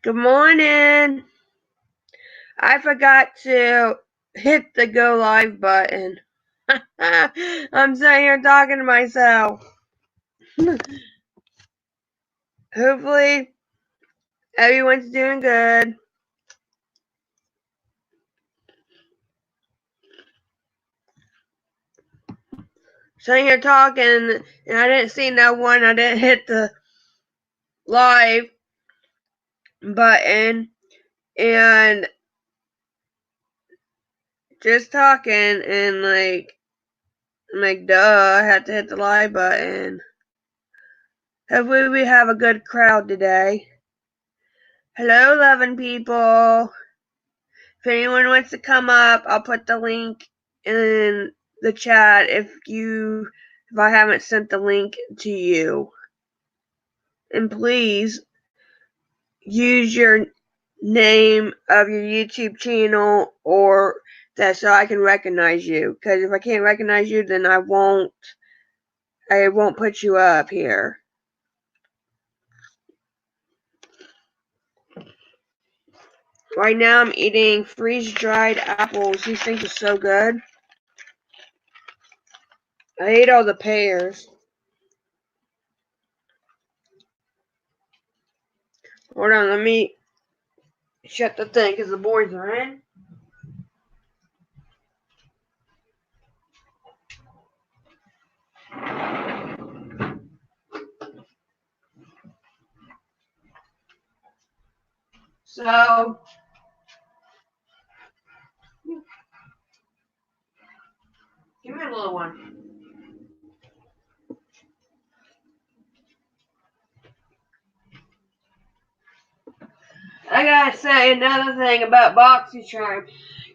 Good morning. I forgot to hit the go live button. I'm sitting here talking to myself. Hopefully, everyone's doing good. Sitting here talking, and I didn't see no one. I didn't hit the live button, and just talking, and duh, I had to hit the live button. Hopefully, we have a good crowd today. Hello, loving people. If anyone wants to come up, I'll put the link in the chat if I haven't sent the link to you. And please use your name of your YouTube channel or that so I can recognize you. Because if I can't recognize you, then I won't put you up here. Right now I'm eating freeze-dried apples. These things are so good. I ate all the pears. Hold on, let me shut the thing because the boys are in. So, give me a little one. I gotta say another thing about BoxyCharm,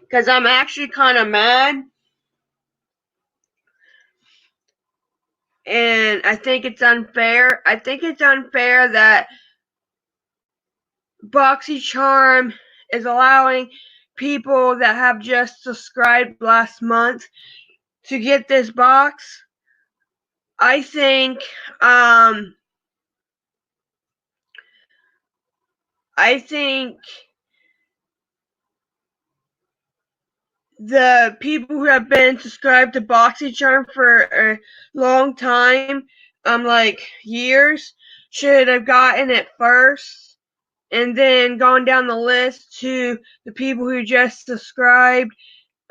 because I'm actually kind of mad, and I think it's unfair. I think it's unfair that BoxyCharm is allowing people that have just subscribed last month to get this box. I think, the people who have been subscribed to BoxyCharm for a long time, like years, should have gotten it first and then gone down the list to the people who just subscribed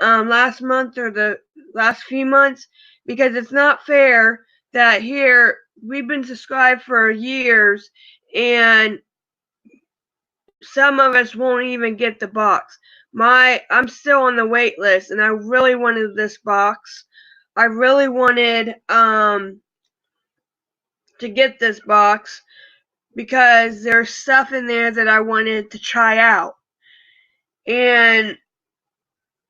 last month or the last few months, because it's not fair that here we've been subscribed for years and some of us won't even get the box. I'm still on the wait list, and I really wanted this box. I really wanted to get this box because there's stuff in there that I wanted to try out. And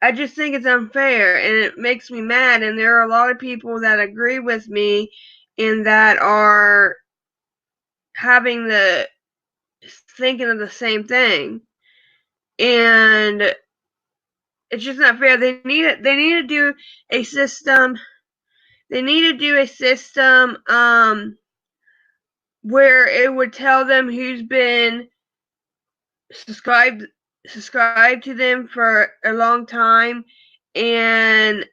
I just think it's unfair and it makes me mad, and there are a lot of people that agree with me and that are having the thinking of the same thing. And it's just not fair. They need to do a system. They need to do a system where it would tell them who's been subscribed to them for a long time, and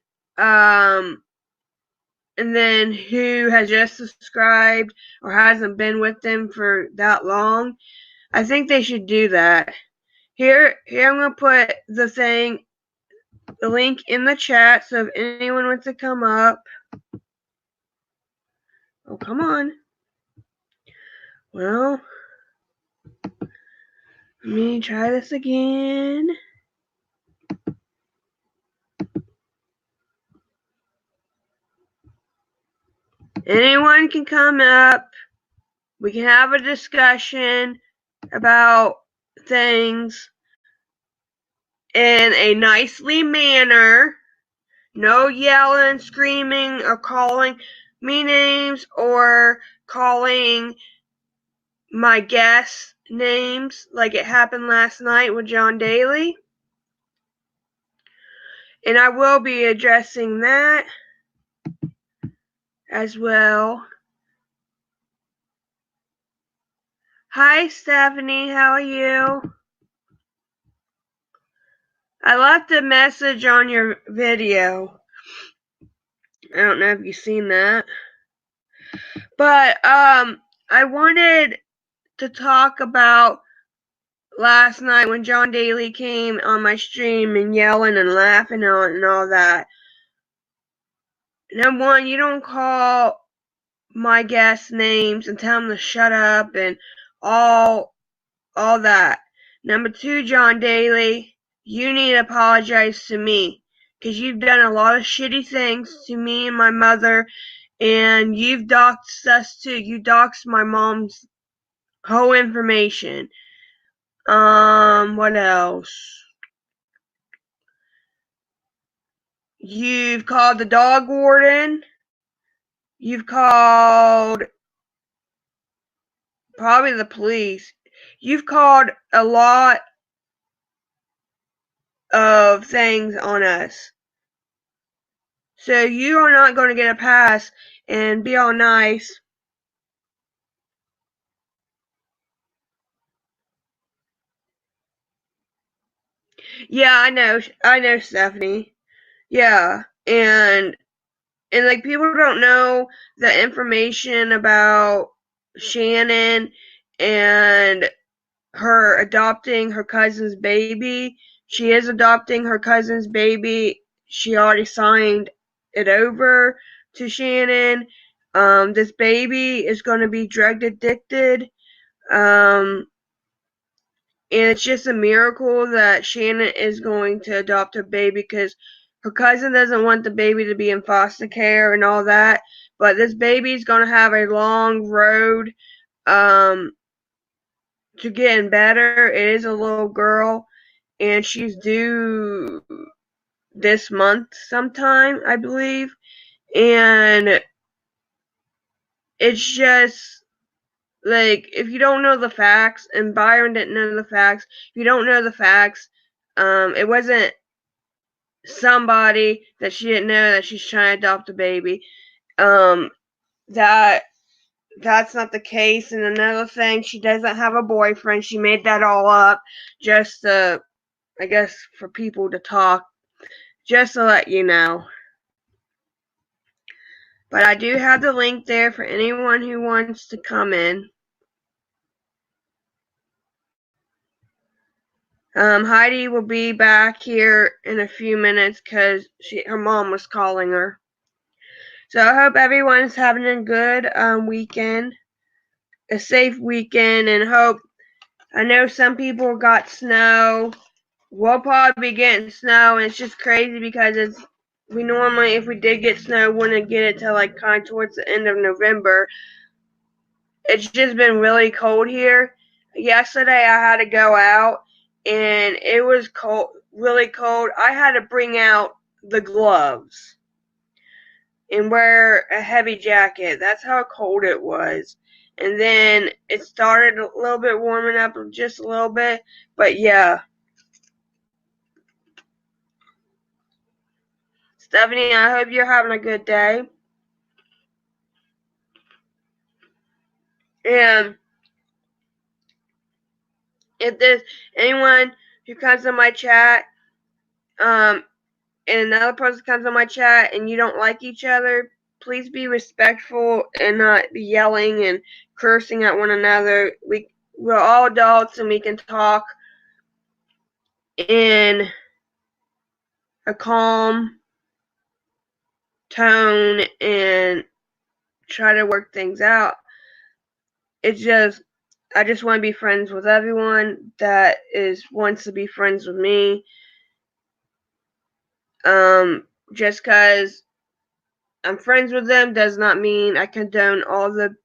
then who has just subscribed or hasn't been with them for that long. I think they should do that. Here I'm gonna put the link in the chat, so if anyone wants to come up. Oh, come on. Well, let me try this again. Anyone can come up. We can have a discussion about things in a nicely manner. No yelling, screaming, or calling me names or calling my guests names like it happened last night with John Daly. And I will be addressing that as well. Hi, Stephanie. How are you? I left a message on your video. I don't know if you've seen that. But I wanted to talk about last night when John Daly came on my stream and yelling and laughing and all that. Number one, you don't call my guests names and tell them to shut up and all that. Number two, John Daly, you need to apologize to me because you've done a lot of shitty things to me and my mother, and you've doxed us too. You doxed my mom's whole information. What else? You've called the dog warden. You've called probably the police. You've called a lot of things on us. So you are not going to get a pass and be all nice. Yeah, I know, Stephanie. Yeah, and like people don't know the information about Shannon and her adopting her cousin's baby. She is adopting her cousin's baby. She already signed it over to Shannon. This baby is going to be drug addicted. Um, and it's just a miracle that Shannon is going to adopt a baby because her cousin doesn't want the baby to be in foster care and all that. But this baby's going to have a long road um, to getting better. It is a little girl, and she's due this month sometime, I believe. And it's just like if you don't know the facts, and Byron didn't know the facts, if you don't know the facts, it wasn't somebody that she didn't know that she's trying to adopt a baby. Um, that that's not the case. And another thing, she doesn't have a boyfriend. She made that all up just to, I guess, for people to talk. Just to let you know. But I do have the link there for anyone who wants to come in. Heidi will be back here in a few minutes because her mom was calling her. So I hope everyone's having a good weekend, a safe weekend, and hope. I know some people got snow. We'll probably be getting snow, and it's just crazy because we normally, if we did get snow, wouldn't get it till like kind of towards the end of November. It's just been really cold here. Yesterday I had to go out and it was cold, really cold. I had to bring out the gloves and wear a heavy jacket. That's how cold it was. And then it started a little bit warming up just a little bit. But yeah. Stephanie, I hope you're having a good day. And if there's anyone who comes in my chat, um, and another person comes on my chat and you don't like each other, please be respectful and not be yelling and cursing at one another. We're all adults and we can talk in a calm tone and try to work things out. It's just I just want to be friends with everyone that wants to be friends with me. Just because I'm friends with them does not mean I condone all the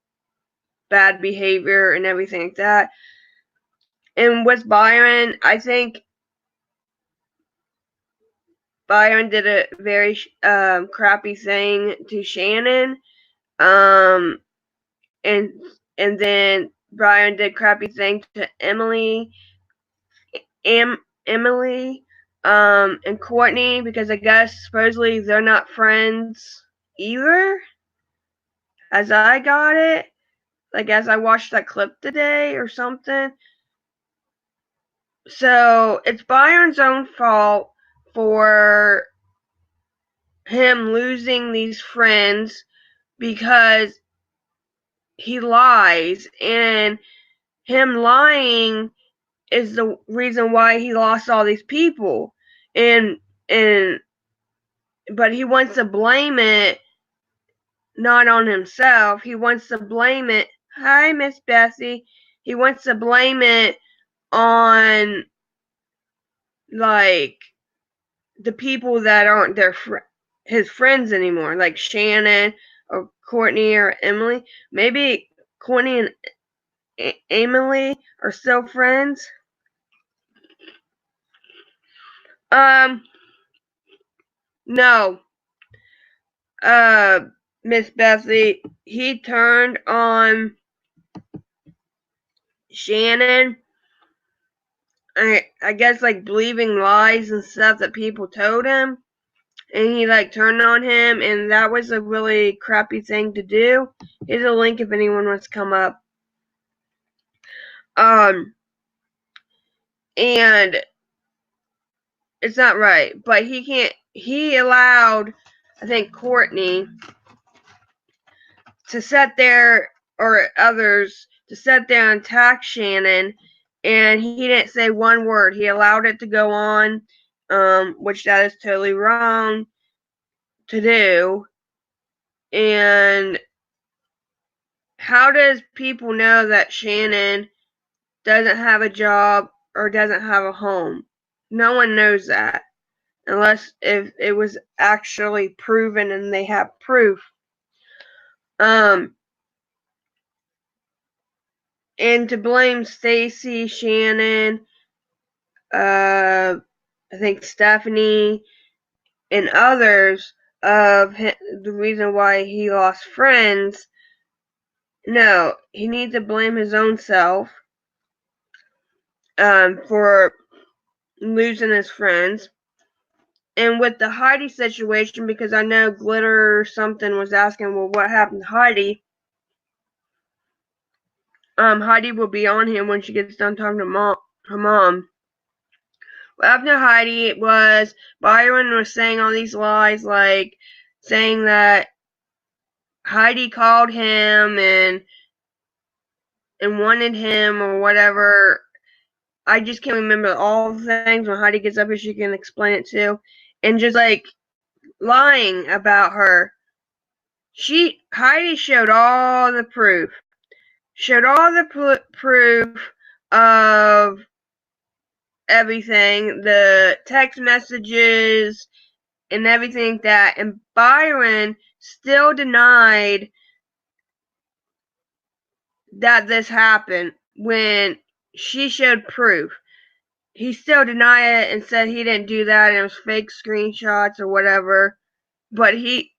bad behavior and everything like that. And with Byron, I think Byron did a very crappy thing to Shannon. Um, and then Byron did crappy things to Emily, and Courtney because I guess supposedly they're not friends either, as I got it. like as I watched that clip today or something. So it's Byron's own fault for him losing these friends because he lies, and him lying is the reason why he lost all these people. And but he wants to blame it not on himself. He wants to blame it. Hi, Miss Bessie. He wants to blame it on like the people that aren't his friends anymore, like Shannon or Courtney or Emily. Maybe Courtney and Emily are still friends. No. Miss Bessie, he turned on Shannon. I guess like believing lies and stuff that people told him, and he like turned on him, and that was a really crappy thing to do. Here's a link if anyone wants to come up. And it's not right, but he allowed, I think, Courtney to sit there, or others to sit there and attack Shannon, and he didn't say one word. He allowed it to go on, which that is totally wrong to do. And how does people know that Shannon doesn't have a job or doesn't have a home? No one knows that unless if it was actually proven and they have proof. And to blame Stacy, Shannon, I think Stephanie, and others of the reason why he lost friends. No, he needs to blame his own self for losing his friends. And with the Heidi situation, because I know Glitter something was asking, well, what happened to Heidi? Heidi will be on here when she gets done talking to her mom. What happened to Heidi was Byron was saying all these lies, like saying that Heidi called him and wanted him or whatever. I just can't remember all the things. When Heidi gets up here, she can explain it too. And just like lying about her. Heidi showed all the proof. Showed all the proof of everything, the text messages and everything like that. And Byron still denied that this happened when she showed proof. He still denied it and said he didn't do that and it was fake screenshots or whatever. But he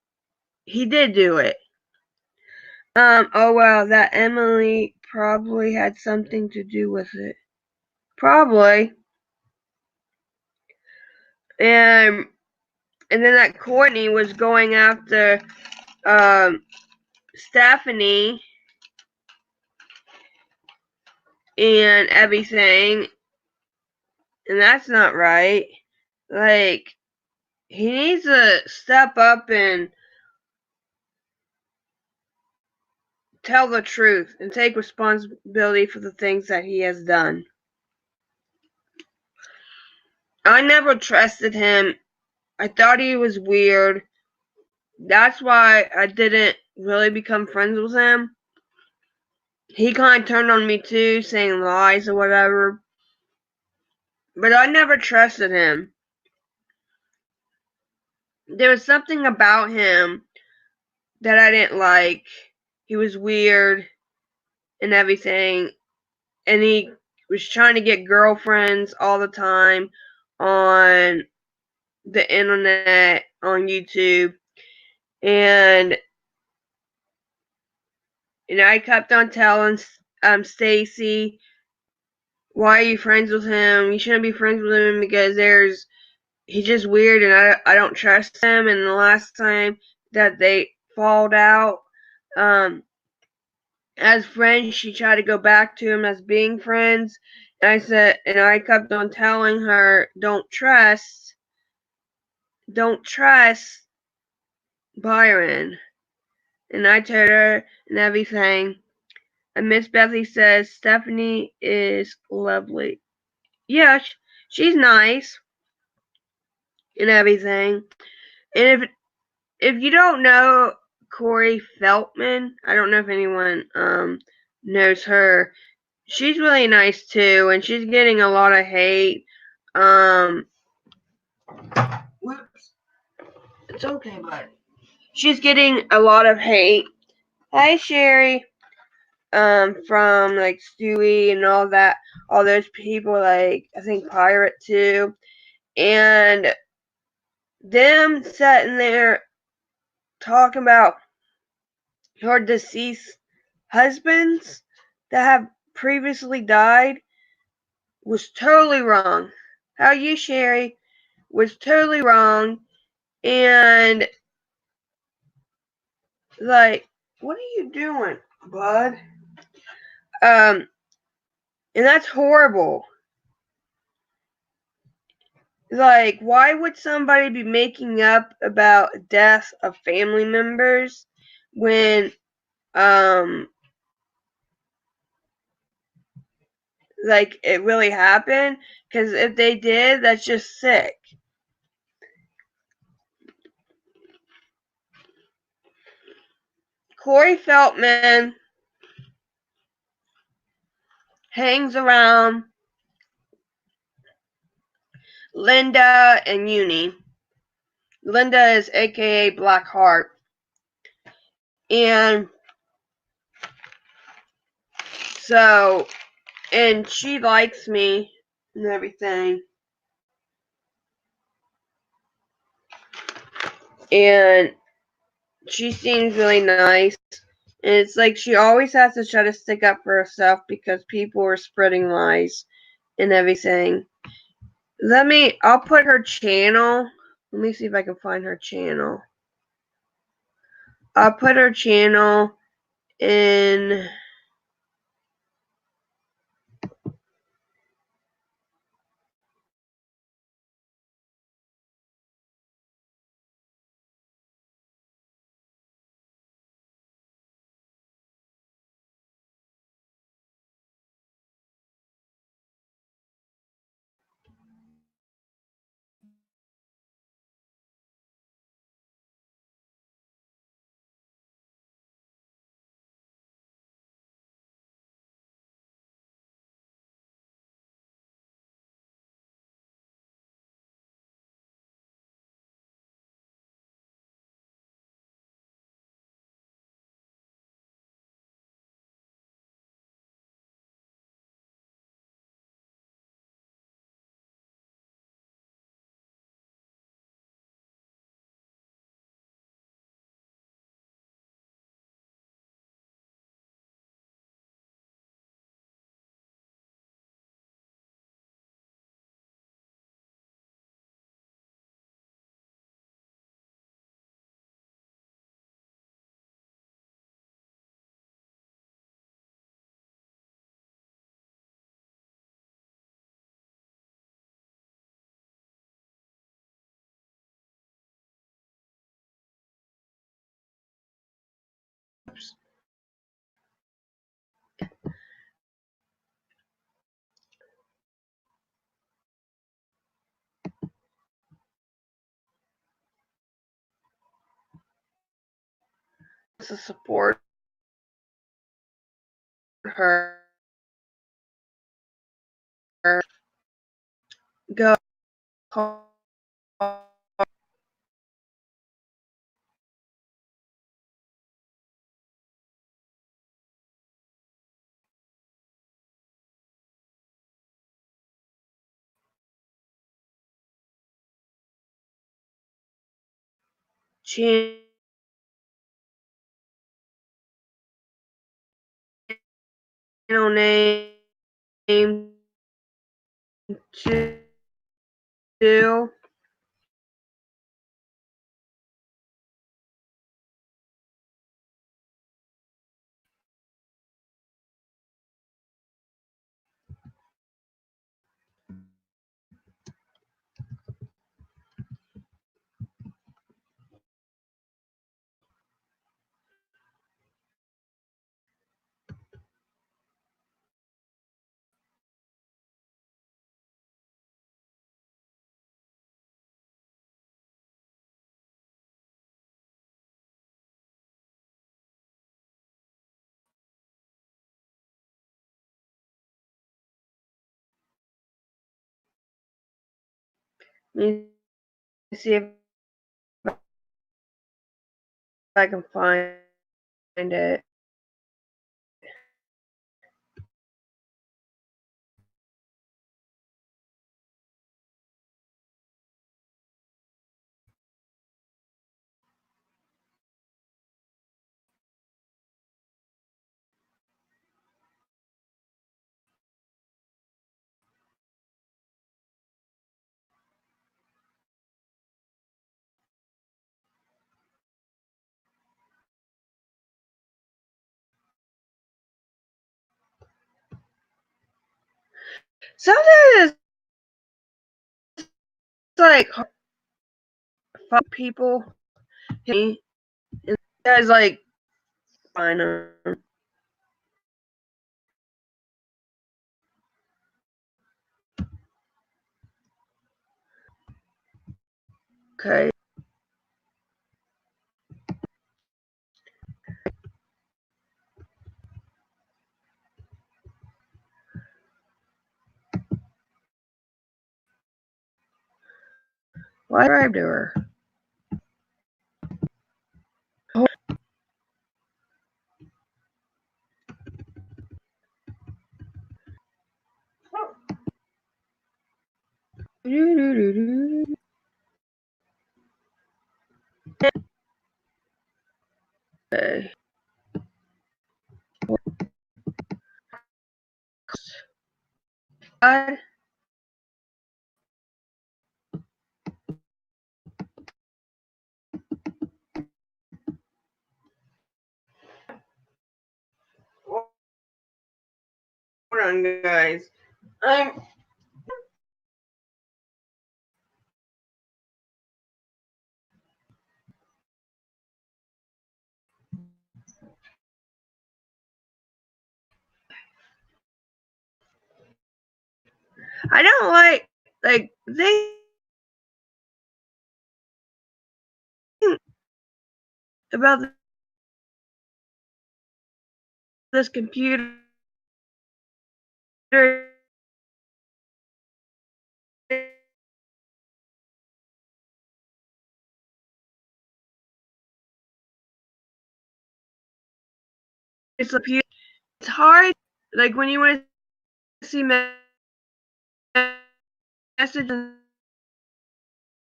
did do it. Oh well, that Emily probably had something to do with it. Probably. And then that Courtney was going after Stephanie and everything, and that's not right. Like, he needs to step up and tell the truth and take responsibility for the things that he has done. I never trusted him. I thought he was weird. That's why I didn't really become friends with him. He kind of turned on me too, saying lies or whatever. But I never trusted him. There was something about him that I didn't like. He was weird and everything. And he was trying to get girlfriends all the time on the internet, on YouTube. And I kept on telling Stacy, why are you friends with him? You shouldn't be friends with him because he's just weird and I don't trust him. And the last time that they falled out, as friends, she tried to go back to him as being friends. And I kept on telling her, don't trust Byron. And I told her and everything. And Miss Bethany says Stephanie is lovely. Yeah, she's nice and everything. And if you don't know Corey Feldman, I don't know if anyone knows her. She's really nice too, and she's getting a lot of hate. Whoops, it's okay, bud. She's getting a lot of hate. Hi, Sherry. From like Stewie and all those people, like I think Pirate too, and them sitting there talking about her deceased husbands that have previously died was totally wrong. How you, Sherry, was totally wrong, and like, what are you doing, bud? And that's horrible. Like, why would somebody be making up about death of family members when, um, like, it really happened? Because if they did, that's just sick. Corey Feldman hangs around Linda and Uni. Linda is aka Black Heart. And so, and she likes me and everything. And she seems really nice. And it's like she always has to try to stick up for herself because people are spreading lies and everything. I'll put her channel. Let me see if I can find her channel. I'll put her channel in. To support her. Go. Channel name to Let me see if I can find it. Sometimes it's like people me. Guys like find them. Okay. Why subscribe to her? Okay. Hold on, guys. I'm I don't like they about this computer it's hard like when you want to see messages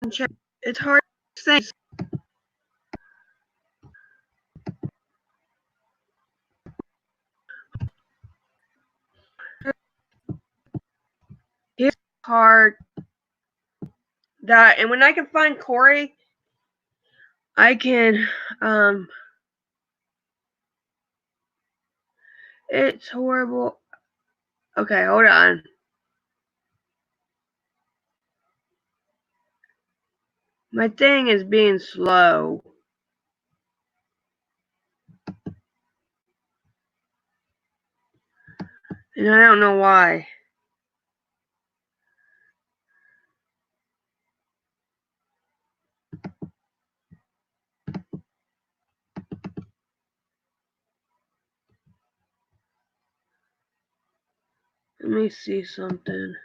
and chat, it's hard to say. It's hard that and when I can find Corey I can it's horrible. Okay, hold on. My thing is being slow. And I don't know why. Let me see something.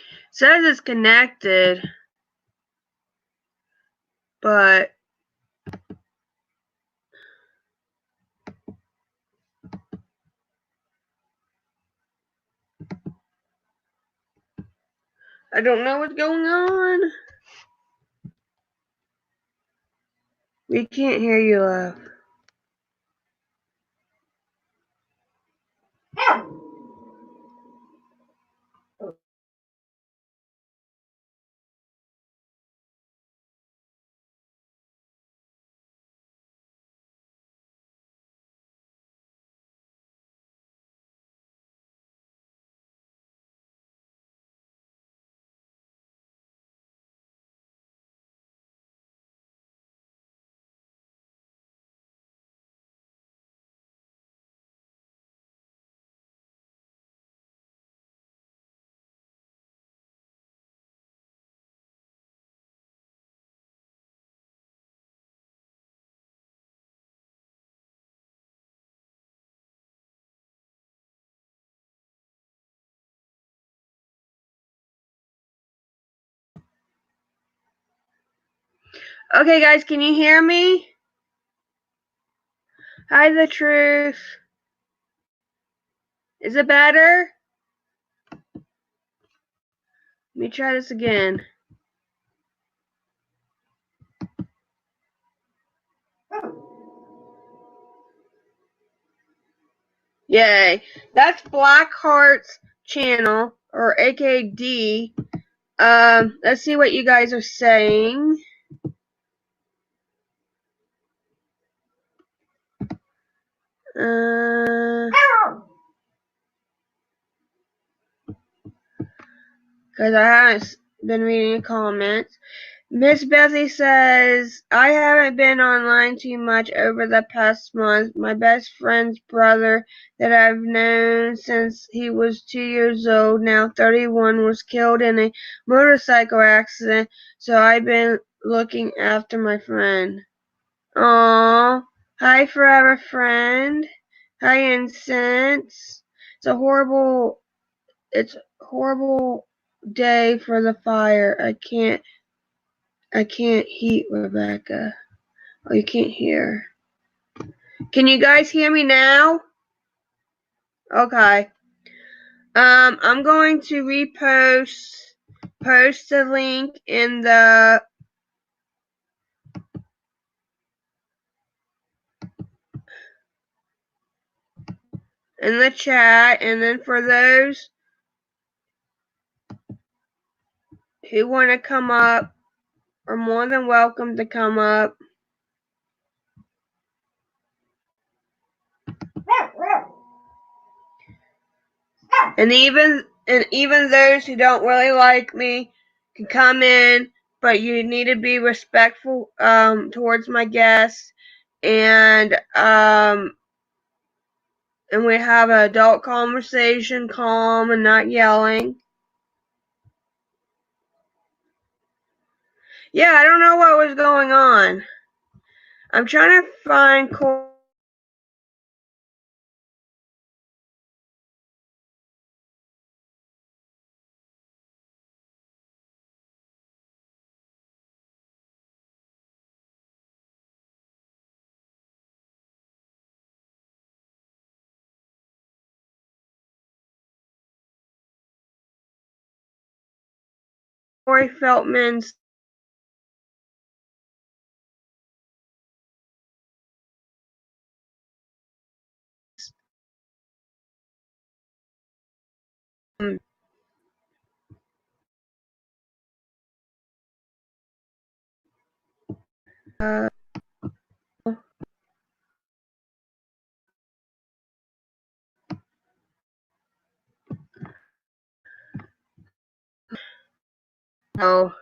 It says it's connected, but I don't know what's going on. We can't hear you, love. Okay, guys, can you hear me? Hi, the truth. Is it better? Let me try this again. Yay. That's Blackheart's channel, or AKD. Let's see what you guys are saying. Because I haven't been reading the comments. Miss Bessie says, I haven't been online too much over the past month. My best friend's brother that I've known since he was 2 years old, now 31, was killed in a motorcycle accident, so I've been looking after my friend. Aww. Hi, forever friend. Hi, Incense. It's a horrible day for the fire. I can't heat, Rebecca. Oh, you can't hear. Can you guys hear me now? Okay. I'm going to post the link in the chat, and then for those who want to come up are more than welcome to come up. And even those who don't really like me can come in, but you need to be respectful towards my guests, and we have an adult conversation, calm and not yelling. Yeah, I don't know what was going on. I'm trying to find Corey Feldman's uh, oh.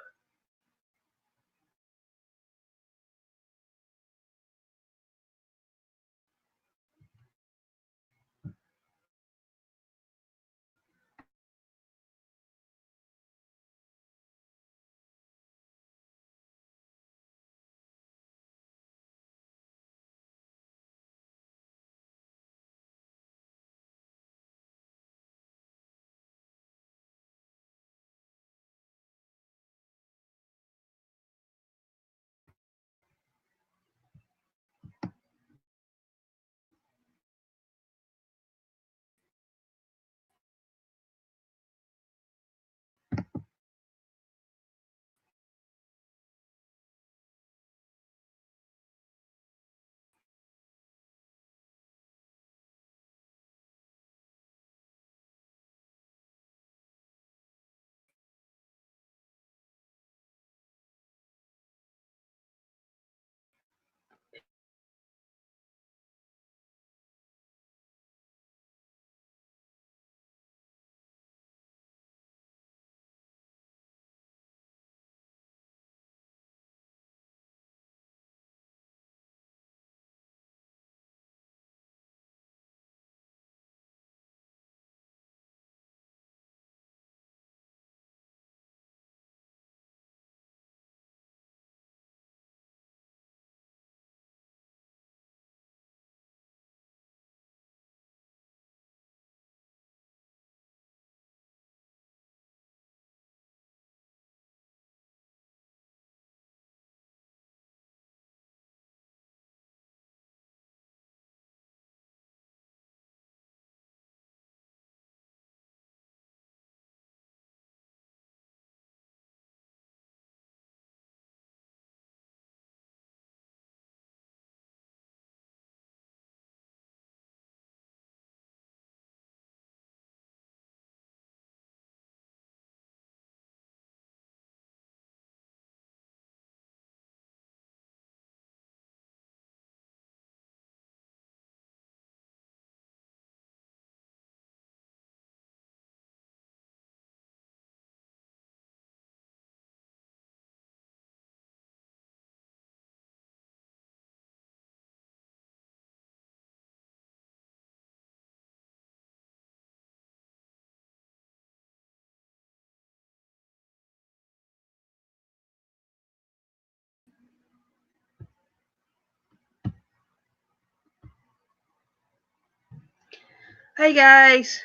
Hey guys.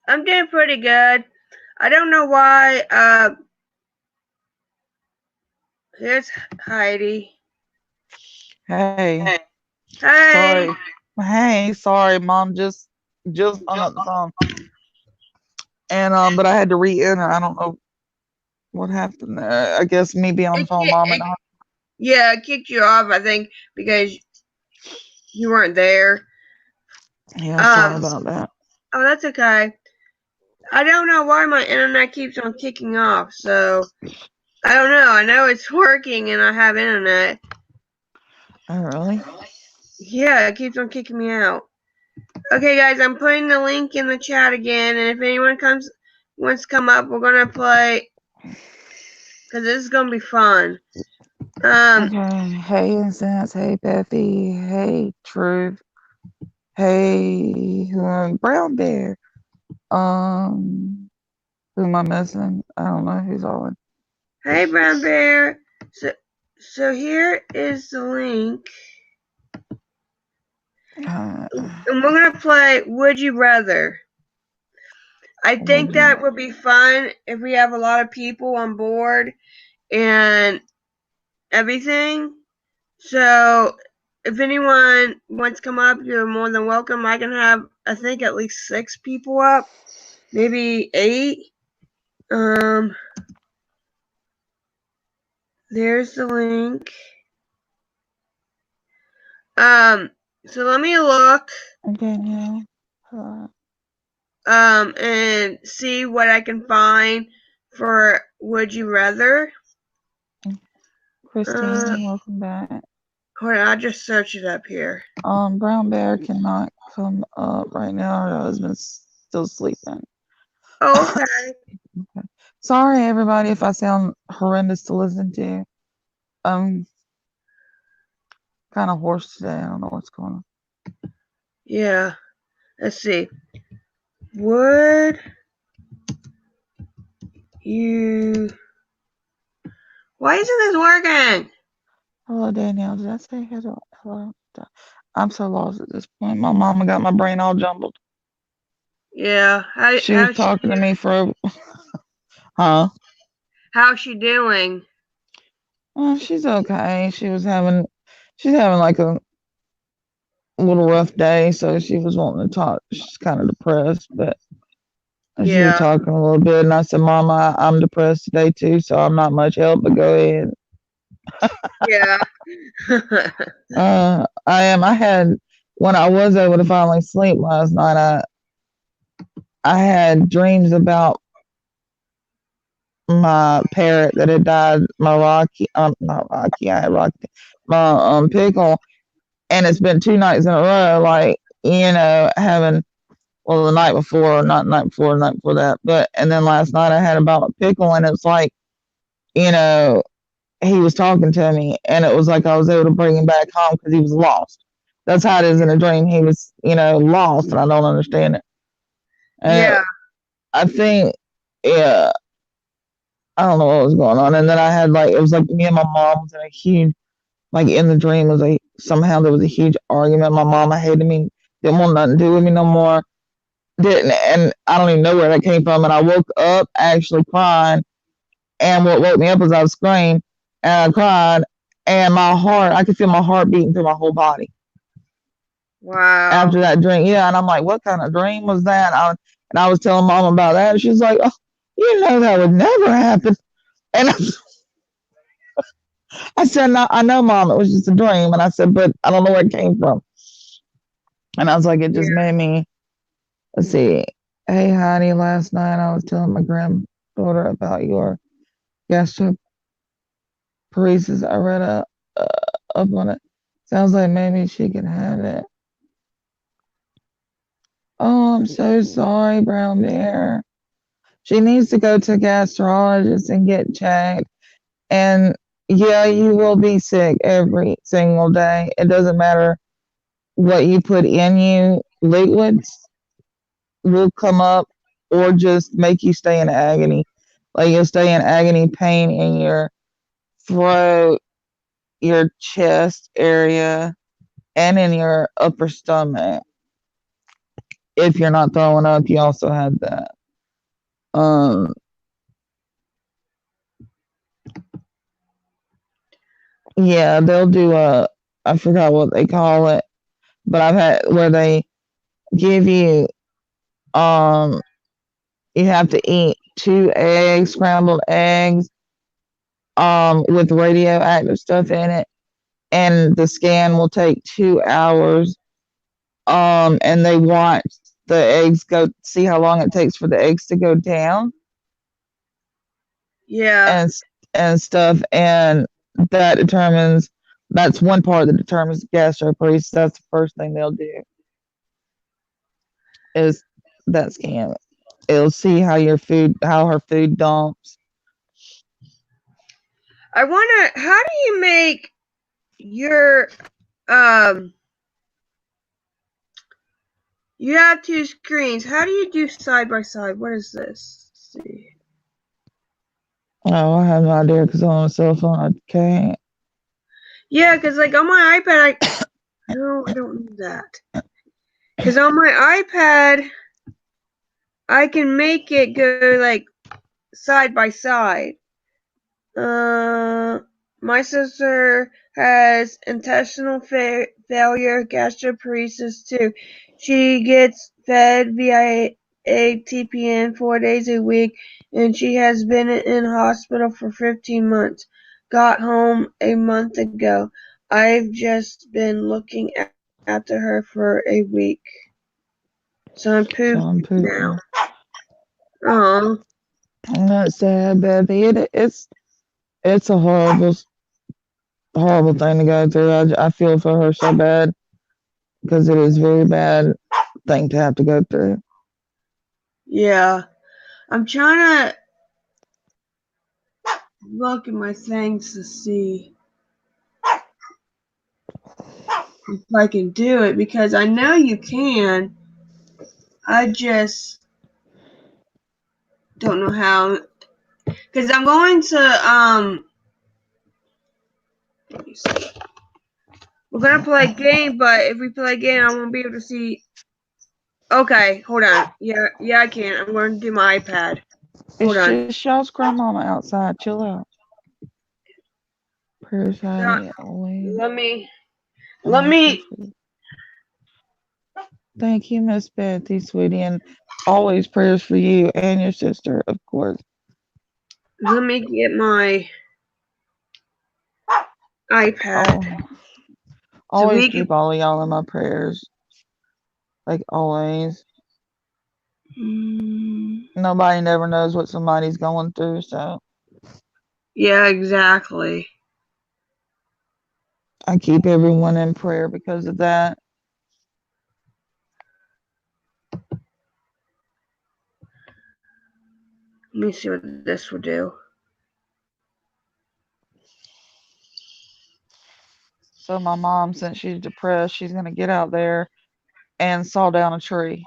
I'm doing pretty good. I don't know why. Here's Heidi. Hey, Hey. sorry. Hey, sorry, Mom. Just hung up the phone, and but I had to re-enter. I don't know what happened there. I guess me being on the It, phone, ki- Mom, it, and yeah, it kicked you off, I think, because you weren't there. yeah, Um. sorry about that. Oh, that's okay. I don't know why my internet keeps on kicking off. So I don't know. I know it's working and I have internet. Oh, really? Yeah, it keeps on kicking me out. Okay, guys, I'm putting the link in the chat again, and if anyone wants to come up, we're gonna play because this is gonna be fun. Um, Okay. Hey, Incense. Hey, Bethy. Hey, Truth. Hey, Brown Bear. Um, who am I missing? I don't know who's on. hey, Brown Bear. So, so here is the link, Uh, and we're gonna play Would You Rather. I would think you? that would be fun if we have a lot of people on board and everything. So if anyone wants to come up, you're more than welcome. I can have, I think, at least 6 people up, maybe 8. Um, there's the link. Um, so let me look, Danielle. and see what I can find for Would You Rather. Christine, welcome back. Hold on, I'll just search it up here. Brown Bear cannot come up right now. Her husband's still sleeping. Oh, okay. Okay. Sorry, everybody, if I sound horrendous to listen to. I'm kind of hoarse today. I don't know what's going on. Yeah. Let's see. Would you? Why isn't this working? Hello, Danielle. Did I say hello? Hello? I'm so lost at this point. My mama got my brain all jumbled. Yeah. She was talking to me for, huh? How's she doing? She's okay. She's having like a little rough day, so she was wanting to talk. She's kind of depressed, but she was Yeah. talking a little bit, and I said, "Mama, I'm depressed today too, so I'm not much help. But go ahead." Yeah. I am. I had when I was able to finally sleep last night. I had dreams about my parrot that had died. My Rocky, not Rocky. I had Rocky. My pickle, and it's been 2 nights in a row. Like having well the night before, not the night before, the night before that, but and then last night I had about a pickle, and it's like you know he was talking to me, and it was like I was able to bring him back home because he was lost. That's how it is in a dream. He was, lost, and I don't understand it. And Yeah. I think, yeah, I don't know what was going on. And then I had like it was like me and my mom was in a huge, like in the dream was a somehow there was a huge argument. My mama hated me, didn't want nothing to do with me no more. Didn't, and I don't even know where that came from. And I woke up actually crying, and what woke me up was I was screaming and I cried, and my heart, I could feel my heart beating through my whole body Wow. after that dream. Yeah, and I'm like, what kind of dream was that? And I was telling mom about that, and she's like, oh, that would never happen. And I said, no, I know, mom, it was just a dream. And I said, but I don't know where it came from. And I was like, it just Yeah. made me, let's see. Hey, honey, last night I was telling my granddaughter about your gastroparesis. I read up on it. Sounds like maybe she could have it. Oh, I'm so sorry, Brown Bear. She needs to go to a gastrologist and get checked. And yeah, you will be sick every single day. It doesn't matter what you put in you, liquids will come up or just make you stay in agony. Like you'll stay in agony pain in your throat your chest area and in your upper stomach. If you're not throwing up, you also have that. Um, yeah, they'll do I forgot what they call it, but I've had where they give you, um, you have to eat 2 eggs, scrambled eggs, with radioactive stuff in it, and the scan will take 2 hours. And they watch the eggs go, see how long it takes for the eggs to go down Yeah. and stuff, and that's one part that determines gastroparesis. That's the first thing they'll do is that scan. It'll see how her food dumps. I wonder, how do you make your you have 2 screens. How do you do side by side? What is this? Let's see. Oh, I have no idea because I'm on a cell phone. I can't. Yeah, because like on my iPad, no, I don't need that. Because on my iPad, I can make it go like side by side. My sister has intestinal failure, gastroparesis too. She gets fed via a TPN 4 days a week, and she has been in hospital for 15 months. Got home a month ago. I've just been looking after her for a week. So I'm pooped now. Oh. I'm not sad, baby. It's a horrible thing to go through. I feel for her so bad because it is a very bad thing to have to go through. Yeah. I'm trying to look at my things to see if I can do it, because I know you can. I just don't know how. Because I'm going to let me see. We're gonna play a game, but if we play a game, I won't be able to see. Okay, hold on. Yeah, I can. I'm going to do my iPad. Hold It's on. just y'all's grandmama outside. Chill out. Prayers, No, Hattie, always. let me. And Let I pray me. for you. Thank you, Miss Betty, sweetie, and always prayers for you and your sister, of course. Let me get my iPad. Oh, So always we can. keep all of y'all in my prayers. Like always. Nobody never knows what somebody's going through, so Yeah, exactly. I keep everyone in prayer because of that. Let me see what this will do. So my mom, since she's depressed, she's gonna get out there and saw down a tree.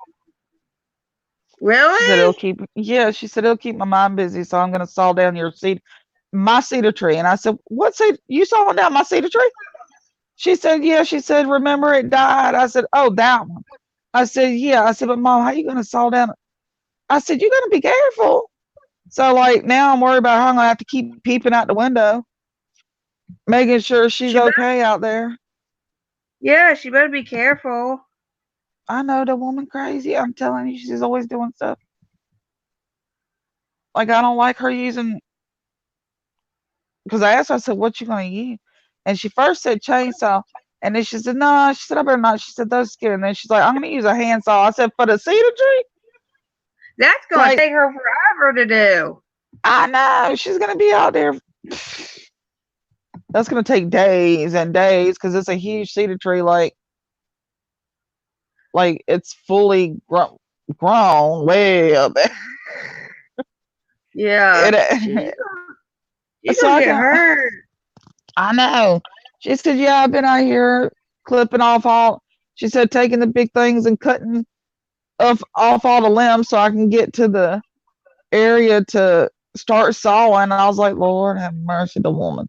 She said Really? she said it'll keep my mind busy, so I'm gonna saw down my cedar tree. And I said, what cedar? You sawing down my cedar tree? She said, yeah. She said, remember it died? I said, oh, that one. I said, yeah. I said, but mom, how you gonna saw down? I said, you gotta be careful. So like now I'm worried about her. I'm gonna have to keep peeping out the window, making sure she's okay out there. Yeah, she better be careful. I know the woman crazy. I'm telling you, she's always doing stuff. Like I don't like her using, because I asked her, I said, what you gonna use? And she first said chainsaw. And then she said, no, she said, I better not. She said, those skin. And then she's like, I'm gonna use a handsaw. I said, for the cedar tree? That's gonna Like, take her forever to do. I know, she's gonna be out there. That's gonna take days and days because it's a huge cedar tree, like it's fully grown way up there. Yeah. It, She's so gonna get hurt. I know. She said, yeah, I've been out here clipping off all, she said, taking the big things and cutting off all the limbs so I can get to the area to start sawing. And I was like, Lord have mercy, the woman.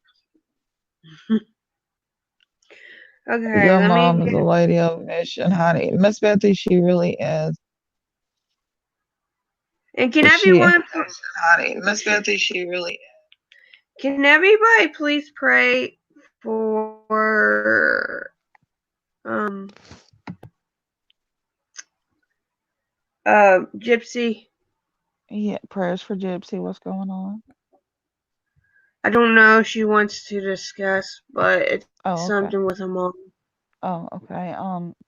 Okay, Your let me mom is a get. lady of mission, honey. Miss Bethy, she really is. And can She, everyone, honey, Miss Bethy, she really is. can everybody please pray for Gypsy? Yeah, prayers for Gypsy. What's going on? I don't know if she wants to discuss, but it's Oh, okay. something with her mom. Oh, okay.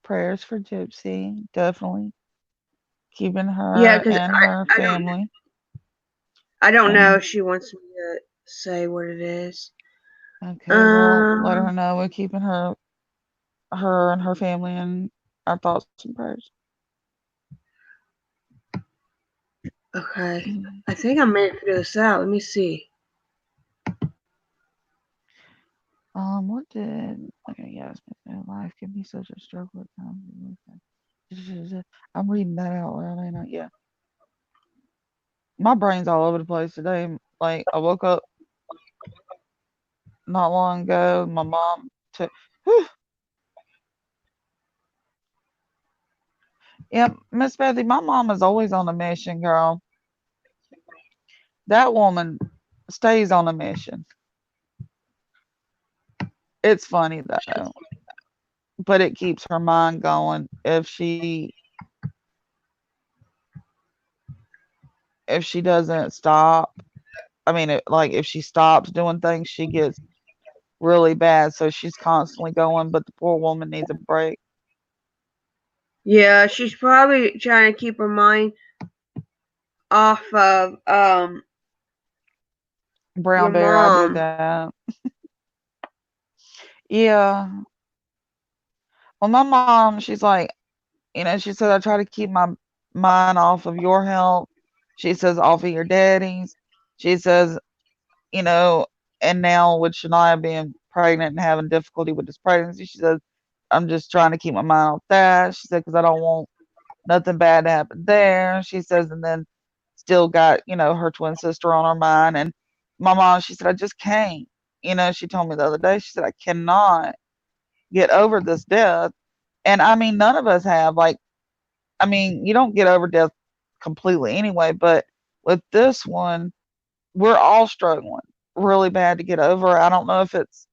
Prayers for Gypsy. Definitely keeping Yeah, her because and her I don't family. I don't know And if she wants me to say what it is. okay, well, let her Um. know we're keeping her and her family in our thoughts and prayers. Okay. I think I meant to figure this out. Let me see. What did okay, yes, life can be such a struggle at times. I'm reading that out loud, ain't I? Yeah. My brain's all over the place today. Like I woke up not long ago, my mom took whew, yeah, Miss Bethy, my mom is always on a mission, girl. That woman stays on a mission. It's funny though, but it keeps her mind going if she doesn't stop. I mean, if she stops doing things, she gets really bad. So she's constantly going, but the poor woman needs a break. Yeah, she's probably trying to keep her mind off of your Brown Bear, I do mom. that. Yeah. Well, my mom, she's like, she said, I try to keep my mind off of your health. She says, off of your daddy's. She says, you know, and now with Shania being pregnant and having difficulty with this pregnancy, she says, I'm just trying to keep my mind off that. She said, because I don't want nothing bad to happen there. She says, and then still got, her twin sister on her mind. And my mom, she said, I just can't. She told me the other day, she said, I cannot get over this death. And I mean, none of us have. Like, I mean, you don't get over death completely anyway, but with this one, we're all struggling really bad to get over. I don't know if it's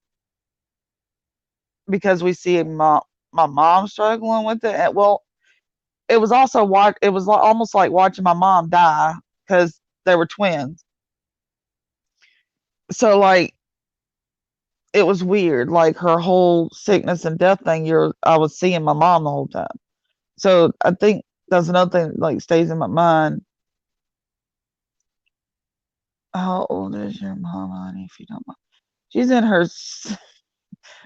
because we see my mom struggling with it. Well, it was also it was almost like watching my mom die because they were twins. So like it was weird, like her whole sickness and death thing. I was seeing my mom the whole time. So I think that's another thing like stays in my mind. How old is your mom, honey? If you don't mind, she's in her.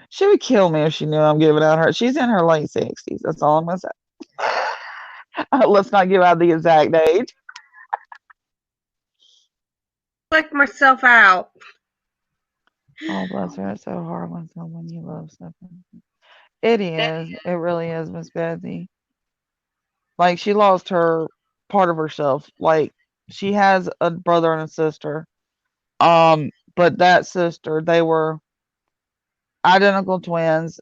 She would kill me if she knew I'm giving out her. She's in her late 60s. That's all I'm gonna say. Let's not give out the exact age. Click myself out. Oh, bless her. It's so hard when someone you love something. It is. It really is, Miss Betsy. Like she lost her part of herself. Like she has a brother and a sister. But that sister, they were identical twins.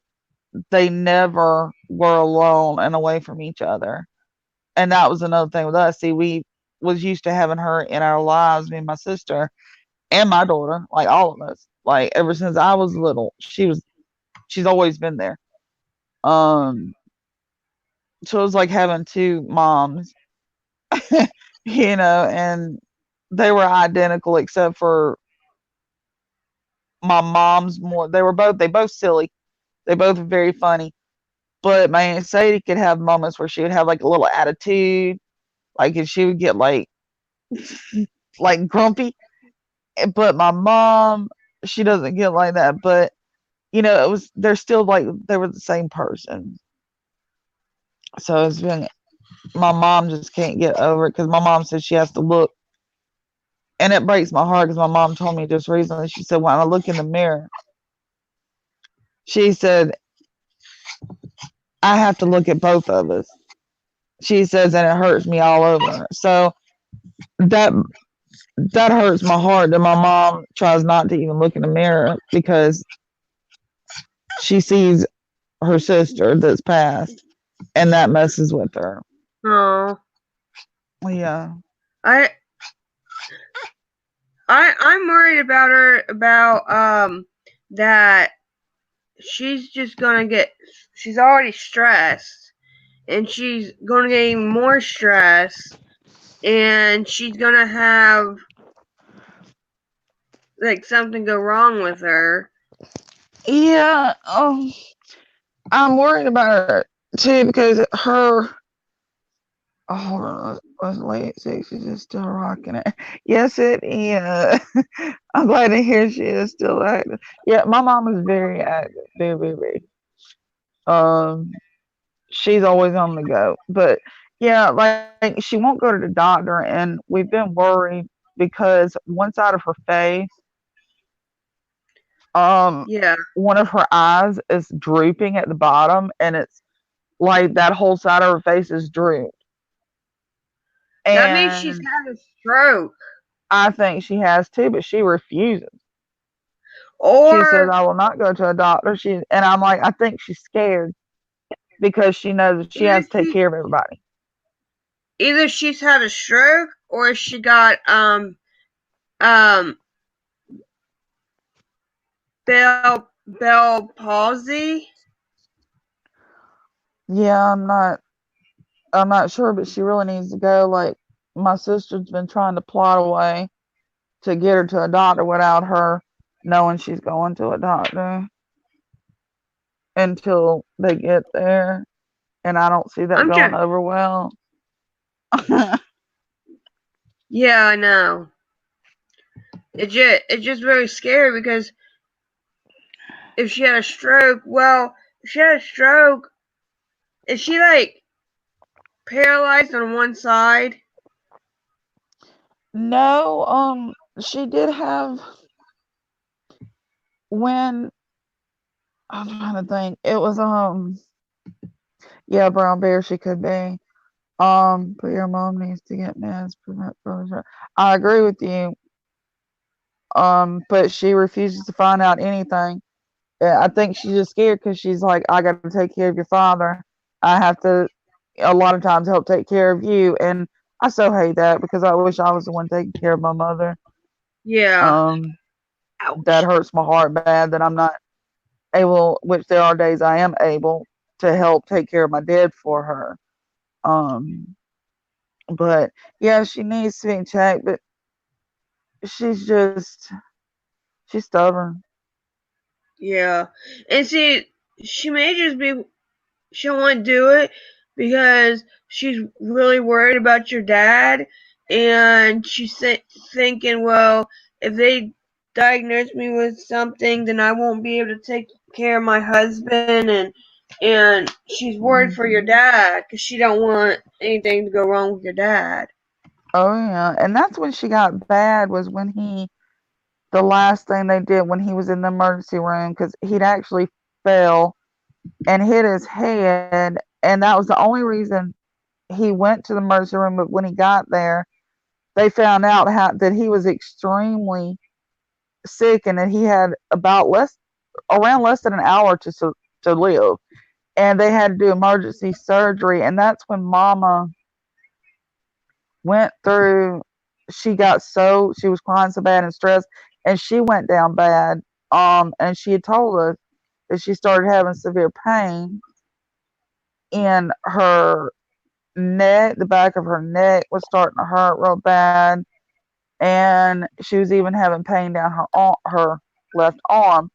They never were alone and away from each other. And that was another thing with us. See, we was used to having her in our lives, me and my sister and my daughter, like all of us. Like ever since I was little, she's always been there. Um, so it was like having two moms, and they were identical except for my mom's more. They both silly. They both very funny. But my Aunt Sadie could have moments where she would have like a little attitude, like if she would get like grumpy. But my mom, she doesn't get like that. But they're still like they were the same person. So it's been my mom just can't get over it because my mom says she has to look, and it breaks my heart because my mom told me just recently. She said when I look in the mirror, she said I have to look at both of us. She says, and it hurts me all over. So that that hurts my heart that my mom tries not to even look in the mirror because she sees her sister that's passed, and that messes with her. Oh, Yeah. I I'm worried about her that she's just gonna get. She's already stressed, and she's gonna get even more stressed, and she's gonna have like something go wrong with her. Yeah. I'm worried about her too because her. Oh, hold on. Was late 60s is still rocking it. Yes, it is. I'm glad to hear she is still active. Yeah, my mom is very active. Very, very, very. Um, she's always on the go. But yeah, like she won't go to the doctor, and we've been worried because one side of her face, um, Yeah, one of her eyes is drooping at the bottom, and it's like that whole side of her face is drooped. that means she's And had a stroke, I think she has too, but she refuses. She says, or "I will not go to a doctor." And I'm like, I think she's scared because she knows that she either has to take she care of everybody. either she's had a stroke or she got um Bell palsy. Yeah, I'm not sure, but she really needs to go. Like my sister's been trying to plot a way to get her to a doctor without her knowing she's going to a doctor until they get there, and I don't see that I'm going just over well. Yeah, I know. It's just very scary because if she had a stroke, well, if she had a stroke, is she like paralyzed on one side? No, she did have when I'm trying to think. It was yeah, brown bear she could be. But your mom needs to get meds, prevent further. I agree with you. But she refuses to find out anything. Yeah, I think she's just scared because she's like, I got to take care of your father. I have to, a lot of times, help take care of you. And I so hate that because I wish I was the one taking care of my mother. Yeah. Um, that Ouch. hurts my heart bad that I'm not able, which there are days I am able to help take care of my dad for her. Um, but yeah, she needs to be checked, but she's just, she's stubborn. Yeah. And see, she may just be she don't want to do it because she's really worried about your dad, and she's thinking, well, if they diagnose me with something, then I won't be able to take care of my husband, and she's worried for your Hmm. dad because she don't want anything to go wrong with your dad. Oh yeah, and that's when she got bad was when the last thing they did when he was in the emergency room because he'd actually fell and hit his head, and that was the only reason he went to the emergency room. But when he got there, they found out that he was extremely sick and that he had about less than an hour to live, and they had to do emergency surgery. And that's when Mama went through. She was crying so bad and stressed, and she went down bad. And she had told us that she started having severe pain in her neck. The back of her neck was starting to hurt real bad, and she was even having pain down her left arm.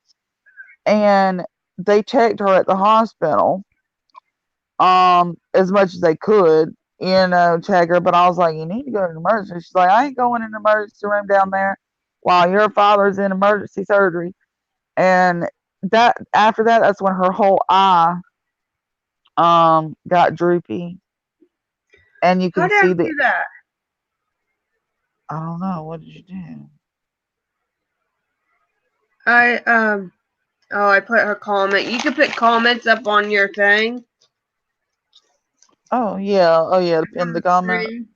And they checked her at the hospital, as much as they could, check her. But I was like, you need to go to the emergency. She's like, I ain't going in the emergency room down there while your father's in emergency surgery. And that after that, that's when her whole eye got droopy, and you How can did I see do that? I don't know, what did you do? I I put her comment. You can put comments up on your thing. Oh yeah, in the comment. Screen.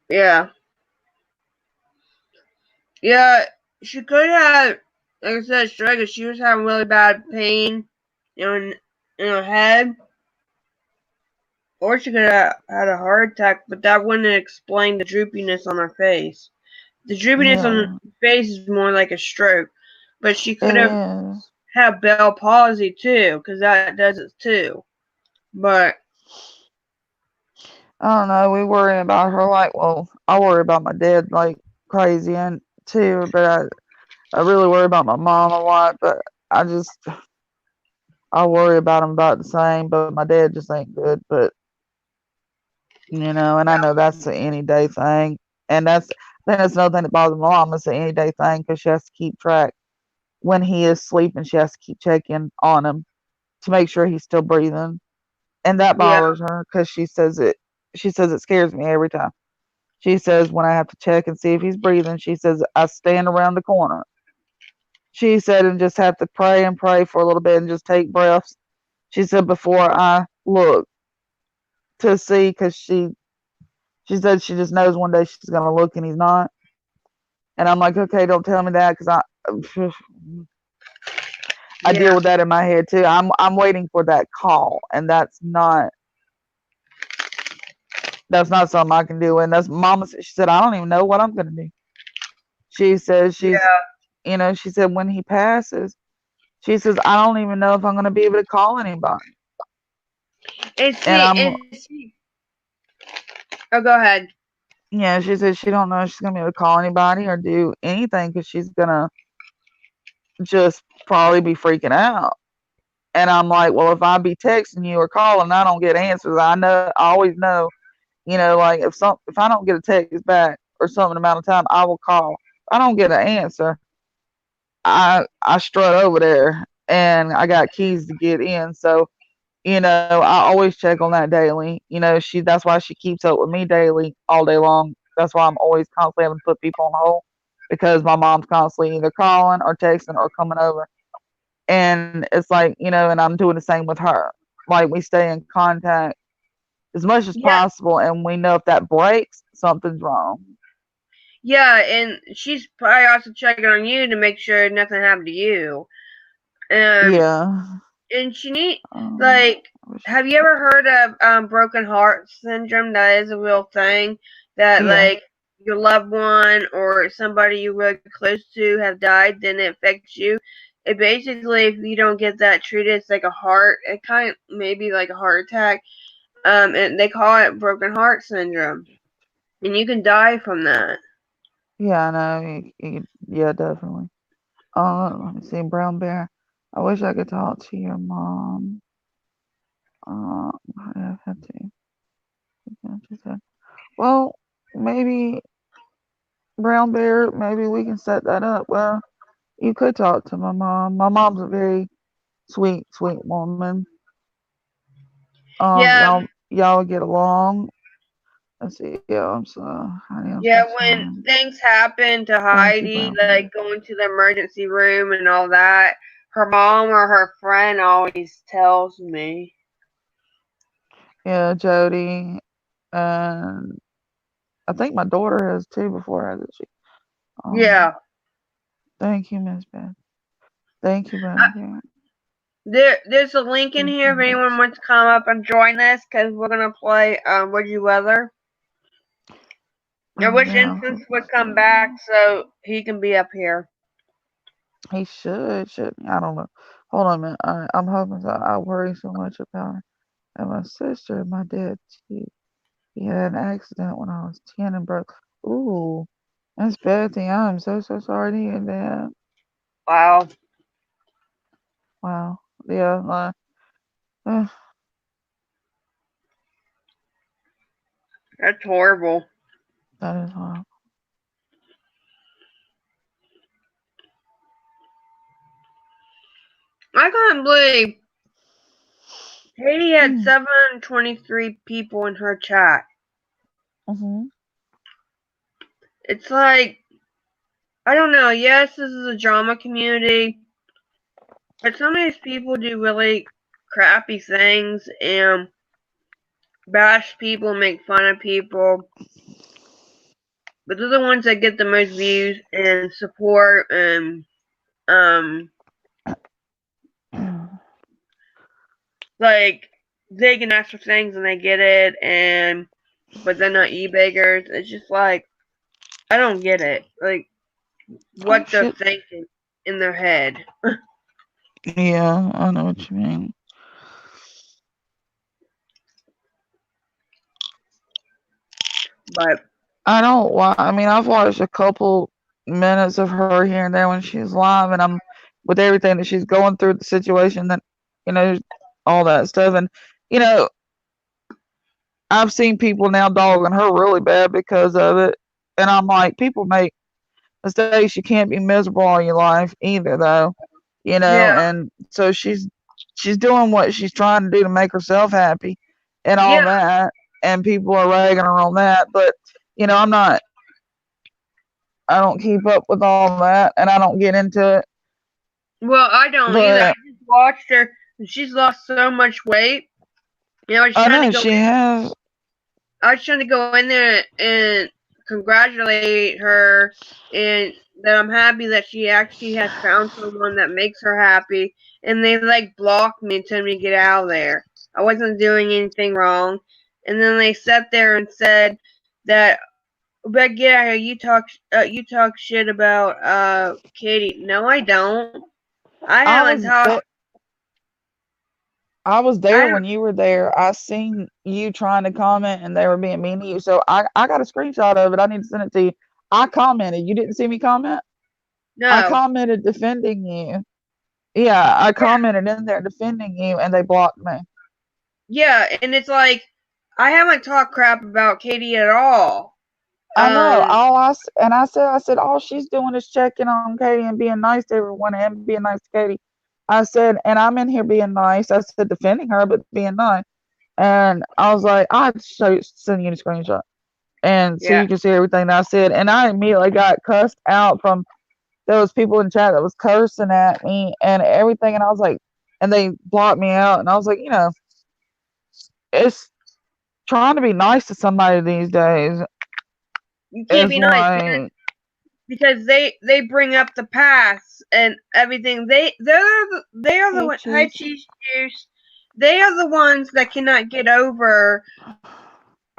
Yeah. Yeah, she could have, like I said, stroke if she was having really bad pain in her head, or she could have had a heart attack, but that wouldn't explain the droopiness on her face. The droopiness on her Yeah, face is more like a stroke, but she could it have is. had Bell palsy too, because that does it too. But I don't know. We worry about her like, well, I worry about my dad like crazy and too, but I really worry about my mom a lot. But I just I worry about him about the same. But my dad just ain't good. But and I know that's an any day thing, and I think that's another thing that bothers my mom. It's an any day thing because she has to keep track when he is sleeping. She has to keep checking on him to make sure he's still breathing, and that yeah, bothers her because she says it. She says it scares me every time. She says when I have to check and see if he's breathing, she says I stand around the corner. She said and just have to pray and pray for a little bit and just take breaths. She said before I look to see because she said she just knows one day she's gonna look and he's not. And I'm like, okay, don't tell me that because I deal yeah, with that in my head too. I'm waiting for that call, and that's not something I can do. And that's Mama. She said I don't even know what I'm gonna do. She says yeah. she said when he passes, she says I don't even know if I'm gonna be able to call anybody. And And see, I'm and see. Oh, go ahead. yeah. She says she don't know if she's gonna be able to call anybody or do anything because she's gonna just probably be freaking out. And I'm like, well, if I be texting you or calling and I don't get answers, I always know, like if I don't get a text back or some amount of time, I will call. If I don't get an answer, I strut over there and I got keys to get in. So, I always check on that daily. That's why she keeps up with me daily all day long. That's why I'm always constantly having to put people on hold because my mom's constantly either calling or texting or coming over. And it's like, and I'm doing the same with her. Like we stay in contact as much as Yeah, possible, and we know if that breaks, something's wrong. yeah, and she's probably also checking on you to make sure nothing happened to you. Um, Yeah. and she need Um, like, I wish have I you could ever talk to heard of broken heart syndrome? That is a real thing. That Yeah. like your loved one or somebody you were close to have died, then it affects you. It basically, if you don't get that treated, it's like a heart. It kind of maybe like a heart attack. And they call it broken heart syndrome, and you can die from that. Yeah, I know. Yeah, definitely. Let me see. Brown Bear. I wish I could talk to your mom. I have to. Yeah, she said, well, maybe Brown Bear, maybe we can set that up. Well, you could talk to my mom. My mom's a very sweet, sweet woman. Yeah, Y'all get along. Let's see. Yeah, I'm so, honey, I'm so yeah. When sorry. things happen to Thank you, Heidi, Brown Bear. like going to the emergency room and all that, her mom or her friend always tells me. Yeah, Jody, and I think my daughter has too before, hasn't she? Um, Yeah. thank you, Miss Beth. Thank you, I, Brown Bear. there's a link in Thank here you, if Miss anyone wants to come up and join this because we're gonna play Would You Rather. I Brown wish Bear. I hope Instance would he's come doing back well. so he can be up here. He should. I don't know. Hold on a minute. I'm hoping so. I worry so much about her. And my sister and my dad, too. He had an accident when I was 10 and broke. Ooh, that's bad thing. I'm so, so sorry to hear that. Wow, Wow. Yeah, uh, that's horrible. that is horrible. I can't believe Haiti had Hmm. 723 people in her chat. Mm-hmm. It's like, I don't know. Yes, this is a drama community, but some of these people do really crappy things and bash people, make fun of people. But they're the ones that get the most views and support and um like they can ask for things and they get it, and but they're not e-beggars. It's just like I don't get it. Like Oh what they're shit. thinking in their head. Yeah, I know what you mean. But I don't. I mean, I've watched a couple minutes of her here and there when she's live, and I'm with everything that she's going through, the situation that you know, all that stuff, and you know, I've seen people now dogging her really bad because of it, and I'm like, people make mistakes. You can't be miserable all your life either, though, you know. yeah, And so she's doing what she's trying to do to make herself happy, and all yeah. that, and people are ragging her on that, but you know, I'm not. I don't keep up with all that, and I don't get into it. Well, I don't either. I But just watched her, and she's lost so much weight. You know, I know she has. I was trying to go in there and congratulate her, and that I'm happy that she actually has found someone that makes her happy. And they like blocked me and told me to get out of there. I wasn't doing anything wrong. And then they sat there and said that, "But get out of here! You talk shit about Katie." No, I don't. I I haven't was talked. th- I was I there don't. when you were there. I seen you trying to comment, and they were being mean to you. So I got a screenshot of it. I need to send it to you. I commented. You didn't see me comment. I No. commented defending you. Yeah, I commented in there defending you, and they blocked me. Yeah, and it's like I haven't talked crap about Katie at all. I know. Um, I said, all she's doing is checking on Katie and being nice to everyone and being nice to Katie. I said, and I'm in here being nice. I said, defending her, but being nice. And I was like, I'll send you the screenshot. And so yeah, you can see everything that I said. And I immediately got cussed out from those people in chat that was cursing at me and everything. And I was like, and they blocked me out. And I was like, you know, it's trying to be nice to somebody these days you can't is be nice like, because they bring up the past and everything. They are hey, the high cheese. cheese juice. They are the ones that cannot get over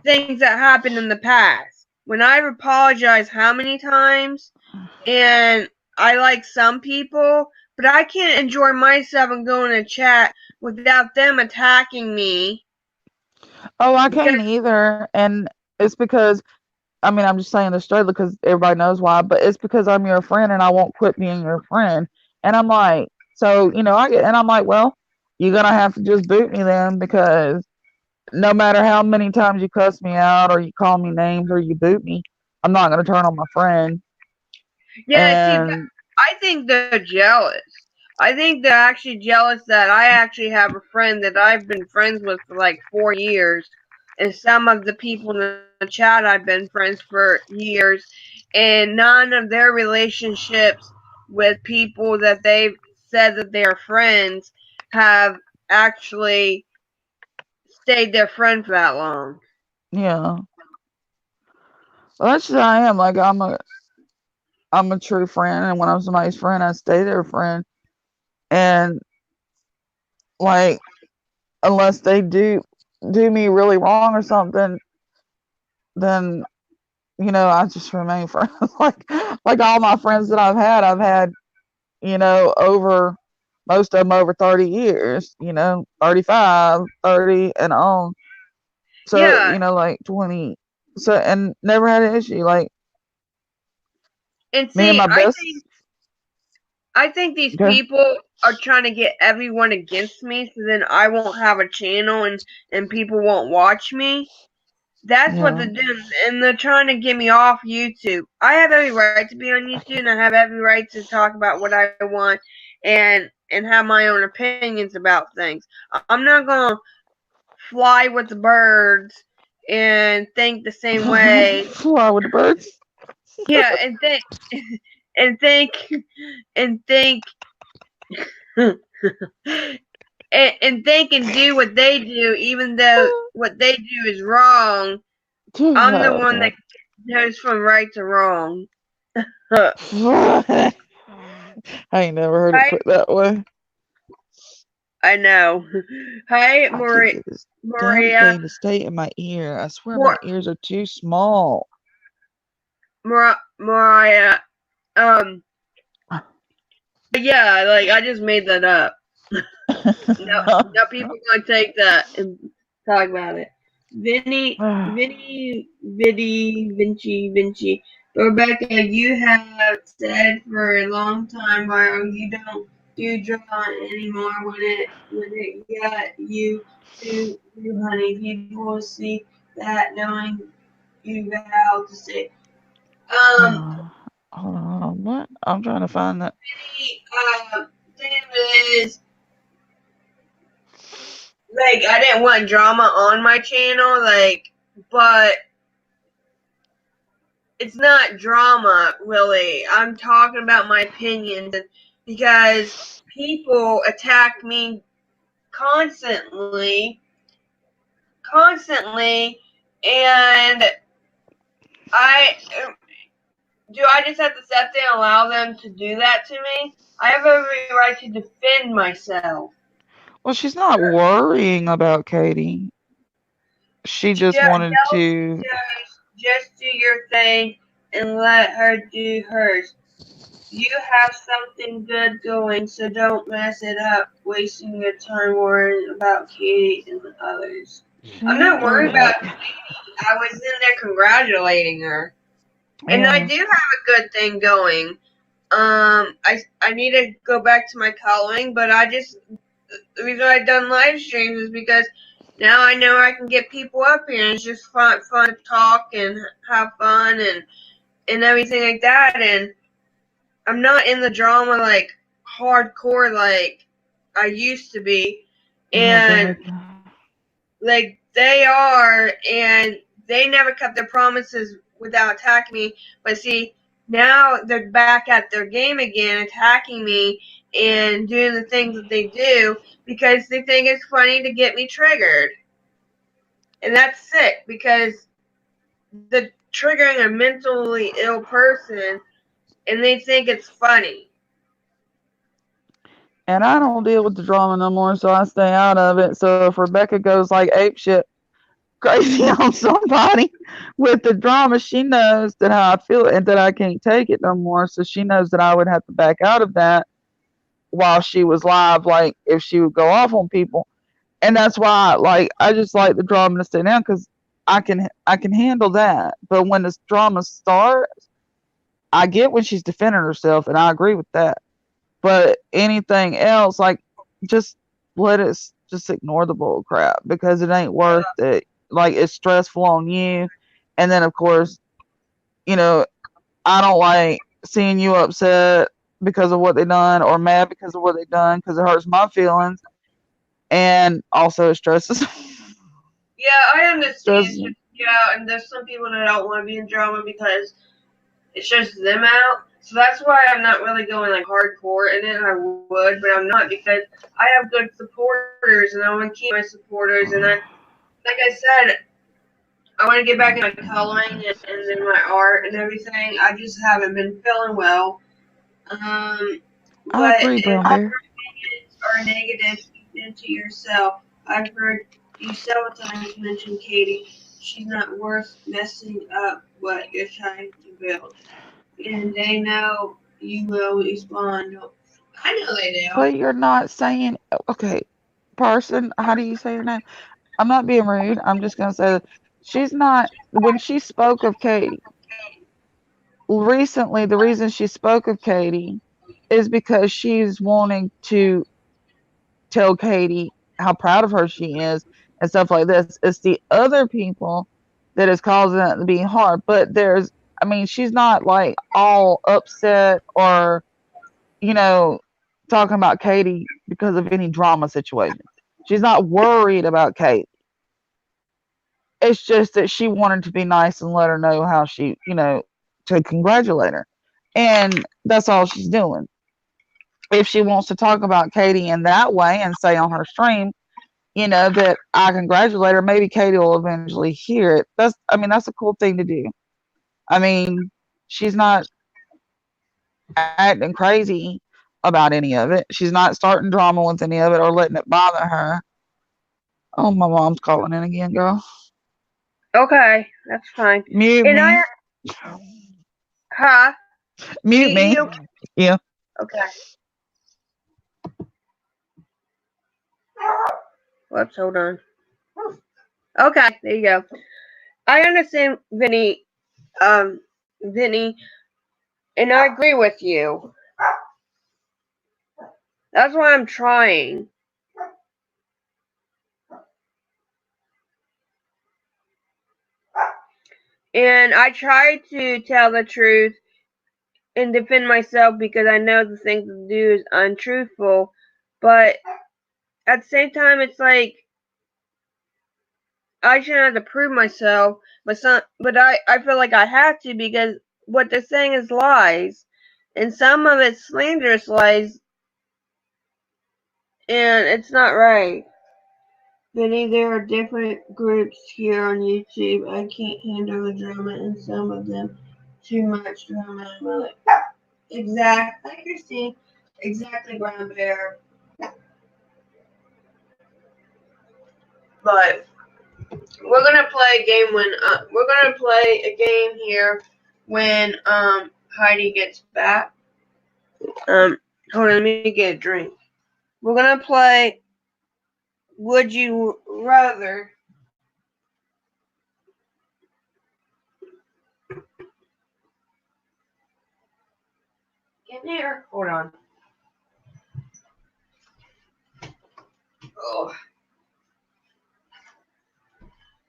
things that happened in the past. When I've apologized how many times, and I like some people, but I can't enjoy myself and go in a chat without them attacking me. Oh, I Because can't either. And it's because, I mean, I'm just saying this straight because everybody knows why, but it's because I'm your friend and I won't quit being your friend. And I'm like, so, you know, and I'm like, well, you're going to have to just boot me then because no matter how many times you cuss me out or you call me names or you boot me, I'm not going to turn on my friend. yeah, see, And I think they're jealous. I think they're actually jealous that I actually have a friend that I've been friends with for like 4 years, and some of the people in the chat I've been friends for years, and none of their relationships with people that they've said that they are friends have actually stayed their friend for that long. yeah, well, that's just how I am. Like, I'm a true friend. And when I'm somebody's friend, I stay their friend. And like, unless they do me really wrong or something, then you know I just remain friends. Like all my friends that I've had you know over most of them over 30 years. You know, 35, 30, and on. So Yeah, you know, like 20. So and never had an issue. Like and me and see, my best. I think these Okay. people are trying to get everyone against me so then I won't have a channel and people won't watch me. That's what Yeah. they're doing, and they're trying to get me off YouTube. I have every right to be on YouTube, and I have every right to talk about what I want and have my own opinions about things. I'm not gonna fly with the birds and think the same way. Fly with the birds. Yeah, and think and think and think and do what they do, even though what they do is wrong. I'm the one that goes from right to wrong. I ain't never heard it I put that way. I know. Hi, I keep getting this damn Maria. thing to stay in my ear. I swear my Mor- ears are too small. Mariah. Um, yeah, like I just made that up. No, people gonna take that and talk about it. Vinci. Rebecca, you have said for a long time, while you don't do draw anymore when it got you to you, honey. People will see that knowing you how to say. Um, Hold on. What? I'm trying to find that. thing is, like, I didn't want drama on my channel, like, but it's not drama, really. I'm talking about my opinions because people attack me constantly, constantly, and I do. I just have to sit there and allow them to do that to me. I have every right to defend myself. Well, she's not worrying about Katie. She just wanted to. Just do your thing and let her do hers. You have something good going, so don't mess it up, wasting your time worrying about Katie and the others. She I'm ain't not worried worried about about. Katie. I was in there congratulating her. And I Yeah. do have a good thing going. I need to go back to my coloring, but the reason I've done live streams is because now I know I can get people up here and it's just fun to talk and have fun and everything like that. And I'm not in the drama like hardcore like I used to be. Oh And God. like they are, and they never kept their promises without attacking me. But see, now they're back at their game again, attacking me and doing the things that they do because they think it's funny to get me triggered. And that's sick because the triggering a mentally ill person and they think it's funny. And I don't deal with the drama no more, so I stay out of it. So if Rebecca goes like ape shit crazy on somebody with the drama, she knows that how I feel and that I can't take it no more. So she knows that I would have to back out of that while she was live, like if she would go off on people. And that's why, like, I just like the drama to stay down because I can handle that. But when this drama starts, I get when she's defending herself, and I agree with that. But anything else, like, just let it, just ignore the bull crap because it ain't worth it. Like, it's stressful on you. And then, of course, you know, I don't like seeing you upset because of what they done or mad because of what they done because it hurts my feelings. And also, it stresses. Yeah, I understand. stresses me. Yeah, and there's some people that don't want to be in drama because it stresses them out. So that's why I'm not really going like hardcore in it. I would, but I'm not because I have good supporters and I want to keep my supporters. And like I said, I want to get back in my coloring and then my art and everything. I just haven't been feeling well. Um, I but agree, if Brown Bear. opinions are negative, keep into yourself. I've heard you several times mention Katie. She's not worth messing up what you're trying to build. And they know you will respond. I know they do. But you're not saying, okay, person, how do you say your name? I'm not being rude. I'm just going to say that she's not, when she spoke of Katie, recently, the reason she spoke of Katie is because she's wanting to tell Katie how proud of her she is and stuff like this. It's the other people that is causing it to be hard. But I mean, she's not like all upset or, you know, talking about Katie because of any drama situation. She's not worried about Katie. It's just that she wanted to be nice and let her know how she, to congratulate her. And that's all she's doing. If she wants to talk about Katie in that way and say on her stream, that I congratulate her, maybe Katie will eventually hear it. That's a cool thing to do. I mean, she's not acting crazy about any of it. She's not starting drama with any of it or letting it bother her. Oh, my mom's calling in again, girl. Okay, that's fine. Mute And me. Huh? Mute me. You? Yeah. Okay. Whoops, hold on. Okay, there you go. I understand, Vinny, Vinny, and I agree with you. That's why I'm trying. And I try to tell the truth and defend myself because I know the thing to do is untruthful. But at the same time, it's like I shouldn't have to prove myself, but I feel like I have to because what they're saying is lies, and some of it's slanderous lies, and it's not right. Benny, there are different groups here on YouTube. I can't handle the drama in some of them. Too much drama. Exactly, Christine. Exactly, Brown Bear. But we're gonna play a game here when Heidi gets back. Hold on, let me get a drink. We're gonna play Would You Rather. Get here. Hold on. Oh.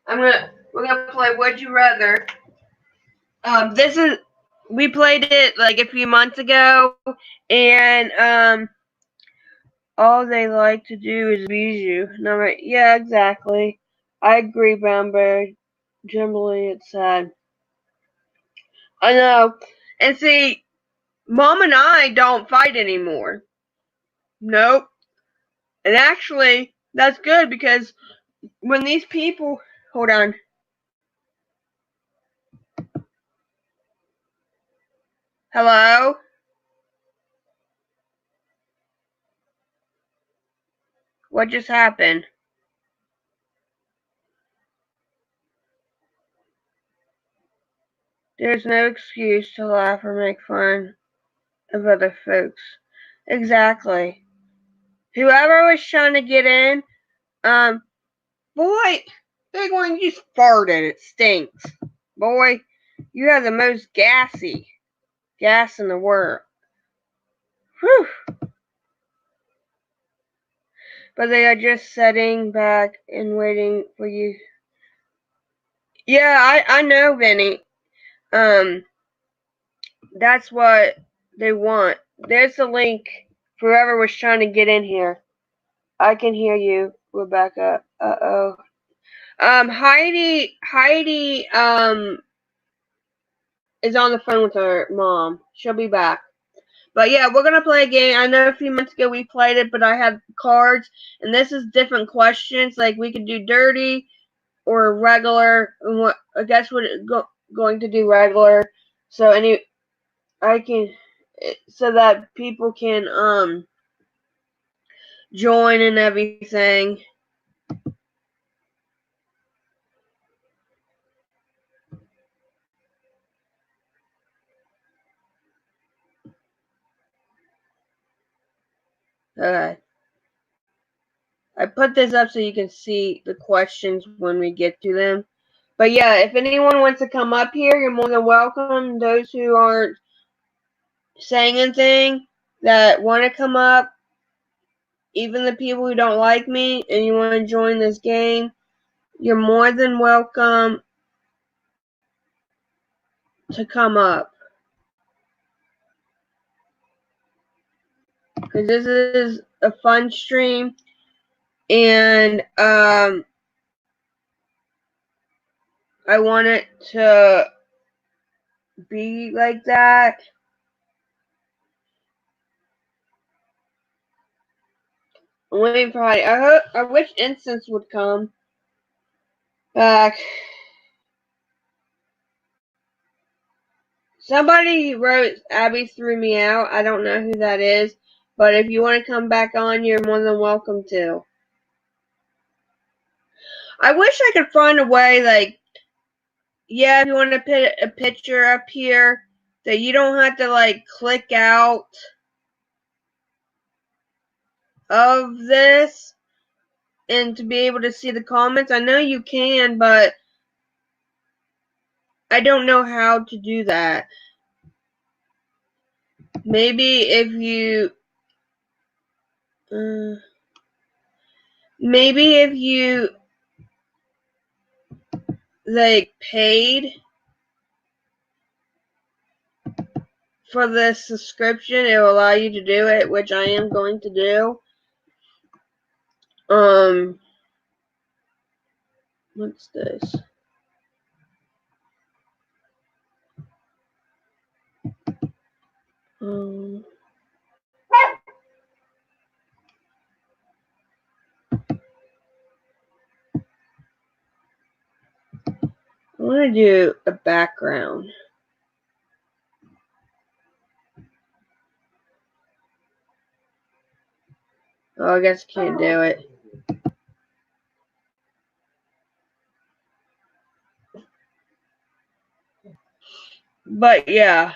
We're gonna play Would You Rather. We played it like a few months ago, and all they like to do is abuse you. And I'm like, yeah, exactly. I agree, Bamber. Generally, it's sad. I know. And see, Mom and I don't fight anymore. Nope. And actually, that's good because when these people, hold on. Hello? What just happened? There's no excuse to laugh or make fun of other folks. Exactly. Whoever was trying to get in, boy, big one, you just farted. It stinks. Boy, you have the most gas in the world. Whew. But they are just sitting back and waiting for you. Yeah, I know, Vinny. That's what they want. There's the link for whoever was trying to get in here. I can hear you, Rebecca. Uh-oh. Heidi, is on the phone with her mom. She'll be back. But yeah, we're gonna play a game. I know a few months ago we played it, but I had cards, and this is different questions. Like we could do dirty or regular. And what I guess we're going to do regular. So I can, so that people can join and everything. Okay. I put this up so you can see the questions when we get to them. But yeah, if anyone wants to come up here, you're more than welcome. Those who aren't saying anything that want to come up, even the people who don't like me and you want to join this game, you're more than welcome to come up. Because this is a fun stream, and I want it to be like that. I'm waiting for Heidi. I wish Instance would come back. Somebody wrote Abby threw me out. I don't know who that is. But if you want to come back on, you're more than welcome to. I wish I could find a way, like, yeah, if you want to put a picture up here, that you don't have to, like, click out of this and to be able to see the comments. I know you can, but I don't know how to do that. Maybe if you like paid for the subscription, it will allow you to do it, which I am going to do. What's this? I want to do a background. Oh, I guess I can't do it. But yeah.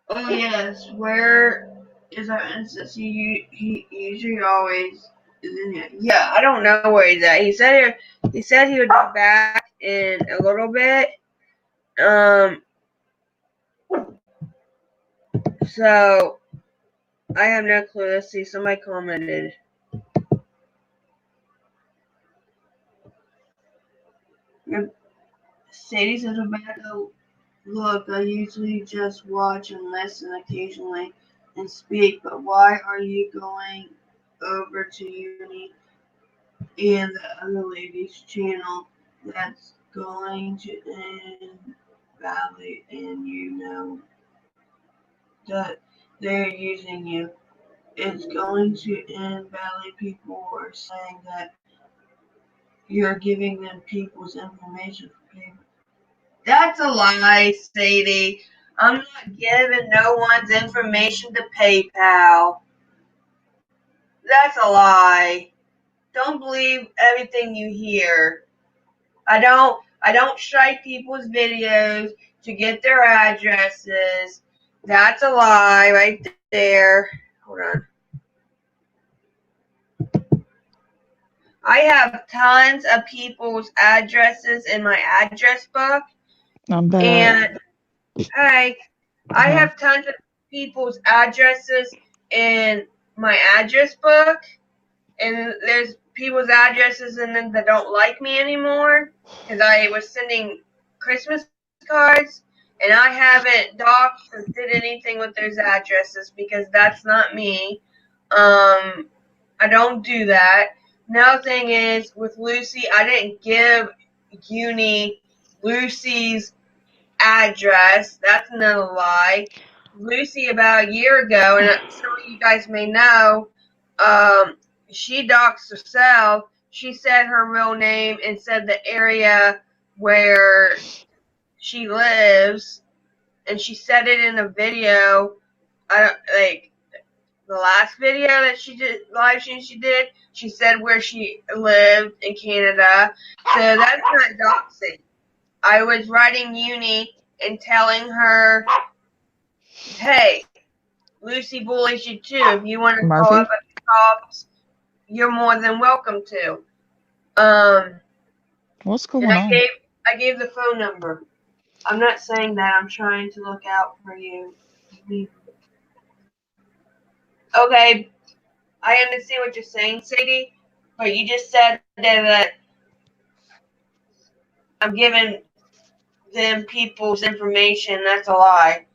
Oh yes, where is that instance? He usually always is in here. Yeah, I don't know where he's at. He said he would be back in a little bit. So I have no clue. Let's see. Somebody commented. Sadie says, Rebecca, look, I usually just watch and listen occasionally and speak, but why are you going over to Uni and the other lady's channel that's going to end badly, and you know that they're using you? It's going to end badly. People are saying that you're giving them people's information for payment. That's a lie, Sadie. I'm not giving no one's information to PayPal. That's a lie. Don't believe everything you hear. I don't strike people's videos to get their addresses. That's a lie right there. Hold on. I have tons of people's addresses in my address book. I'm back. And hi, I have tons of people's addresses in my address book, and there's people's addresses in them that don't like me anymore because I was sending Christmas cards, and I haven't doxed or did anything with those addresses because that's not me. I don't do that. Another thing is with Lucy, I didn't give Uni Lucy's address. That's another lie. Lucy, about a year ago, and some of you guys may know, she doxed herself. She said her real name and said the area where she lives, and she said it in a video. The last video that she did, live stream she did, she said where she lived in Canada. So that's not doxing. I was writing Uni and telling her, hey, Lucy bullies you too. If you want to call up at the cops, you're more than welcome to. What's going on? I gave the phone number. I'm not saying that. I'm trying to look out for you. Okay, I understand what you're saying, Sadie, but you just said that I'm giving them people's information. That's a lie.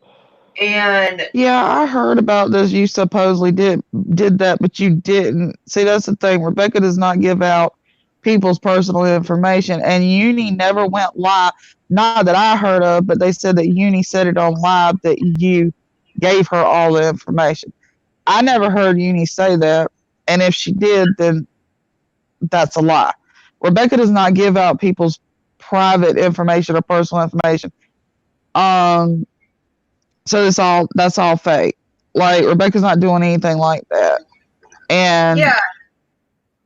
And yeah, I heard about this. You supposedly did that, but you didn't. See, that's the thing. Rebecca does not give out people's personal information, and Uni never went live. Not that I heard of, but they said that Uni said it on live that you gave her all the information. I never heard Uni say that, and if she did, then that's a lie. Rebecca does not give out people's private information or personal information. So that's all fake. Like Rebecca's not doing anything like that. And Yeah,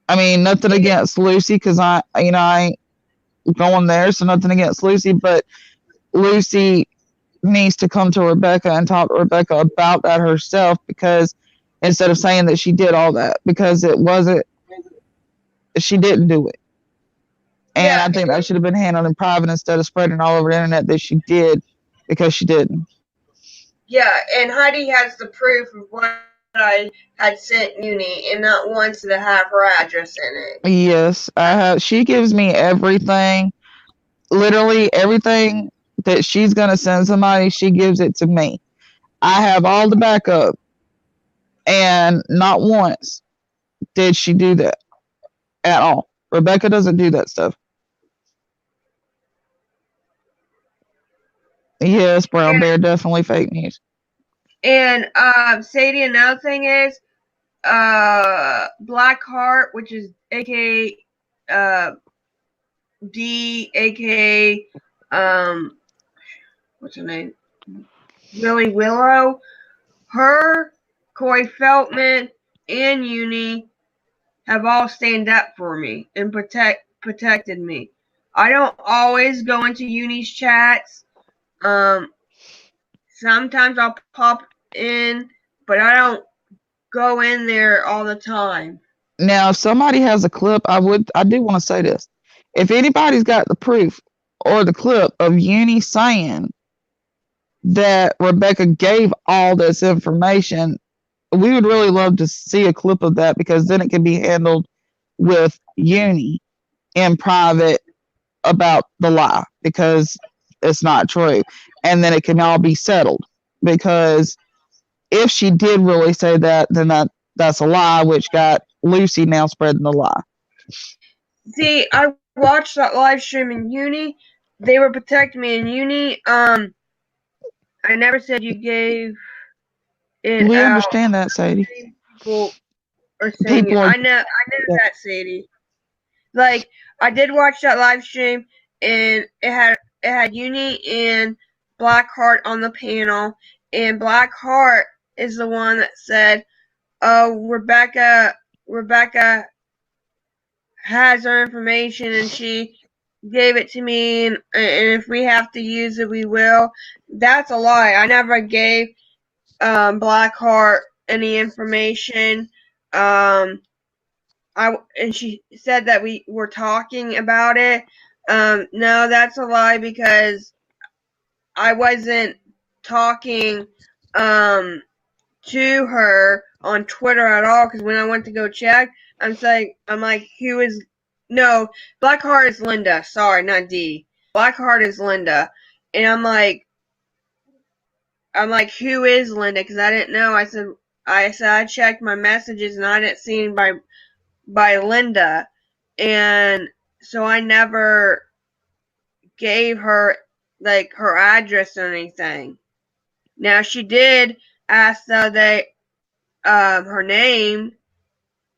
I mean, nothing against Lucy because I ain't going there, so nothing against Lucy, but Lucy needs to come to Rebecca and talk to Rebecca about that herself, because instead of saying that she did all that, because it wasn't, she didn't do it. And yeah, I think that should have been handled in private instead of spreading all over the internet that she did, because she didn't. yeah. And Heidi has the proof of what I had sent Uni, and not once to have her address in it. Yes, I have. She gives me everything, literally everything that she's gonna send somebody. She gives it to me. I have all the backup, and not once did she do that at all. Rebecca doesn't do that stuff. Yes, Brown Bear, definitely fake news. And Sadie, another thing is Blackheart, which is aka D, aka what's her name? Willie Willow. Her, Corey Feldman, and Uni have all stand up for me and protected me. I don't always go into Uni's chats. Sometimes I'll pop in, but I don't go in there all the time. Now, if somebody has a clip, I do want to say this. If anybody's got the proof or the clip of Uni saying that Rebecca gave all this information, we would really love to see a clip of that, because then it can be handled with Uni in private about the lie, because it's not true. And then it can all be settled, because if she did really say that, then that's a lie, which got Lucy now spreading the lie. See, I watched that live stream in Uni. They were protecting me in Uni. I never said you gave it We out. understand that, Sadie. People are saying People it. are. I know that, Sadie. Like, I did watch that live stream, and it had Uni and Blackheart on the panel, and Blackheart is the one that said, "Oh, Rebecca has our information, and she gave it to me, and if we have to use it, we will." That's a lie. I never gave Blackheart any information. And she said that we were talking about it. No, that's a lie, because I wasn't talking to her on Twitter at all. Because when I went to go check, I'm like, who is? No, Blackheart is Linda. Sorry, not D. Blackheart is Linda, and I'm like, who is Linda? Because I didn't know. I said I checked my messages and I didn't see anybody by Linda, and so I never gave her like her address or anything. Now she did ask her name,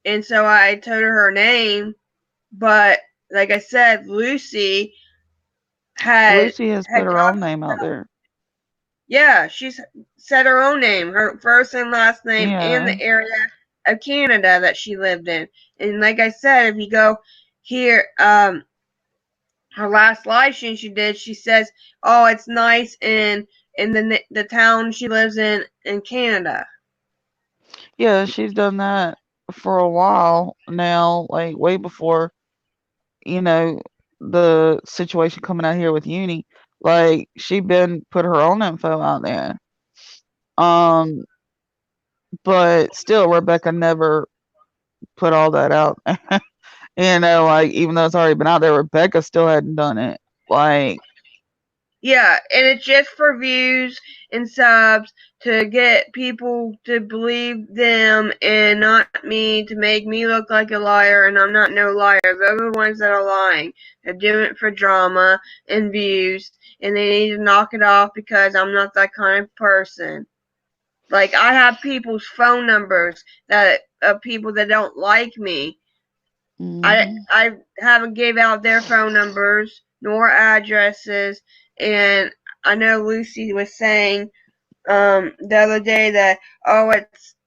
and so I told her name. But like I said, Lucy Lucy has had put her own name out there. Yeah, she's said her own name, her first and last name, and Yeah. the area of Canada that she lived in. And like I said, if you go here, her last live stream she did, she says, "Oh, it's nice in the town she lives in Canada." Yeah, she's done that for a while now, like way before, you know, the situation coming out here with Uni. Like, she been put her own info out there. Um, but still, Rebecca never put all that out. Like, even though it's already been out there, Rebecca still hadn't done it. Like, Yeah, and it's just for views and subs, to get people to believe them and not me, to make me look like a liar, and I'm not no liar. Those are the ones that are lying. They're doing it for drama and views, and they need to knock it off, because I'm not that kind of person. Like, I have people's phone numbers that of people that don't like me. I haven't gave out their phone numbers nor addresses, and I know Lucy was saying the other day that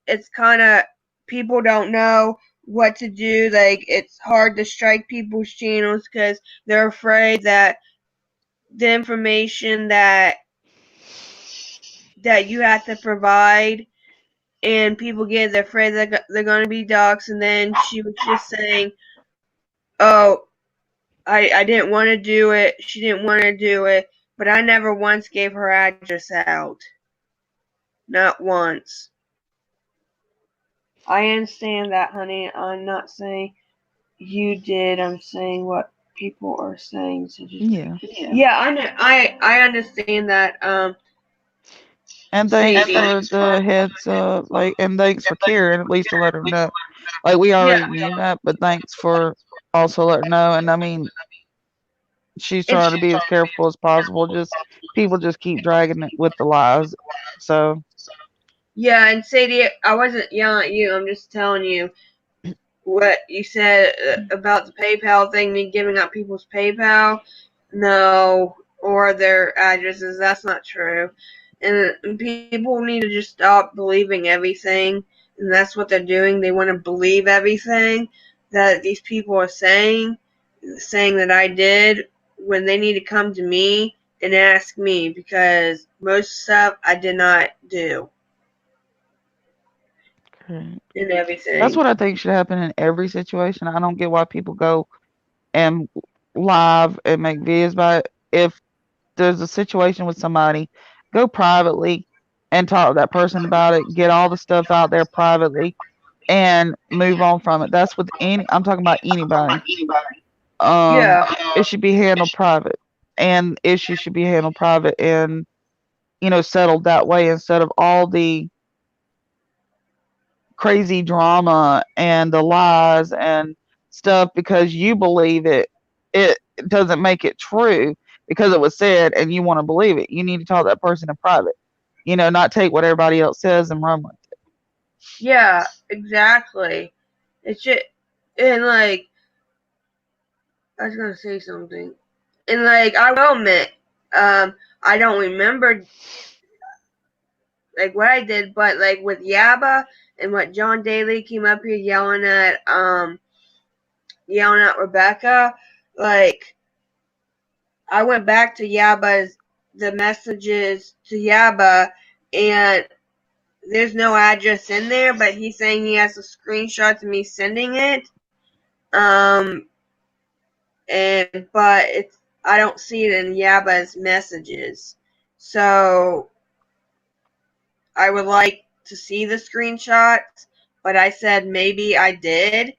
it's kind of people don't know what to do. Like it's hard to strike people's channels because they're afraid that the information that you have to provide and people get they're afraid that they're going to be doxxed. And then she was just saying, "Oh, I didn't want to do it. She didn't want to do it, but I never once gave her address out. Not once." I understand that, honey. I'm not saying you did. I'm saying what people are saying. So just Yeah. yeah, I know. I understand that. And thanks Sadie. for the heads up, like, and thanks for caring, at least to let her know. Like, we already Yeah, knew that, but thanks for also letting her know. And I mean, she's it's trying to be as careful as possible. Just people just keep dragging it with the lies. So, yeah, and Sadie, I wasn't yelling at you. I'm just telling you what you said about the PayPal thing, me giving out people's PayPal. No, or their addresses. That's not true. And people need to just stop believing everything. And that's what they're doing. They want to believe everything that these people are saying that I did, when they need to come to me and ask me, because most stuff I did not do okay. and That's everything. what I think should happen in every situation. I don't get why people go and live and make videos about it. If there's a situation with somebody, go privately and talk to that person about it. Get all the stuff out there privately and move on from it. That's with any. I'm talking about anybody. Um, Yeah. it should be handled private, and issues should be handled private and settled that way instead of all the crazy drama and the lies and stuff because you believe it. It doesn't make it true because it was said and you want to believe it. You need to talk to that person in private. Not take what everybody else says and run with it. Yeah, exactly. It's just, and like, I was gonna say something. And like, I will admit, I don't remember like what I did, but like with Yaba and what John Daly came up here yelling at Rebecca, like I went back to the messages to Yaba, and there's no address in there, but he's saying he has a screenshot of me sending it. Um, but it's I don't see it in Yaba's messages. So I would like to see the screenshots, but I said maybe I did,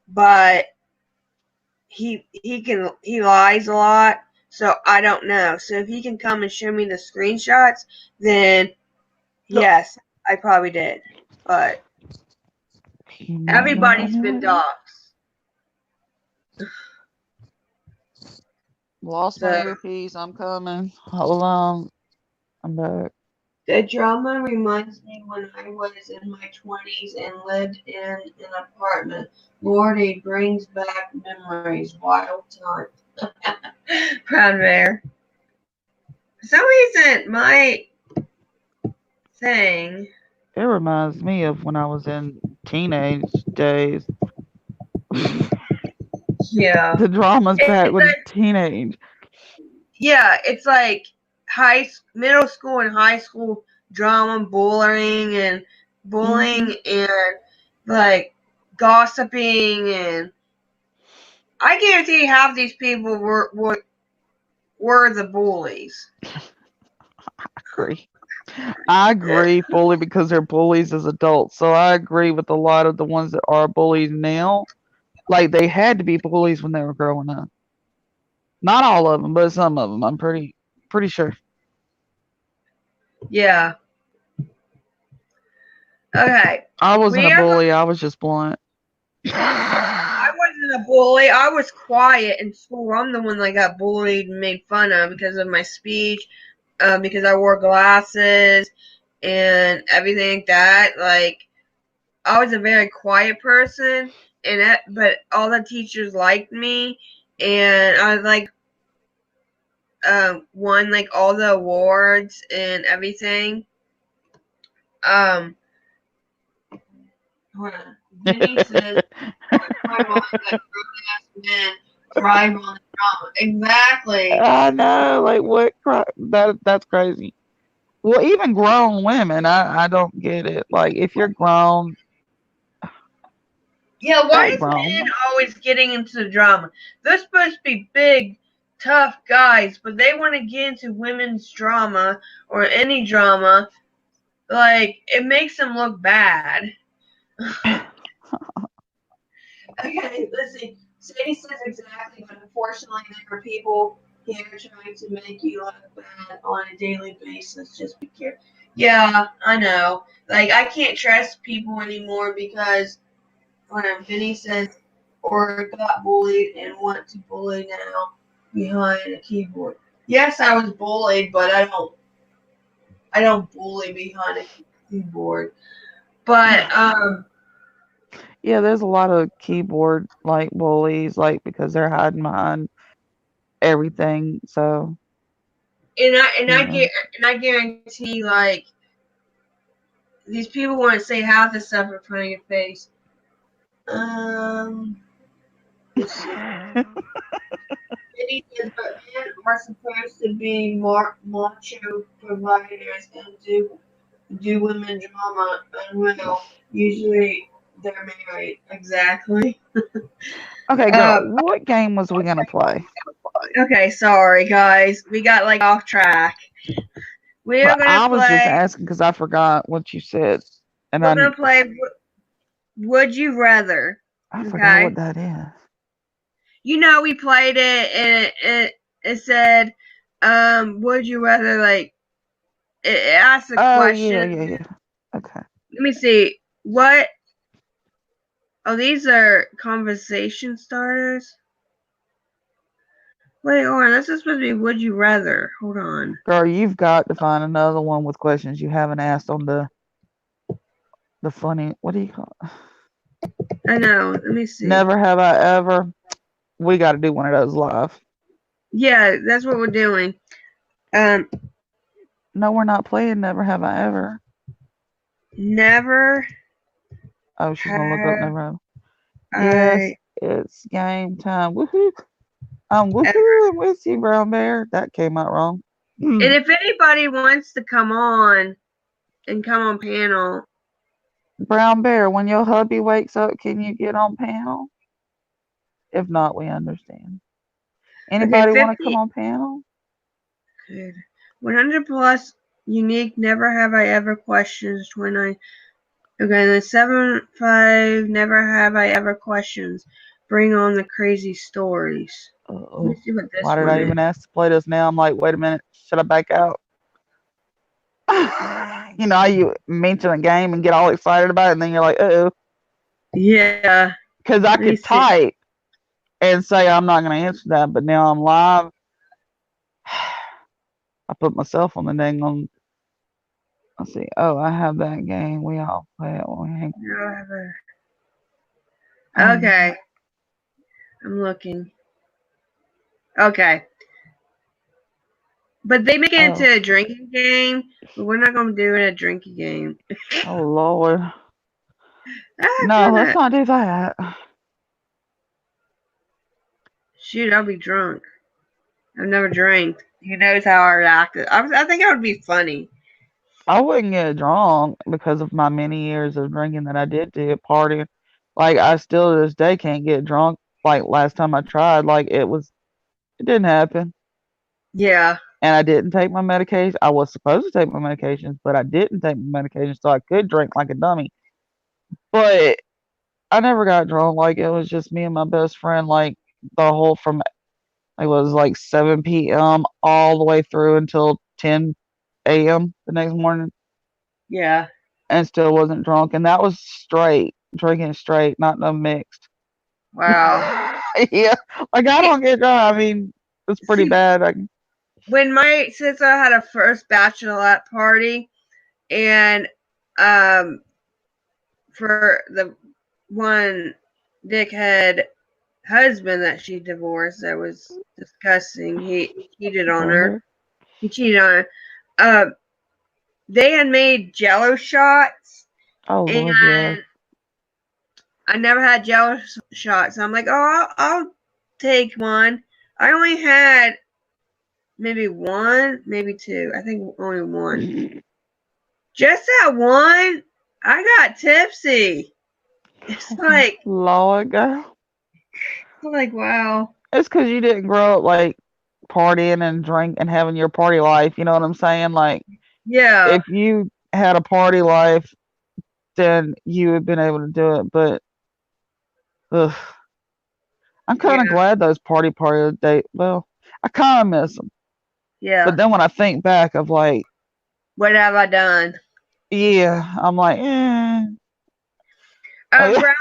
but he lies a lot, so I don't know. So if he can come and show me the screenshots, then yes, I probably did. But You might not everybody's know been it. doxxed. Lost my So earpiece. I'm coming. Hold on. I'm back. the drama reminds me when I was in my 20s and lived in an apartment. Lord, it brings back memories. Wild time. Proud Bear. For some reason, my thing. It reminds me of when I was in teenage days. Yeah. The drama's back It's with like, teenage. yeah, it's like middle school and high school drama, bullying and like gossiping, and I guarantee half these people were the bullies. Agree. I agree fully because they're bullies as adults. So I agree with a lot of the ones that are bullies now. Like they had to be bullies when they were growing up. Not all of them, but some of them. I'm pretty sure. Yeah. Okay. I wasn't a We are. bully. I was just blunt. I wasn't a bully. I was quiet in school. I'm the one that got bullied and made fun of because of my speech, because I wore glasses and everything like that. Like I was a very quiet person, but all the teachers liked me, and I was like won like all the awards and everything. hold on. Vinny says, "My mom that grown-ass men thrive on the drama." Exactly. I know, like what? That's crazy. Well, even grown women, I don't get it. Like if you're grown, Yeah, why act is grown. men always getting into the drama? They're supposed to be big, tough guys, but they want to get into women's drama or any drama. Like, it makes them look bad. Okay, let's see. Sadie says exactly, but unfortunately, there are people here trying to make you look bad on a daily basis. Just be careful. Yeah, I know. Like, I can't trust people anymore because when Vinny says, or got bullied and want to bully now behind a keyboard. Yes, I was bullied, but I don't bully behind a keyboard. But Yeah, there's a lot of keyboard like bullies, like because they're hiding behind everything. So and I and you I know, get and I guarantee like these people want to say half the stuff in front of your face. Let's see. Vinny says, but men are supposed to be more macho providers and do women drama unreal. Usually they're married. Exactly. okay, girl, Uh, what game was we gonna play? okay, sorry guys. We got like off track. We are But gonna I was just play. asking because I forgot what you said, and We're gonna play. Would you rather? I forgot what Okay. that is. You know we played it and it said, would you rather like it asked a Oh yeah, question. yeah, yeah. Okay. Let me see. What? Oh, these are conversation starters. Wait, hold on. This is supposed to be would you rather. Hold on. Girl, you've got to find another one with questions you haven't asked on the funny. What do you call it? I know. Let me see. Never have I ever. We got to do one of those live. Yeah, that's what we're doing. Um, No, we're not playing. Never have I ever. never Oh, she's gonna look up. have Never have. Yes, I it's game time. Woohoo! Woohoo! ever. I'm with you, brown bear. That came out wrong. And if anybody wants to come on and come on panel, Brown bear, when your hubby wakes up, can you get on panel? If not, we understand. okay, Anybody want to come 50, on panel? good, 100 plus unique. Never have I ever questions. 29. Okay, then 75. Never have I ever questions. Bring on the crazy stories. Let me Oh, see what this why did one I is. even ask to play this now? I'm like, wait a minute, should I back out? You know, how you mention a game and get all excited about it, and then you're like, oh, Yeah, because I let me could see. type and say I'm not going to answer that, but now I'm live. I put myself on the dang on. Let's see. Oh, I have that game. We all play it when we hang. Never. Oh, Okay, I'm looking. Okay. But they make it oh, into a drinking game, but we're not gonna do it a drinking game. oh, Lord. Ah, No, let's goodness. not do that. Shoot, I'll be drunk. I've never drank. Who knows how I reacted? I think that would be funny. I wouldn't get drunk because of my many years of drinking that I did do at partying. Like, I still to this day can't get drunk. Like, last time I tried, like, it didn't happen. Yeah. And I didn't take my medication. I was supposed to take my medications, but I didn't take my medication, so I could drink like a dummy. But I never got drunk. Like, it was just me and my best friend, like, the whole from it was like 7 p.m. all the way through until 10 a.m. the next morning, Yeah. and still wasn't drunk. And that was straight, drinking straight, not no mixed. Wow. Yeah, like I don't get drunk. I mean, it's pretty See, bad. when my sister had a first bachelorette party, and um, for the one dickhead husband that she divorced that was disgusting, he cheated on Go her. ahead. He cheated on her. Uh, they had made Jello shots, Oh and Lord, yeah. I never had Jello shots. So I'm like, oh, I'll take one. I only had maybe one, maybe two. I think only one. Just that one, I got tipsy. It's Lord, girl. like wow. It's because you didn't grow up like partying and drink and having your party life. You know what I'm saying? Like, Yeah, if you had a party life, then you would been able to do it. But ugh, I'm kind of yeah, glad those party days. Well, I kind of miss them. But yeah. then when I think back of like, What have I done? yeah, I'm like, oh yeah, Brown,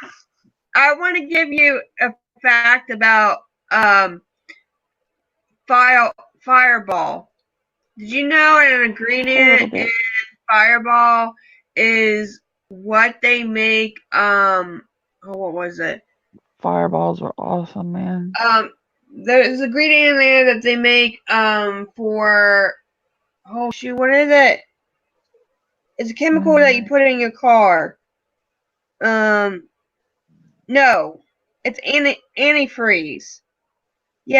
I want to give you a fact about um Fireball. Did you know an a little ingredient in bit. Fireball is what they make oh what was it? Fireballs were awesome, man. Um there's an ingredient in there that they make for oh shoot, what is it? It's a chemical that you put in your car. Um no. It's antifreeze.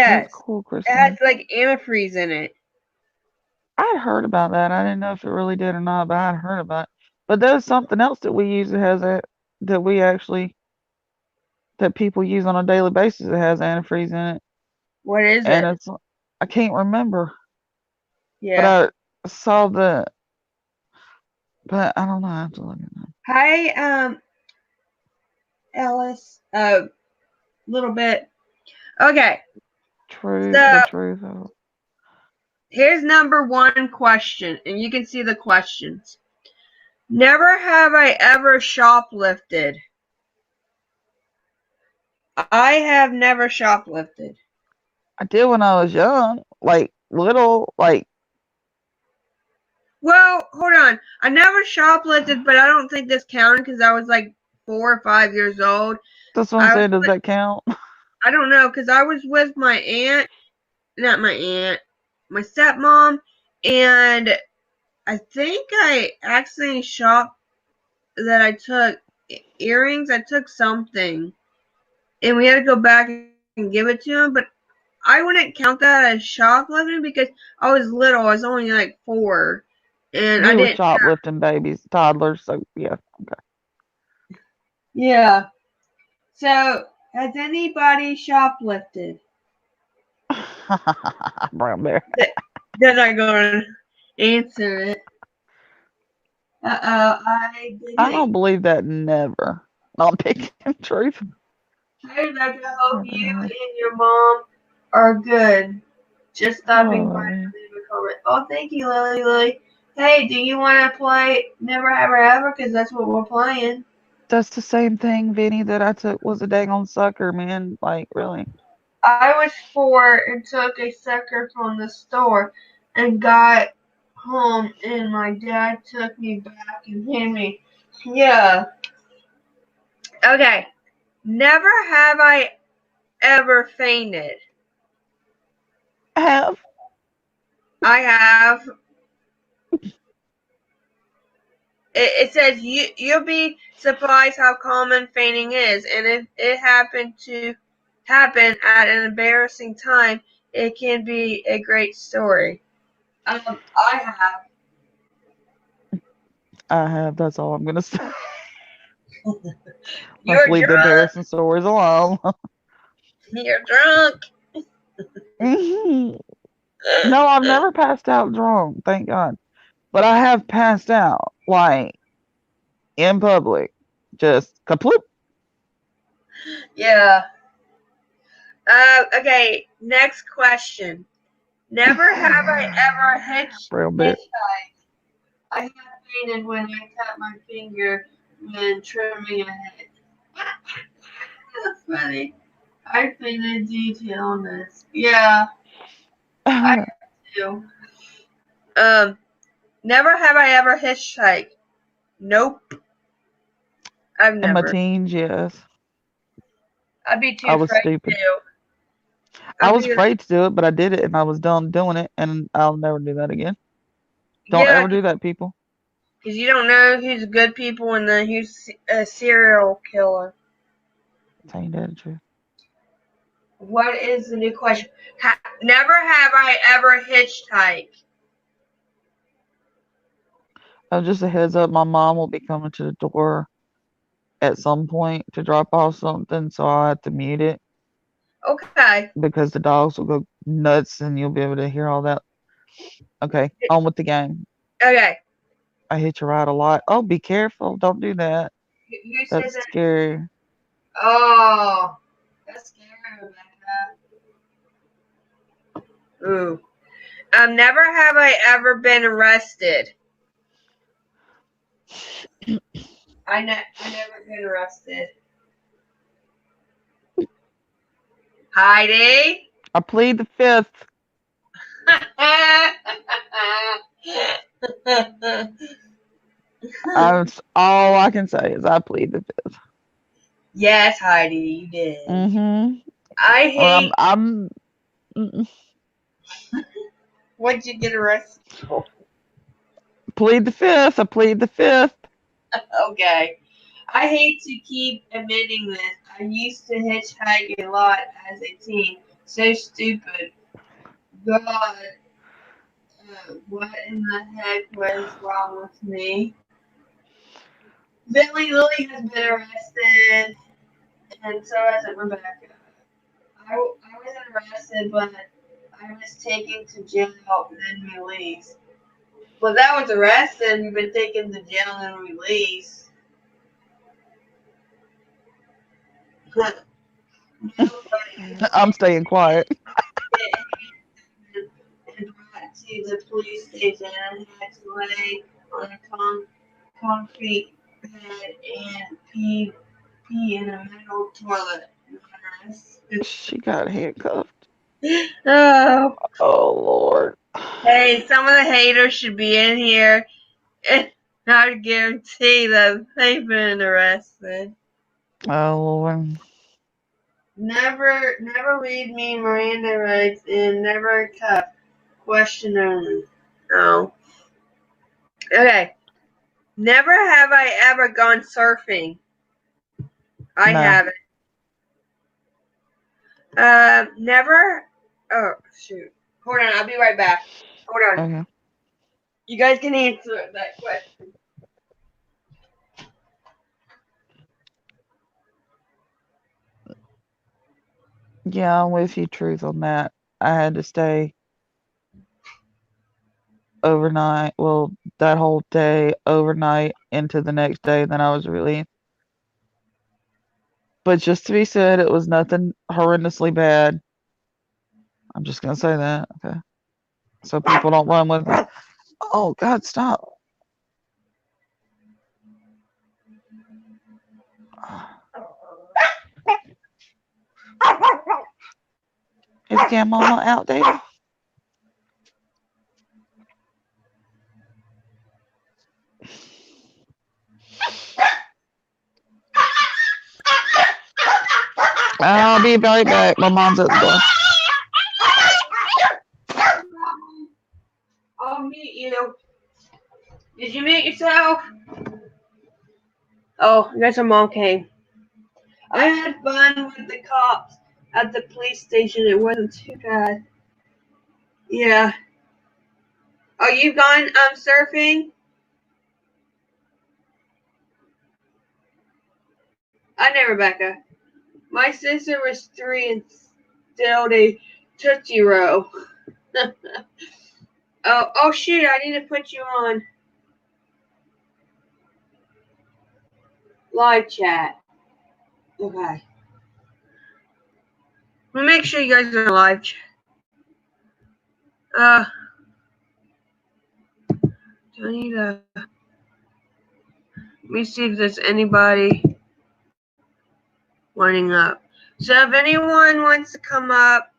That's Yes. cool, It has Christine. like antifreeze in it. I'd heard about that. I didn't know if it really did or not, but I'd heard about it. But there's something else that we use that has that we actually that people use on a daily basis that has antifreeze in it, What is and it? I can't remember, but Yeah. I saw but I don't know. I have to look it up. Hi, Ellis. Little bit. Okay. The So truth of it. here's number one question, and you can see the questions. Never have I ever shoplifted. I have never shoplifted. I did when I was young, like little, like Well, hold on. I never shoplifted, but I don't think this counted because I was like 4 or 5 years old. that's what I'm I was, saying. Does that count? I don't know, because I was with my aunt, not my aunt, my stepmom, and I think I accidentally shopped that I took earrings. I took something, and we had to go back and give it to him. But I wouldn't count that as shoplifting because I was little. I was only like 4, and I We were didn't. shoplifting babies, toddlers. So yeah, Yeah. So has anybody shoplifted? okay. Brown bear. They're not going to answer it. I I didn't. don't believe that. Never. No, I'm picking truth. I would like to hope What the you heck? and your mom are good. Just stopping by Oh, to leave a comment. Oh, thank you, Lily. Lily. Hey, do you want to play Never Have I Ever? Because that's what we're playing. that's the same thing, Vinny, that I took was a dang on sucker, man. Like, really. I was 4 and took a sucker from the store and got home, and my dad took me back and hit me. Yeah. Okay. Never have I ever fainted. I have. I have. It says you'll be surprised how common fainting is, and if it happened to happen at an embarrassing time, it can be a great story. I have. I have. That's all I'm gonna say. Let's You're leave the drunk. embarrassing stories alone. You're drunk. No, I've never passed out drunk, thank God. But I have passed out, like in public. Just kaploop. Yeah. Okay. Next question. Never have I ever Real bit. hitchhiked. I have fainted when I tap my finger when trimming a hedge. That's funny. I fainted detail on this. Yeah, I do. Um, never have I ever hitchhiked. Nope, I've In my never. teens, yes. I'd be too I was afraid stupid. to. I I'd was be like, afraid to do it, but I did it and I was done doing it and I'll never do that again. Don't yeah, ever do that, people. Because you don't know who's good people and then who's a serial killer. Ain't that true? What is the new question? Never have I ever hitchhiked. Oh, just a heads up, my mom will be coming to the door at some point to drop off something, so I'll have to mute it Okay. because the dogs will go nuts and you'll be able to hear all that. Okay, on with the game. Okay. I hit you right a lot. Oh, be careful. Don't do that. Who says That's that? scary. Oh, that's scary, Rebecca. Ooh. Never have I ever been arrested. I never been arrested. Heidi? I plead the fifth. All I can say is I plead the fifth. Yes, Heidi, you did. Mm-hmm. I hate. I'm. What'd you get arrested for? Plead the fifth. I plead the fifth. Okay. I hate to keep admitting this. I used to hitchhike a lot as a teen. So stupid. God, what in the heck was wrong with me? Billy Lily has been arrested, and so has Rebecca. I wasn't arrested, but I was taken to jail and then released. Well, that was arrested. You've been taken to jail and released. I'm staying quiet. And brought to the police station and had to lay on a concrete bed and pee in a metal toilet. She got handcuffed. Oh. Oh, Lord. Hey, some of the haters should be in here, and I guarantee that they've been arrested. Oh, Lord. Never read me Miranda rights and never cuff. Question only. Oh. Okay. Never have I ever gone surfing. I No. haven't. Never. Oh, shoot. Hold on, I'll be right back. Hold on. Okay. You guys can answer that question. Yeah, I'm with you, Truth, on that. I had to stay overnight. Well, that whole day, overnight, into the next day. Then I was relieved. But just to be said, it was nothing horrendously bad. I'm just going to say that. Okay. So people don't run with it. Oh, God, stop. Is Grandmama out there? I'll be right back. My mom's at the door. I'll meet you. Did you meet yourself? Oh, I guess her mom came. I had fun with the cops at the police station. It wasn't too bad. Yeah. Are you gone surfing? I know, Rebecca. My sister was 3 and still a Tootsie Roll. Oh shoot, I need to put you on live chat. Okay. Let me make sure you guys are on live chat. Do I need to... Let me see if there's anybody wanting up. So if anyone wants to come up,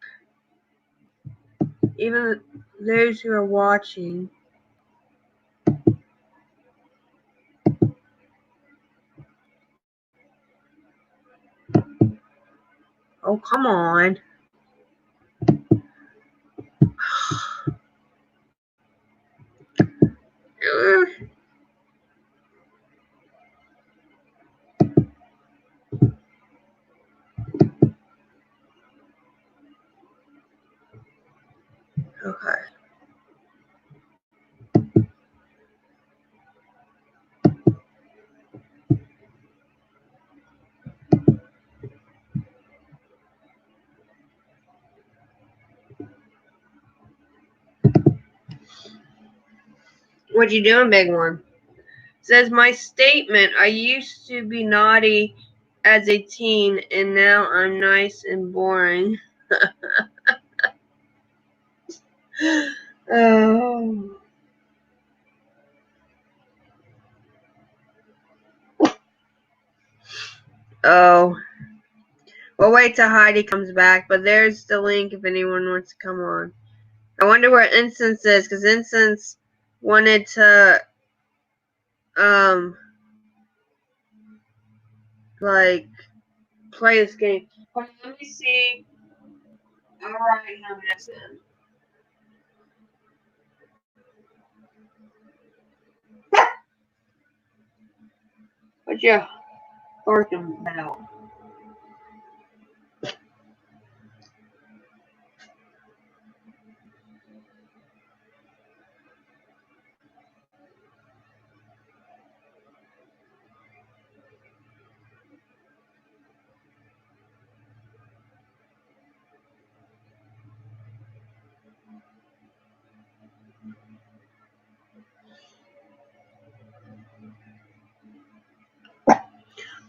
even those who are watching, oh come on. What you doing, big one? Says my statement, I used to be naughty as a teen and now I'm nice and boring. Oh. Oh. We'll wait till Heidi comes back, but there's the link if anyone wants to come on. I wonder where Instance is, because Instance wanted to, like, play this game. Hold on, let me see. Alright, how that's in. What you barking about?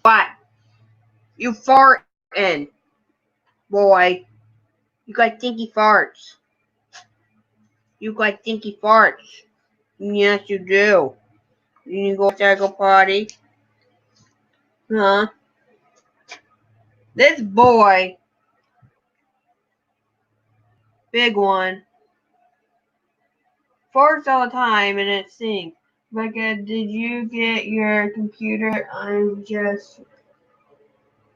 What? You farting, boy. You got stinky farts. You got stinky farts. Yes, you do. You need to go outside, go potty. Huh? This boy, big one, farts all the time and it stinks. Becca, did you get your computer? I'm just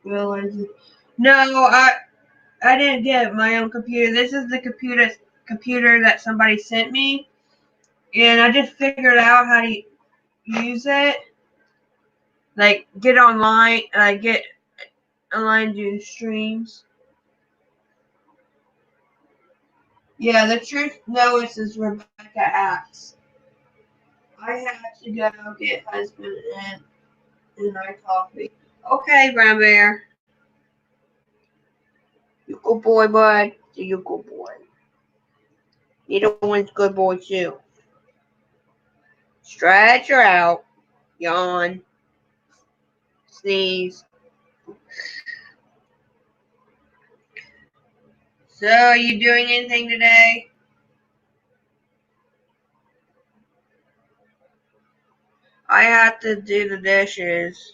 realizing. No, I didn't get my own computer. This is the computer that somebody sent me, and I just figured out how to use it. Like get online, do streams. Yeah, the truth knows is Rebecca asks. I have to go get husband and our coffee. Okay, Brown Bear. You good boy, bud. You good boy. Neither one's good boy too. Stretch her out. Yawn. Sneeze. So, are you doing anything today? I have to do the dishes.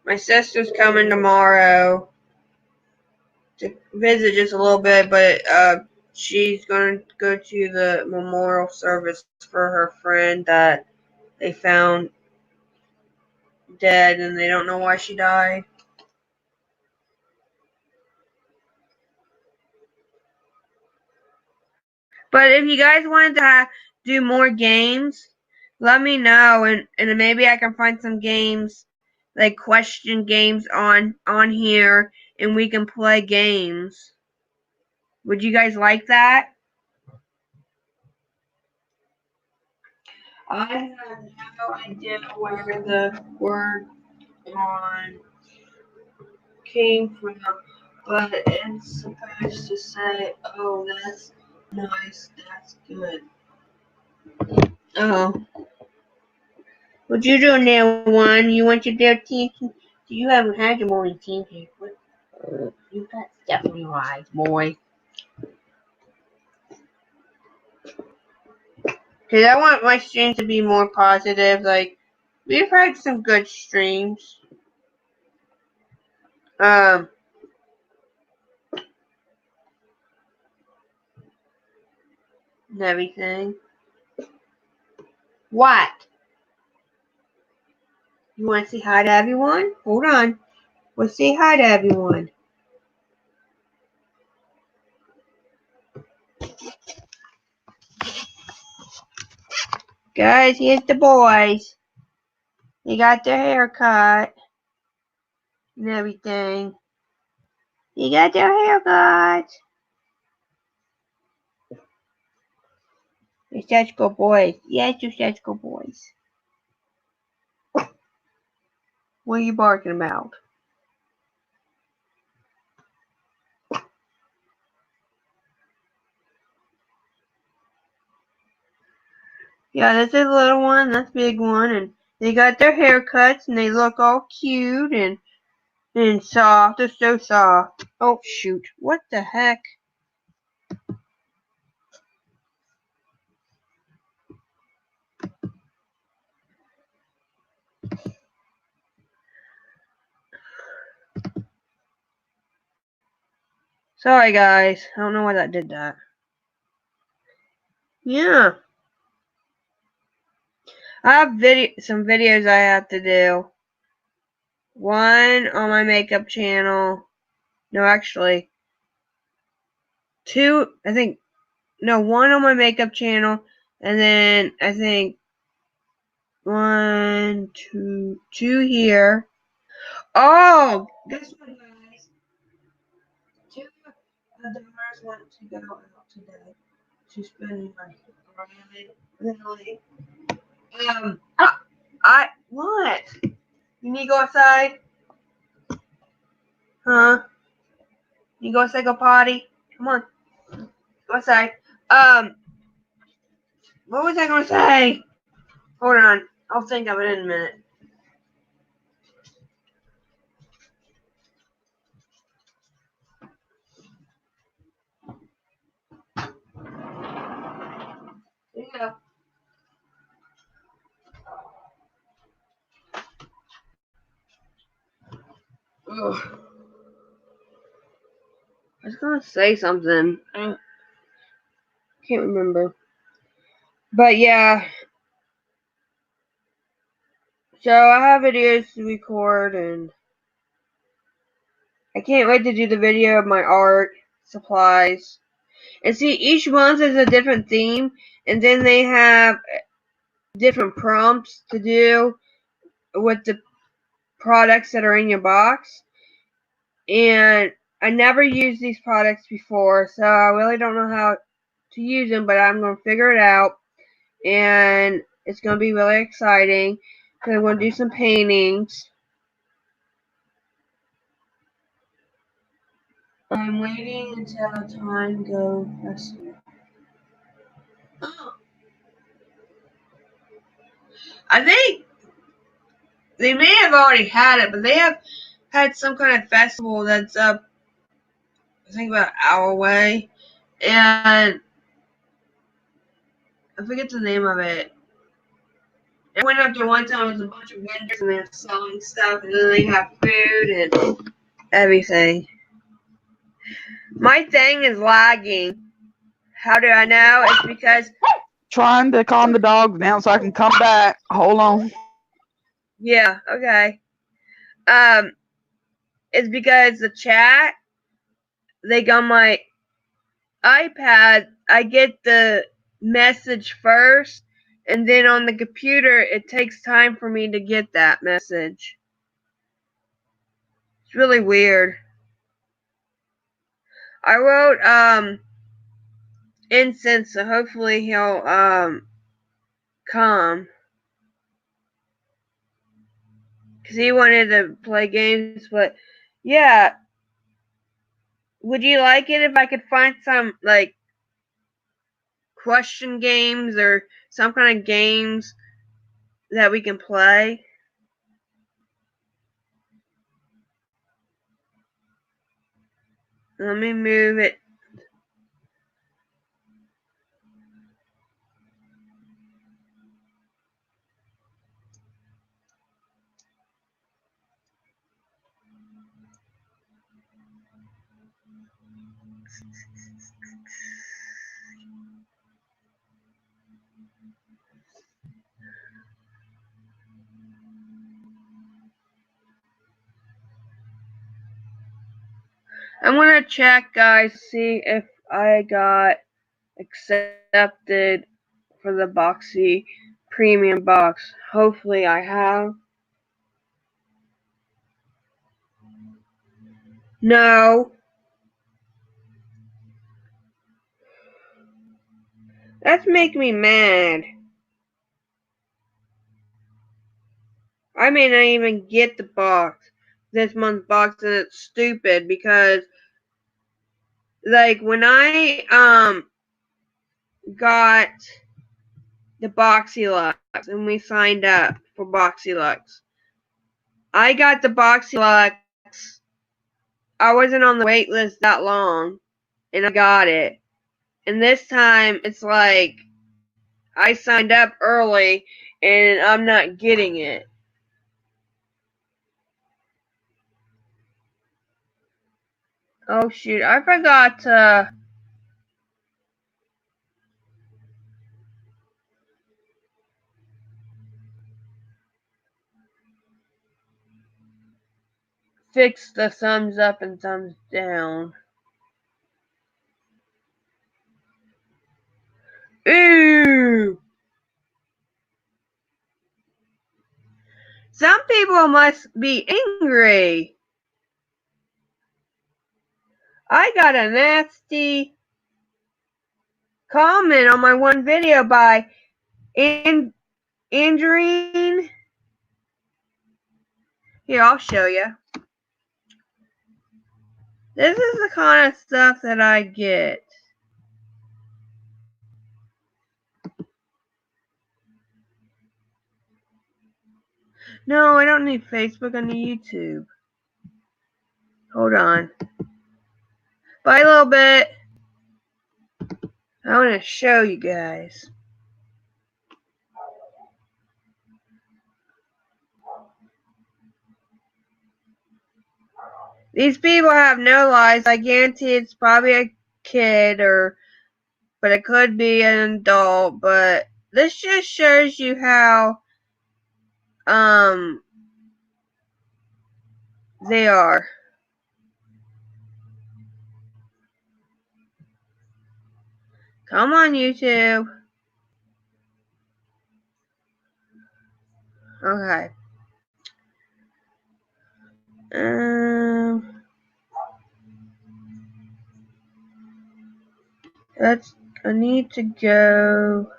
My sister's coming tomorrow to visit just a little bit, but she's going to go to the memorial service for her friend that they found dead and they don't know why she died. But if you guys wanted to do more games, let me know and maybe I can find some games like question games on here and we can play games. Would you guys like that? I have no idea where the word on came from, but it's supposed to say, oh, that's nice, that's good. Oh. What you doing there, one? You want your damn team? You haven't had your morning team cake. You got stuff in your eyes, boy. Cause I want my streams to be more positive. Like, we've had some good streams. And everything. What? You want to say hi to everyone? Hold on. We'll say hi to everyone. Guys, here's the boys. They got their hair cut and everything. They got their haircuts. They're such good boys. Yes, you're such good boys. What are you barking about? Yeah, this is a little one, that's a big one, and they got their haircuts and they look all cute and soft. They're so soft. Oh shoot, what the heck? Sorry guys, I don't know why that did that. Yeah. I have some videos I have to do. One on my makeup channel. No, actually, two, I think, no, one on my makeup channel, and then I think one, two here. Oh, guess what, guys? Two of the daughters want to go out today to spend money. Really? What? You need to go outside? Huh? You go outside, go potty? Come on, go outside. What was I gonna say? Hold on, I'll think of it in a minute. There you go. Ugh. I was gonna say something. I can't remember. But yeah. So I have videos to record and I can't wait to do the video of my art supplies. And see, each month is a different theme and then they have different prompts to do with the products that are in your box. And I never used these products before, so I really don't know how to use them, but I'm going to figure it out. And it's going to be really exciting because I'm going to do some paintings. I'm waiting until time goes. I think they may have already had it, but they have had some kind of festival that's up, I think, about an hour away. And I forget the name of it. I went up there one time, there was a bunch of vendors and they're selling stuff, and then they have food and everything. My thing is lagging. How do I know? It's because Trying to calm the dogs down so I can come back. Hold on. yeah, okay. It's because the chat, like on my iPad, I get the message first, and then on the computer, it takes time for me to get that message. It's really weird. I wrote Incense, so hopefully he'll come. Because he wanted to play games, but yeah. Would you like it if I could find some, like, question games or some kind of games that we can play? Let me move it. I'm gonna check, guys, see if I got accepted for the Boxy Premium Box. Hopefully I have. No. That's making me mad. I may not even get the box, this month's box, and it's stupid because, like, when I got the BoxyLux, and we signed up for BoxyLux. I got the BoxyLux. I wasn't on the wait list that long, and I got it. And this time, it's like I signed up early, and I'm not getting it. Oh shoot, I forgot to fix the thumbs up and thumbs down. Ooh! Some people must be angry. I got a nasty comment on my one video by Andreen. Here, I'll show you. This is the kind of stuff that I get. No, I don't need Facebook. I need YouTube. Hold on. Bye, a little bit. I want to show you guys. These people have no lives. I guarantee it's probably a kid, but it could be an adult. But this just shows you how they are. Come on, YouTube. Okay. I need to go.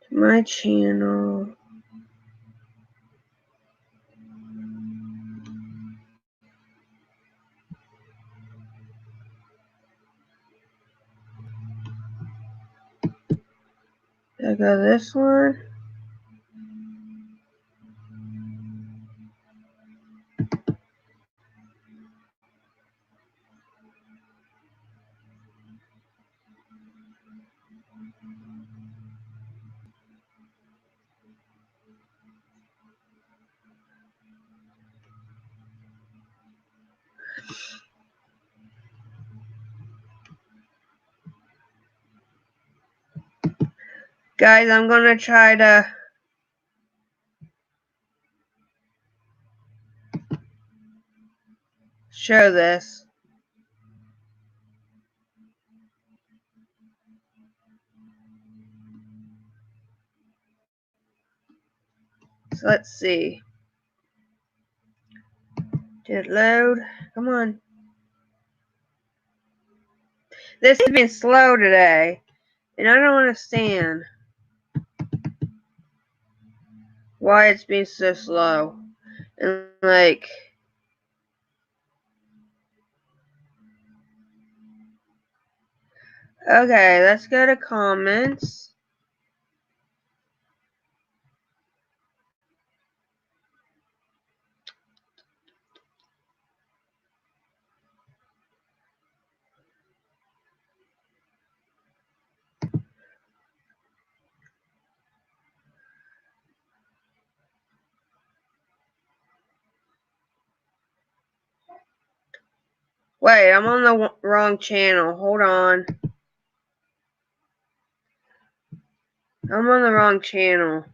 To my channel. I got this one. Guys, I'm gonna try to show this. So let's see. Did it load? Come on. This has been slow today, and I don't understand why it's been so slow. And like, okay, let's go to comments. Wait, I'm on the wrong channel. Hold on. I'm on the wrong channel.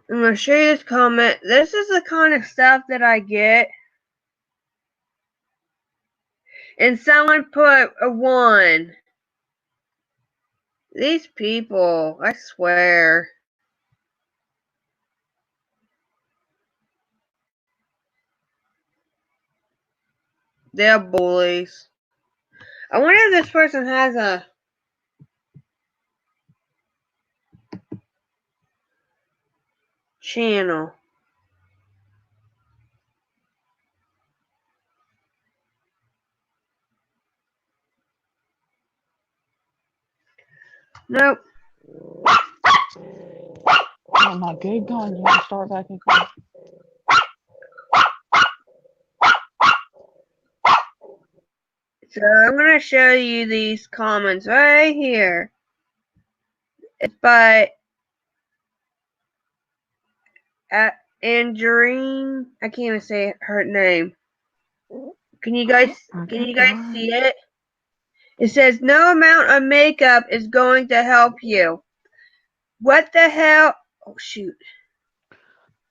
I'm gonna show you this comment. This is the kind of stuff that I get. And someone put a 1. These people, I swear. They're bullies. I wonder if this person has a channel. Nope. Oh my good God, you want to start back in class? So I'm going to show you these comments right here. It's by Angerine. I can't even say her name. Can you guys see it? It says no amount of makeup is going to help you. What the hell? Oh shoot.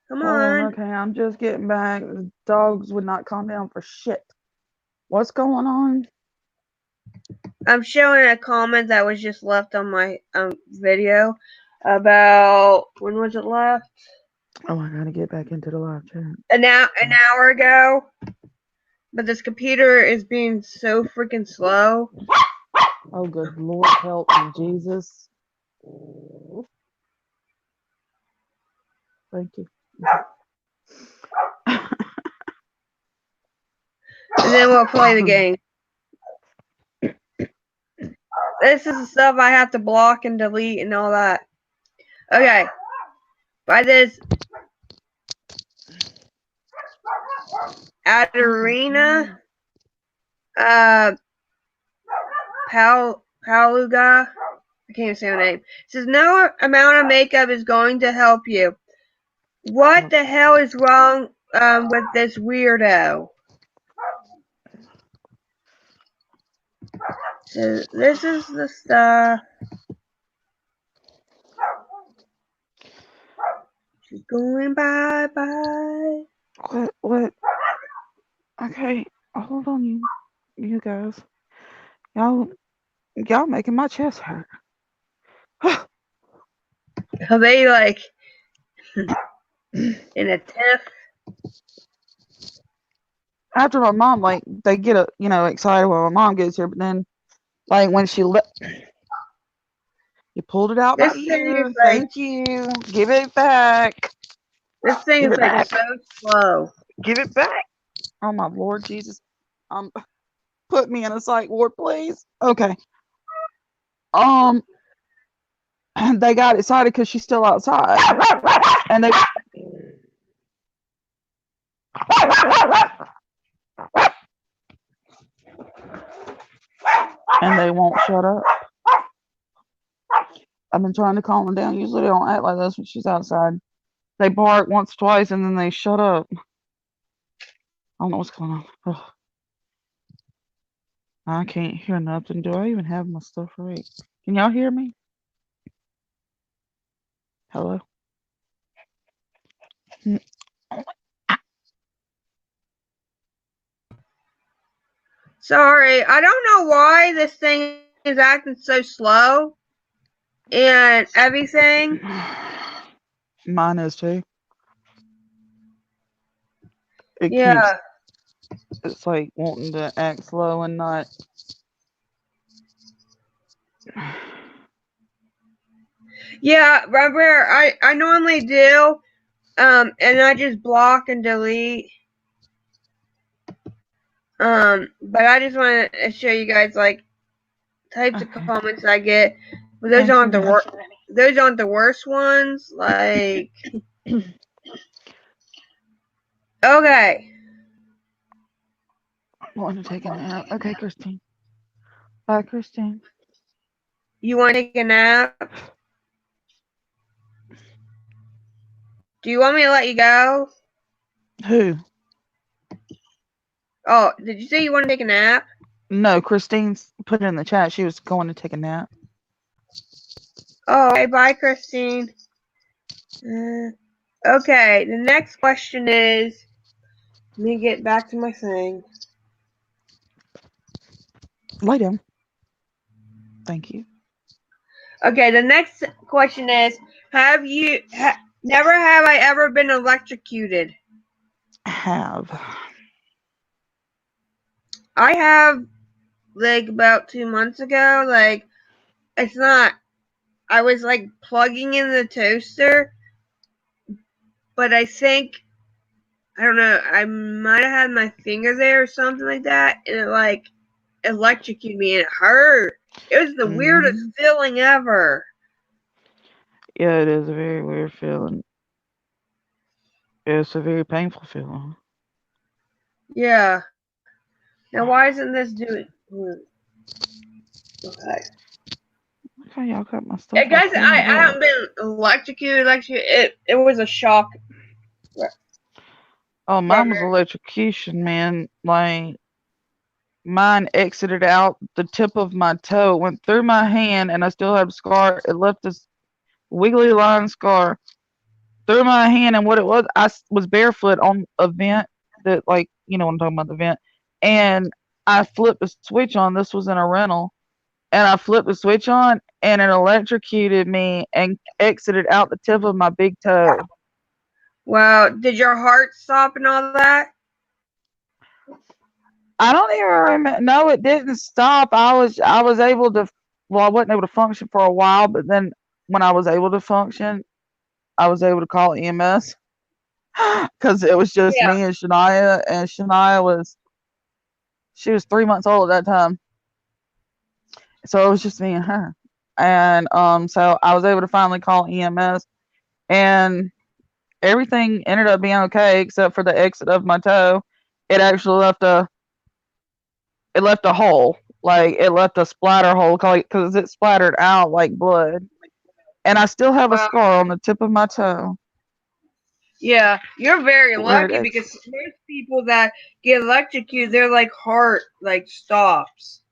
Come on. Okay, I'm just getting back. The dogs would not calm down for shit. What's going on? I'm showing a comment that was just left on my video about, when was it left? Oh, I gotta get back into the live chat. An hour ago. But this computer is being so freaking slow. Oh, good Lord, help me, Jesus. Thank you. And then we'll play the game. This is the stuff I have to block and delete and all that. Okay. By this Adarina Paluga. I can't even say her name. It says no amount of makeup is going to help you. What the hell is wrong with this weirdo? So this is the stuff. She's going bye. What? Okay, hold on, you guys. Y'all making my chest hurt. Are they like in a tiff? After my mom, like, they get excited when my mom gets here, but then, like, when she you pulled it out my ear. Thank you. Give it back. This thing is like so slow. Give it back. Oh my Lord Jesus. Put me in a psych ward, please. Okay. They got excited because she's still outside. And they won't shut up. I've been trying to calm them down. Usually they don't act like this when she's outside. They bark once, twice, and then they shut up. I don't know what's going on. Ugh. I can't hear nothing. Do I even have my stuff right? Can y'all hear me? Hello? Sorry, I don't know why this thing is acting so slow and everything. Mine is too. It's like wanting to act slow and not. Yeah, remember I normally do, and I just block and delete. But I just want to show you guys like types of comments I get. But those aren't the worst. Those aren't the worst ones. Like, okay. I want to take a nap. Okay, Christine. Bye, Christine. You want to take a nap? Do you want me to let you go? Who? Oh, did you say you want to take a nap? No, Christine's put it in the chat. She was going to take a nap. Oh, okay, bye, Christine. Okay, the next question is. Let me get back to my thing. Lay down. Thank you. Okay, the next question is: never have I ever been electrocuted? Have. I have, like, about 2 months ago. Like, it's not. I was like plugging in the toaster, but I think I don't know. I might have had my finger there or something like that, and it like electrocuted me, and it hurt. It was the weirdest feeling ever. Yeah, it is a very weird feeling. It's a very painful feeling. Yeah. Now, why isn't this doing? Okay. Okay, y'all got my stuff. I guess I haven't been electrocuted. It was a shock. Oh, mine was electrocution, man. Like, mine exited out the tip of my toe, went through my hand, and I still have a scar. It left this wiggly line scar through my hand, and what it was, I was barefoot on a vent that, like, you know what I'm talking about, the vent, and I flipped the switch on. This was in a rental, and I flipped the switch on, and it electrocuted me and exited out the tip of my big toe. Wow. Did your heart stop and all that? I don't even remember. No, it didn't stop. I was able to. Well, I wasn't able to function for a while, but then when I was able to function, I was able to call EMS because it was just Yeah. me and Shania she was 3 months old at that time, so it was just me and her. And so I was able to finally call EMS, and everything ended up being okay except for the exit of my toe. It actually left a hole, like it left a splatter hole because it splattered out like blood, and I still have a scar on the tip of my toe. Yeah, you're very Where it lucky because most people that get electrocuted, their like heart like stops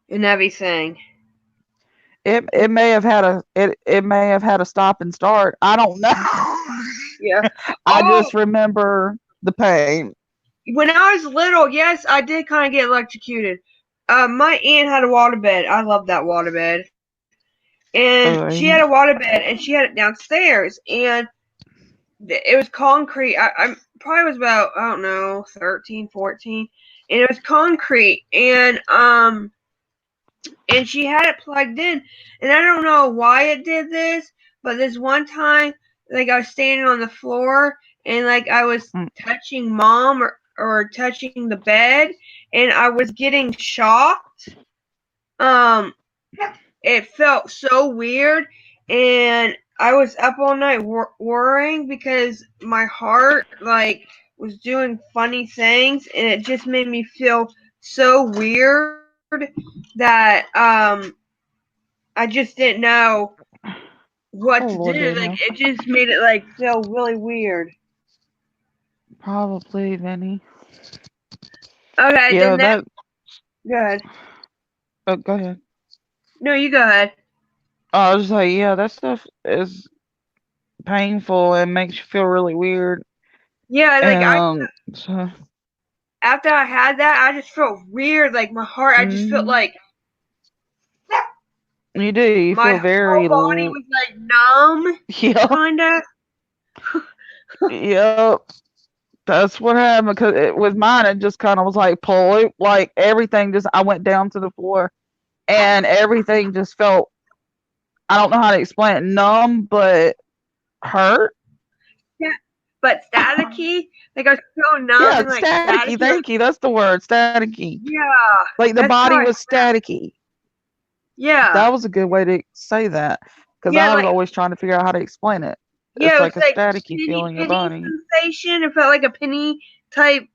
and everything. It may have had a stop and start. I don't know. Yeah. I just remember the pain. When I was little, yes, I did kind of get electrocuted. My aunt had a waterbed. I love that waterbed. And she had a waterbed, and she had it downstairs, and it was concrete. I probably was about, I don't know, 13, 14, and it was concrete, and she had it plugged in, and I don't know why it did this, but this one time, like, I was standing on the floor, and like I was touching mom or touching the bed, and I was getting shocked. It felt so weird, and I was up all night worrying because my heart like was doing funny things, and it just made me feel so weird that I just didn't know what to Lord, do. Daniel. Like, it just made it like feel really weird. Probably, Vinny. Okay, Yeah, then go ahead. Oh, go ahead. No, you go ahead. I was like, yeah, that stuff is painful and makes you feel really weird. Yeah, like so after I had that, I just felt weird. Like my heart, I just felt like you do. You my feel very whole body was like numb. Yeah. Kinda. Yep. That's what happened because with mine, it just kind of was like pull, like everything just, I went down to the floor and everything just felt, I don't know how to explain it, numb, but hurt. Yeah, but staticky. Like I was so numb. Yeah, and, like, staticky. Thank you. That's the word, staticky. Yeah. Like the body was staticky. Yeah. That was a good way to say that because I was always trying to figure out how to explain it. Yeah, It's like a like staticky feeling in your body. Sensation. It felt like a penny type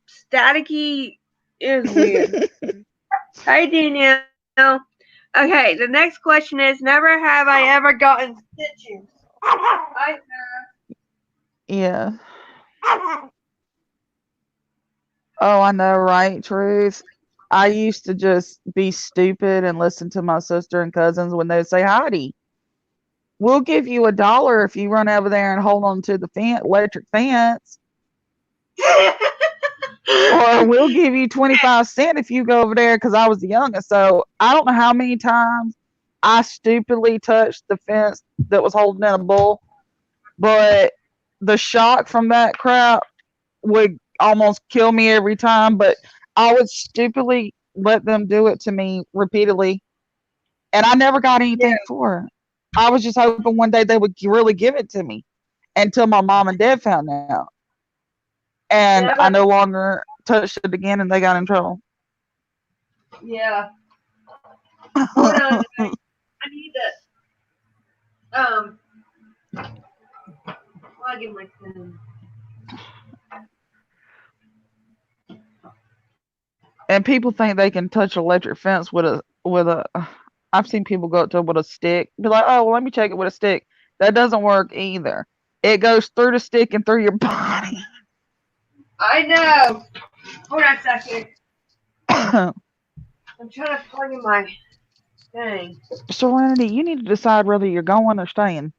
staticky. It was weird. Hi, Danielle. Okay, the next question is: never have I ever gotten stitches. Hi, Sarah. Yeah. Oh, I know, right? Truth. I used to just be stupid and listen to my sister and cousins when they would say Heidi. we'll give you $1 if you run over there and hold on to the electric fence. Or we'll give you 25 cents if you go over there, because I was the youngest. So I don't know how many times I stupidly touched the fence that was holding in a bull, but the shock from that crap would almost kill me every time. But I would stupidly let them do it to me repeatedly, and I never got anything for it. I was just hoping one day they would really give it to me, until my mom and dad found out. And I no longer touched it again, and they got in trouble. Yeah. Hold on. I need to. I'll get my phone. And people think they can touch electric fence with a. I've seen people go up to it with a stick. Be like, oh, well, let me check it with a stick. That doesn't work either. It goes through the stick and through your body. I know. Hold on a second. I'm trying to plug in my thing. Serenity, you need to decide whether you're going or staying.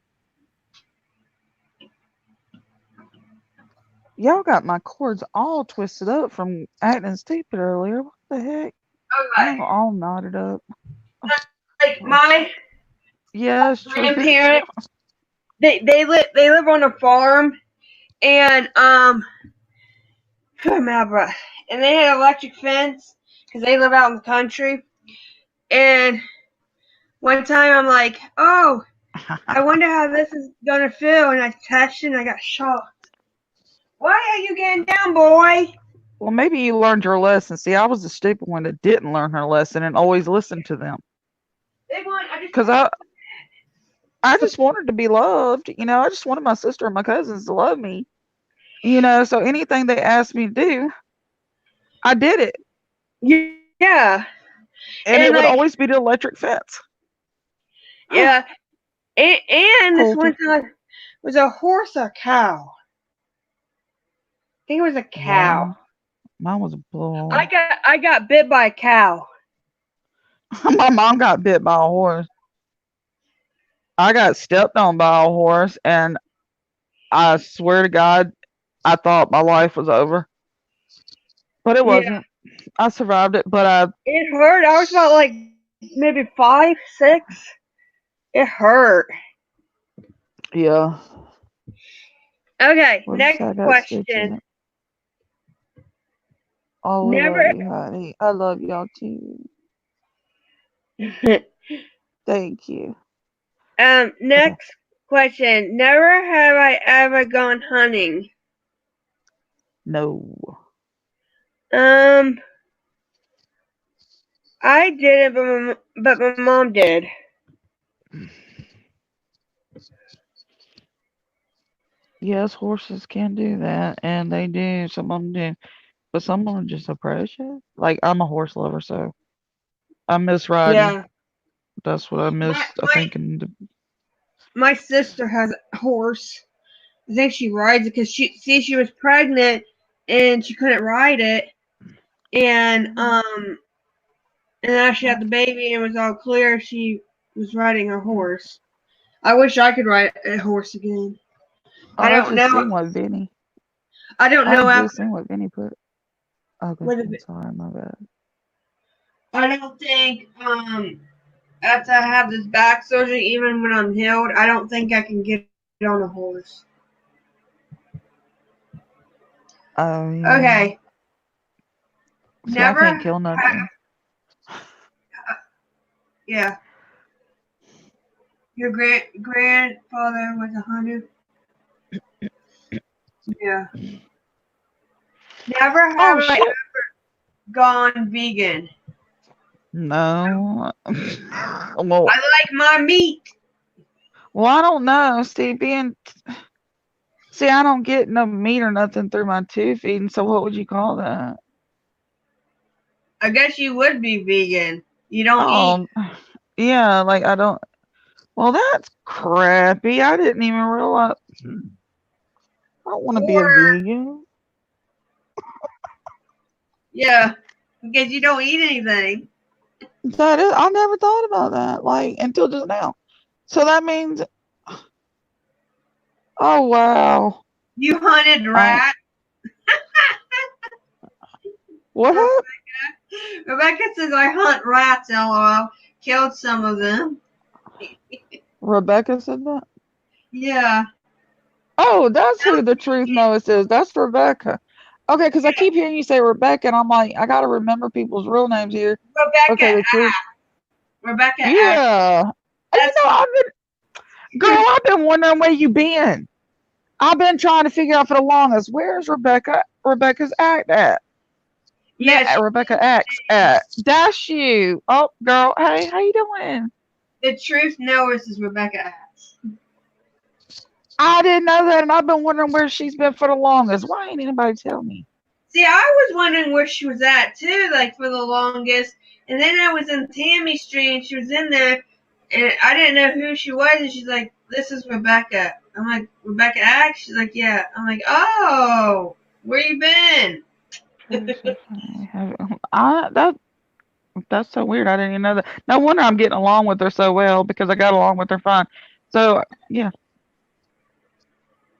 Y'all got my cords all twisted up from acting stupid earlier. What the heck? Okay. I'm all knotted up. Like my grandparents, they live on a farm, and and they had electric fence because they live out in the country. And one time I'm like, oh, I wonder how this is gonna feel, and I tested and I got shocked. Why are you getting down, boy? Well, maybe you learned your lesson. See, I was the stupid one that didn't learn her lesson and always listened to them. Because I just wanted to be loved. I just wanted my sister and my cousins to love me. So anything they asked me to do, I did it. Yeah. And it would always be the electric fence. Yeah. And this one time was a horse or a cow. I think it was a cow. Yeah. Mine was a bull. I got bit by a cow. My mom got bit by a horse. I got stepped on by a horse, and I swear to God, I thought my life was over. But it wasn't. I survived it, but it hurt. I was about like maybe 5, 6. It hurt. Yeah. Okay, next question. Oh, never. Love you, honey. I love y'all too. Thank you. Next question. Never have I ever gone hunting. No. I didn't, but my mom did. Yes, horses can do that, and they do. Some of them do, but some of them are just so precious. Like, I'm a horse lover, so I miss riding. Yeah. That's what I miss. I think. My sister has a horse. I think she rides it because she was pregnant and she couldn't ride it, and now she had the baby and it was all clear. She was riding her horse. I wish I could ride a horse again. I don't know. What Vinny. I don't know. I just seen what Vinny put. Okay, sorry, my bad. I don't think after I have this back surgery, even when I'm healed, I don't think I can get on a horse. Yeah. Okay. See, never. I can't kill nothing. Yeah. Your grandfather was a hunter. Yeah. Never have I ever gone vegan. No. Well, I like my meat. Well, I don't know. See, I don't get no meat or nothing through my tube feeding, so what would you call that? I guess you would be vegan. You don't eat. Yeah, like I don't. Well, that's crappy. I didn't even realize. I don't want to be a vegan. Yeah, because you don't eat anything. That is, I never thought about that, like, until just now. So that means Oh wow. You hunted I rats. what happened? Rebecca says I hunt rats. LOL. Killed some of them. Rebecca said that. Yeah. Oh, that's who the truth knoweth is. That's Rebecca. Okay, because I keep hearing you say Rebecca, and I'm like, I gotta remember people's real names here. Rebecca. Okay, the truth. Rebecca. Yeah. And That's girl, I've been wondering where you been. I've been trying to figure out for the longest. Where's Rebecca's act at? yes. Rebecca X at. That's you. Oh, girl. Hey, how you doing? The truth knowers is Rebecca. I didn't know that, and I've been wondering where she's been for the longest. Why ain't anybody tell me? See, I was wondering where she was at too, like for the longest. And then I was in Tammy's stream. She was in there, and I didn't know who she was. And she's like, "This is Rebecca." I'm like, "Rebecca Axe?" She's like, "Yeah." I'm like, "Oh, where you been?" That's so weird. I didn't even know that. No wonder I'm getting along with her so well because I got along with her fine. So yeah,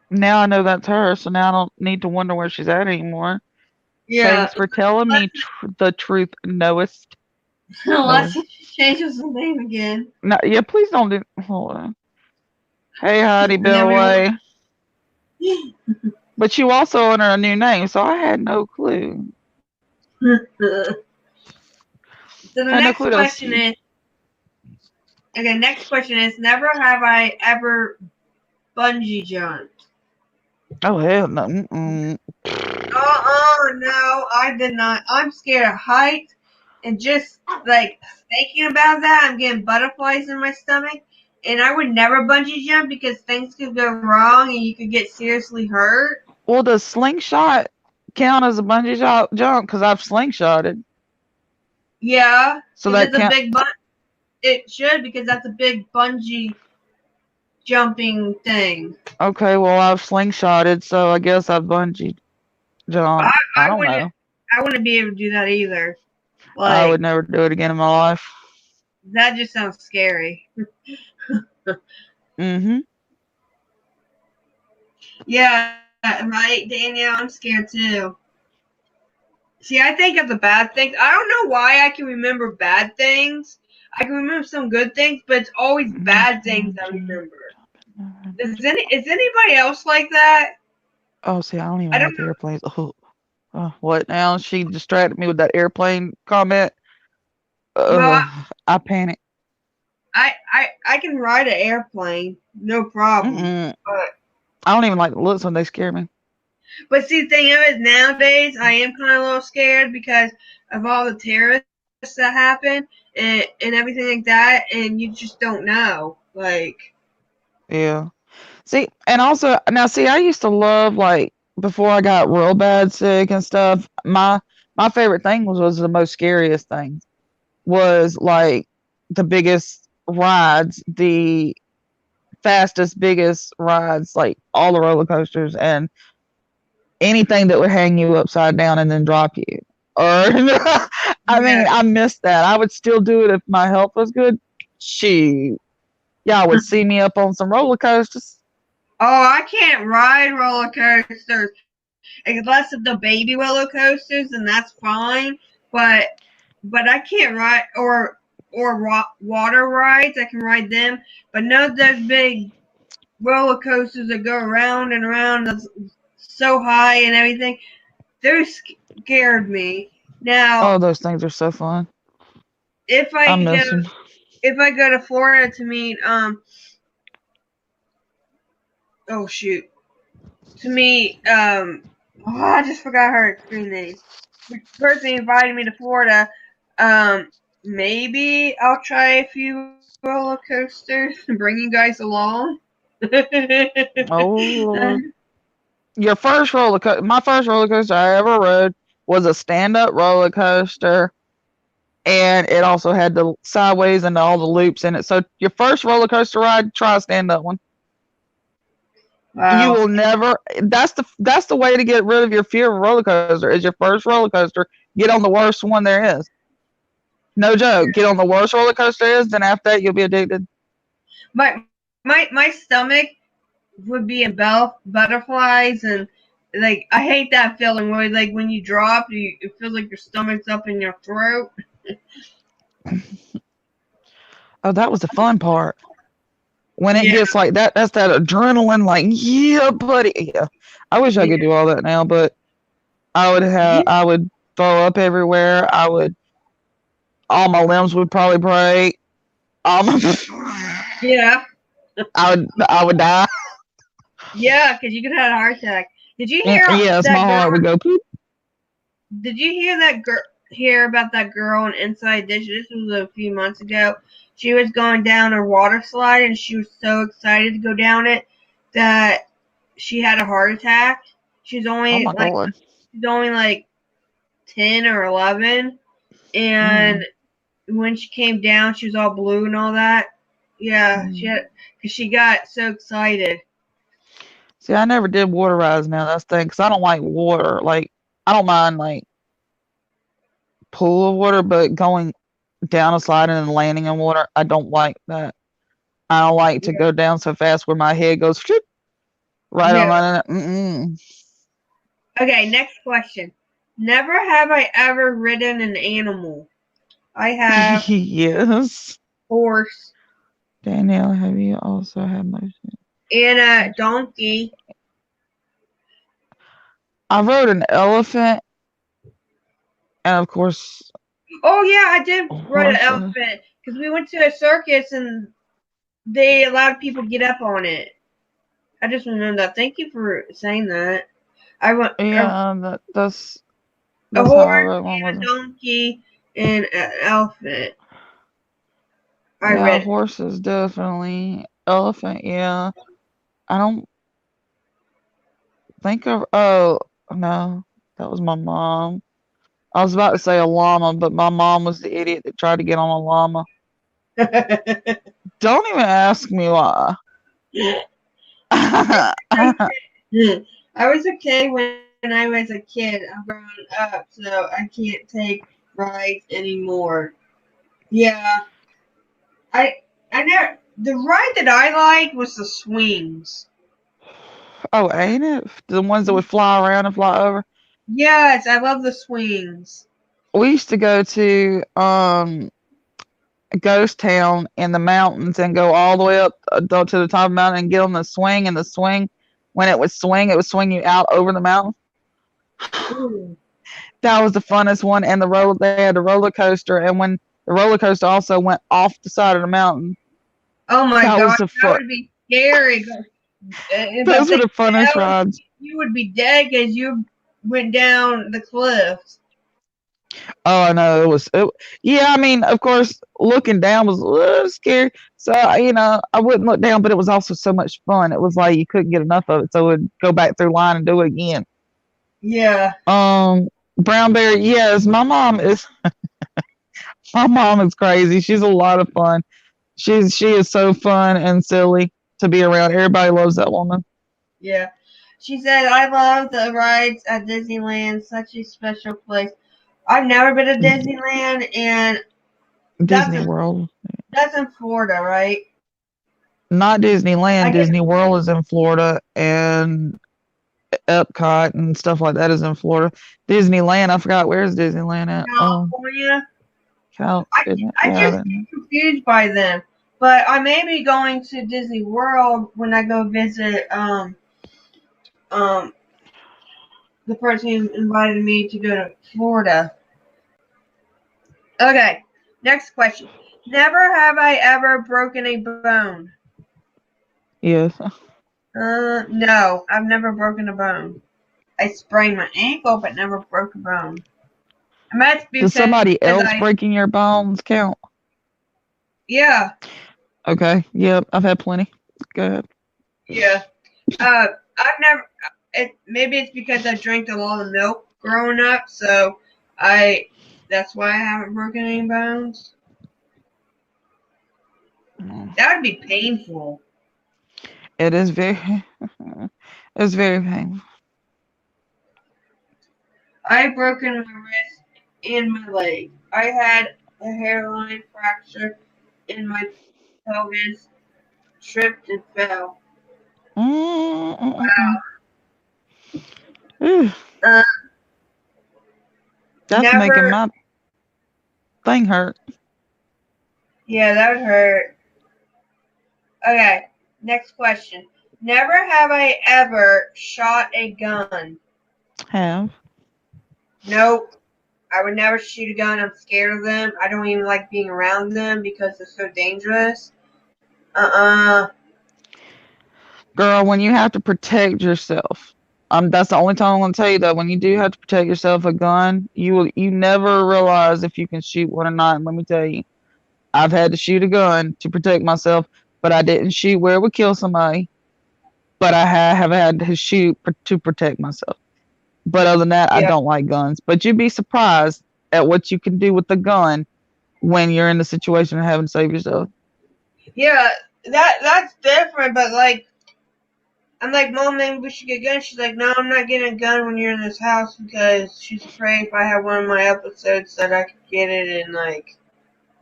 now I know that's her. So now I don't need to wonder where she's at anymore. Yeah, Thanks for telling me the truth, knowest. unless she changes the name again. No, yeah, please don't do. Hold on. Hey, Heidi Never Billway. But you also owner a new name, so I had no clue. So the I had no next clue that was question you. is, okay, next question is, never have I ever bungee jumped. Oh hell no. Mm-mm. No, I did not. I'm scared of heights, and just like thinking about that, I'm getting butterflies in my stomach. And I would never bungee jump because things could go wrong and you could get seriously hurt. Well, does slingshot count as a bungee jump? Because I've slingshotted. Yeah, So because that it's a count. big It should because that's a big bungee jumping thing. Okay, well I've slingshotted, so I guess I've bungee jumped. I don't know. I wouldn't be able to do that either. I would Like never do it again in my life. that just sounds scary. Mm-hmm. Yeah, right, Danielle. I'm scared too. See, I think of the bad things. I don't know why I can remember bad things. I can remember some good things, but it's always bad things I remember. Is anybody else like that? Oh, see, I don't even I don't like airplanes. Oh, what now? She distracted me with that airplane comment. know. I panicked. I can ride an airplane, no problem. Mm-mm. I don't even like the looks when they scare me. But see, the thing of it, nowadays I am kind of a little scared because of all the terrorists that happen and everything like that, and you just don't know. Like, Yeah. See, and also now, see, I used to love like before I got real bad sick and stuff. My favorite thing was the most scariest thing was like the biggest rides, the fastest, biggest rides, like all the roller coasters and anything that would hang you upside down and then drop you. Or I mean, I missed that. I would still do it if my health was good. Shoot, y'all would see me up on some roller coasters. oh, I can't ride roller coasters unless it's the baby roller coasters, and that's fine. But I can't ride or water rides. I can ride them, but not those big roller coasters that go around and around. That's so high and everything. Those scared me. Now, Oh, those things are so fun. if I I miss go them. if I go to Florida to meet oh shoot to meet I just forgot her screen name. The person invited me to Florida. Maybe I'll try a few roller coasters and bring you guys along. Oh Lord. Your first roller coaster, my first roller coaster I ever rode was a stand-up roller coaster, and it also had the sideways and all the loops in it. So your first roller coaster ride, try a stand-up one. You Wow. will never. That's the way to get rid of your fear of a roller coaster. Is your first roller coaster, get on the worst one there is. No joke. Get on the worst roller coaster there is. Then after that, you'll be addicted. My stomach would be in butterflies, and like I hate that feeling where like when you drop, it feels like your stomach's up in your throat. Oh, that was the fun part. When it Yeah. gets like that, that's that adrenaline, like, yeah, buddy. Yeah. I wish I Yeah. could do all that now, but I would throw up everywhere. All my limbs would probably break. All my, Yeah. I would die. Yeah, because you could have a heart attack. Did you hear Yes, my that heart girl? would go poop. Did you hear that girl? Hear about that girl on Inside Dish? This was a few months ago. She was going down a water slide, and she was so excited to go down it that she had a heart attack. She's Oh only my like god. she's only like 10 or 11, and Mm, when she came down, she was all blue and all that. Yeah, mm. because she got so excited. See, I never did water rides now. That's the thing, because I don't like water. Like, I don't mind like pool of water, but going down a slide and then landing in water, I don't like that. I don't like to Yeah. go down so fast where my head goes right Yeah. on it. Mm-mm. Okay, next question. Never have I ever ridden an animal. I have Yes. horse Danielle, have you also had motion? and a donkey. I rode an elephant and of course Oh yeah, I did ride an horses. elephant because we went to a circus and they allowed people to get up on it. I just remember that. Thank you for saying that. I went Yeah, a that's how I horse rode one and with a them. donkey and an elephant. I Yeah, read. horses definitely. Elephant, yeah. I don't think of no, that was my mom. I was about to say a llama, but my mom was the idiot that tried to get on a llama. Don't even ask me why. I was okay when I was a kid. I'm grown up, so I can't take rides anymore. Yeah, I I never. The ride that I liked was the swings. Oh, ain't it? The ones that would fly around and fly over. Yes, I love the swings. We used to go to Ghost Town in the mountains and go all the way up to the top of the mountain and get on the swing. And the swing, when it would swing you out over the mountain. Ooh. That was the funnest one. And they had the roller coaster, and when the roller coaster also went off the side of the mountain, Oh my that was gosh, the that fun. would be scary. If Those were something the funnest fell, rides. you would be dead because you went down the cliffs. Oh, I know yeah, I mean, of course, looking down was a little scary. So, I wouldn't look down, but it was also so much fun. It was like you couldn't get enough of it, so we'd go back through line and do it again. Yeah. Um, Brown Bear, yes, my mom is crazy. She's a lot of fun. She is so fun and silly to be around. Everybody loves that woman. Yeah. She said, I love the rides at Disneyland, such a special place. I've never been to Disneyland, and that's Disney in, World, that's in Florida, right? not I Disneyland. get Disney World is in Florida, and Epcot and stuff like that is in Florida. Disneyland, I forgot where's Disneyland at. Oh, California. Cal, isn't it? I Yeah, I just didn't. get confused by them. But I may be going to Disney World when I go visit um the person who invited me to go to Florida. Okay, next question. Never have I ever broken a bone. Yes. No, I've never broken a bone. I sprained my ankle, but never broke a bone. And that's Does because somebody else I, breaking your bones count? yeah, Okay. Yep. I've had plenty. Go ahead. yeah. I've never. Maybe it's because I drank a lot of milk growing up, so I. That's why I haven't broken any bones. Mm. That would be painful. It is very, it's very painful. I've broken my wrist and my leg. I had a hairline fracture in my pelvis, tripped and fell. Mm, mm, mm, mm. Ooh, Uh, that's making never. my thing hurt. Yeah, that would hurt. Okay, next question. Never have I ever shot a gun. Have. Nope. I would never shoot a gun. I'm scared of them. I don't even like being around them because they're so dangerous. Uh-uh. Girl, when you have to protect yourself, that's the only time I'm gonna tell you that when you do have to protect yourself, a gun, you never realize if you can shoot one or not. And let me tell you, I've had to shoot a gun to protect myself, but I didn't shoot where it would kill somebody. But I have had to shoot to protect myself. But other than that, I Yeah. don't like guns. But you'd be surprised at what you can do with a gun when you're in the situation of having to save yourself. Yeah, that's different, but like, I'm like, Mom, maybe we should get a gun. She's like, no, I'm not getting a gun when you're in this house because she's afraid if I have one of my episodes that I could get it and like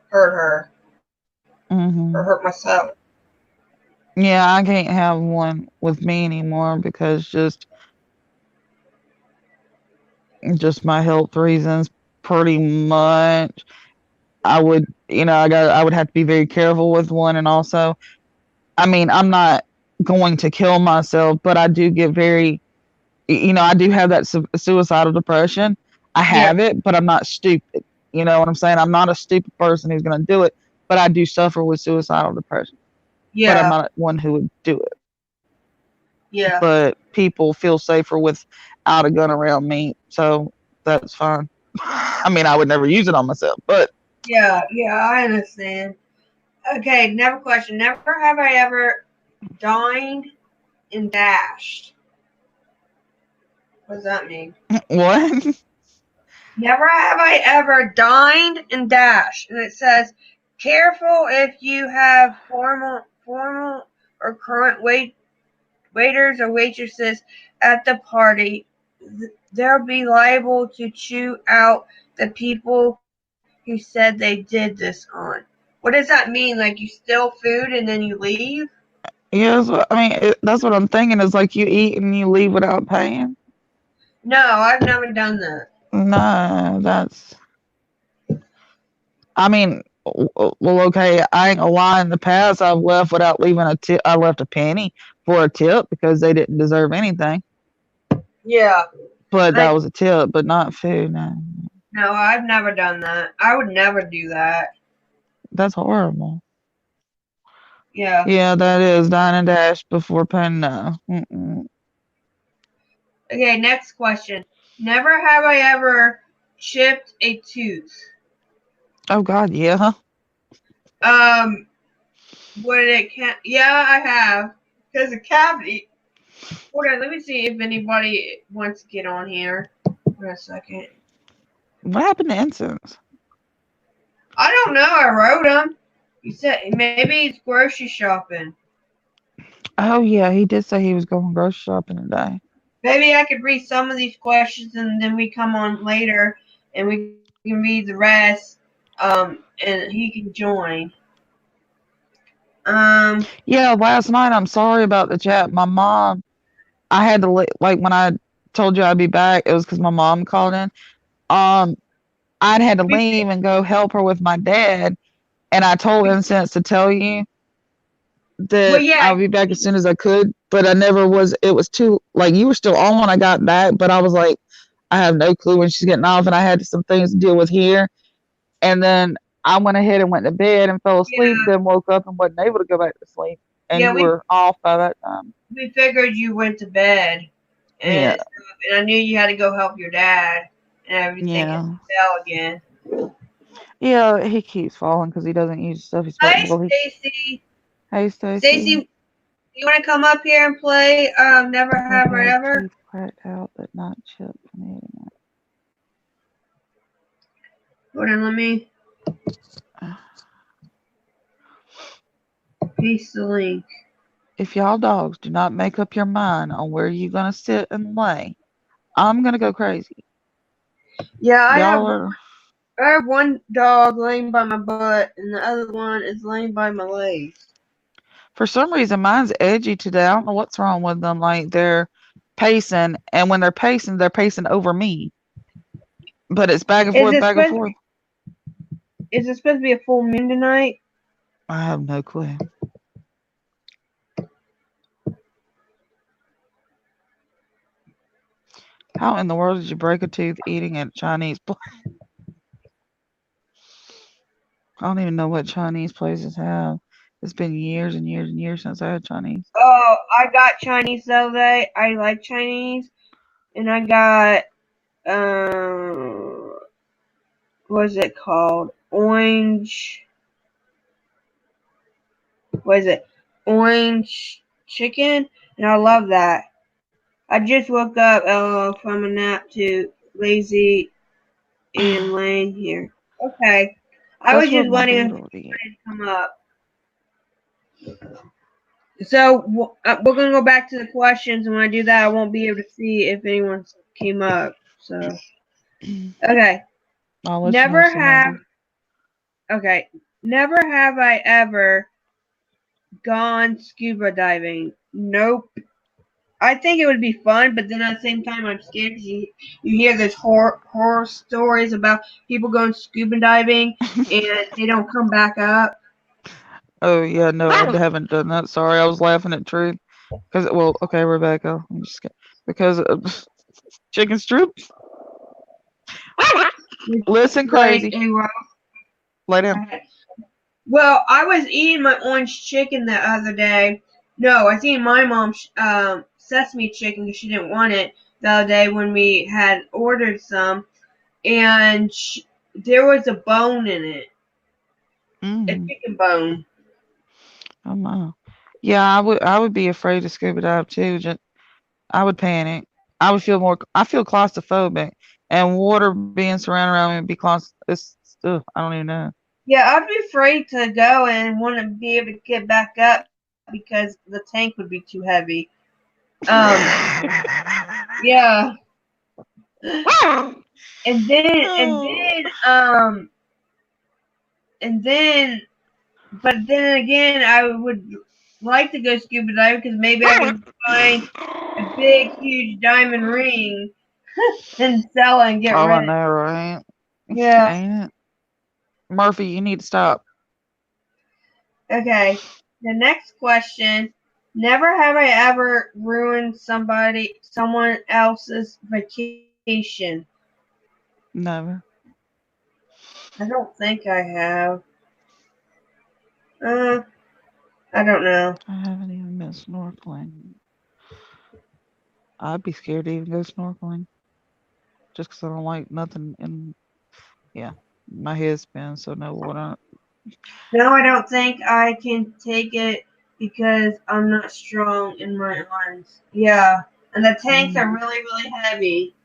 hurt her or Hmm. hurt myself. Yeah, I can't have one with me anymore because just my health reasons, pretty much. I would, I would have to be very careful with one, and also, I mean, I'm not going to kill myself, but I do get very, I do have that suicidal depression. I Yeah, have it, but I'm not stupid. You know what I'm saying? I'm not a stupid person who's going to do it, but I do suffer with suicidal depression. But I'm yeah, not one who would do it. yeah, But people feel safer without a gun around me, so that's fine. I mean, I would never use it on myself, but yeah, I understand. Okay, never question. Never have I ever dined and dashed. What does that mean? what? Never have I ever dined and dashed. And it says, careful if you have formal or current waiters or waitresses at the party. They'll be liable to chew out the people who said they did this on. What does that mean? Like you steal food and then you leave? Yeah, I mean, that's what I'm thinking. Is like you eat and you leave without paying. No, I've never done that. No, that's. I mean, well, okay. I ain't gonna lie. In the past, I've left without leaving a tip. I left a penny for a tip because they didn't deserve anything. Yeah. But that Like, was a tip, but not food. No, no, I've never done that. I would never do that. that's horrible. Yeah. Yeah, that is dine and dash before paying. No. Mm-mm. Okay, next question. Never have I ever chipped a tooth. Oh God, yeah. Um, would it can? Yeah, I have. Because a cavity. Hold on, let me see if anybody wants to get on here. For a second. What happened to incense? I don't know. I wrote them. He said maybe he's grocery shopping. Oh yeah, he did say he was going grocery shopping today. Maybe I could read some of these questions and then we come on later and we can read the rest. And he can join. Um, Yeah, last night. I'm sorry about the chat. My mom. I had to like when I told you I'd be back. It was because my mom called in. Um, I'd had to leave and go help her with my dad, and I told Incense to tell you well, that yeah, I would be back as soon as I could. But I never was. It was too like you were still on when I got back, but I was like, I have no clue when she's getting off, and I had some things to deal with here. And then I went ahead and went to bed and fell asleep, yeah, then woke up and wasn't able to go back to sleep. And yeah. you were off by that time. We figured you went to bed Yeah, and stuff, and I knew you had to go help your dad and everything and yeah, fell again. yeah. He keeps falling because he doesn't use stuff he's supposed Hi, to. Well, Stacy. hey, Stacy. Stacy, you want to come up here and play? Never I've have I had ever. teeth cracked out, but not chipped from eating Hold on, let me it. paste the link. If y'all dogs do not make up your mind on where you're gonna sit and lay, I'm gonna go crazy. Yeah, Y'all are. I have one dog laying by my butt, and the other one is laying by my legs. For some reason, mine's edgy today. I don't know what's wrong with them. Like they're pacing, and when they're pacing over me. But it's back and Is forth, it back and supposed? forth. Is it supposed to be a full moon tonight? I have no clue. How in the world did you break a tooth eating at Chinese place? I don't even know what Chinese places have. It's been years and years and years since I had Chinese. Oh, I got Chinese the other day. I like Chinese, and I got what is it called? Orange. What is it? Orange chicken, and I love that. I just woke up from a nap to lazy and laying here. Okay. I was That's what just my wondering if daughter would eat. it come up. So we're gonna go back to the questions, and when I do that, I won't be able to see if anyone came up. So okay, I'll let you know if never somebody have did. okay, never have I ever gone scuba diving. Nope. I think it would be fun, but then at the same time, I'm scared because you hear those horror stories about people going scuba diving and they don't come back up. Oh yeah, no, I haven't done that. Sorry, I was laughing at truth. Because well, okay, Rebecca, I'm just kidding. Because chicken strip. Listen, Like crazy. a Lay down. Well, I was eating my orange chicken the other day. No, I was eating my mom's sesame chicken because she didn't want it the other day when we had ordered some, and there was a bone in it, a Mm, chicken bone. oh my. Yeah, I would be afraid to scuba dive too. Just I would panic. I would feel more. I feel claustrophobic, and water being surrounded around me would be It's I don't even know. Yeah, I'd be afraid to go and want to be able to get back up because the tank would be too heavy. Yeah, and and then but then again, I would like to go scuba diving because maybe I can find a big, huge diamond ring and sell it and get Oh, I rich. know, right? Yeah. Ain't it? Murphy, you need to stop. Okay. The next question. Never have I ever ruined someone else's vacation. Never. I don't think I have. Uh, I don't know. I haven't even been snorkeling. I'd be scared to even go snorkeling just 'cause I don't like nothing in, yeah, my head spins, so no water. No, I don't think I can take it because I'm not strong in my arms. Yeah, and the tanks are really, really heavy.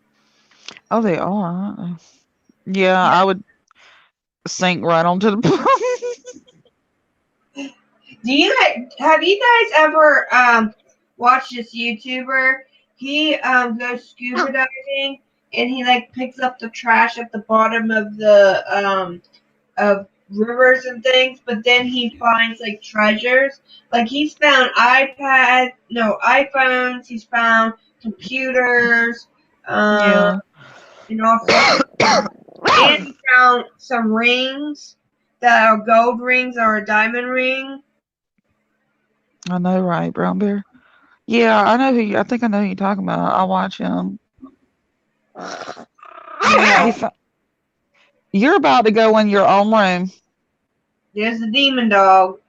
Oh, they are, aren't they? Yeah, Yeah. I would sink right onto the Have you guys ever watched this YouTuber? He goes scuba diving and he like picks up the trash at the bottom of the of rivers and things, but then he finds like treasures. Like he's found iPhones, he's found computers, um, Yeah. and all sorts of stuff. And he found some rings that are gold rings or a diamond ring. I know, right, brown bear? Yeah, I think I know who you're talking about. I watch him. Yeah. You're about to go in your own room. There's the demon dog.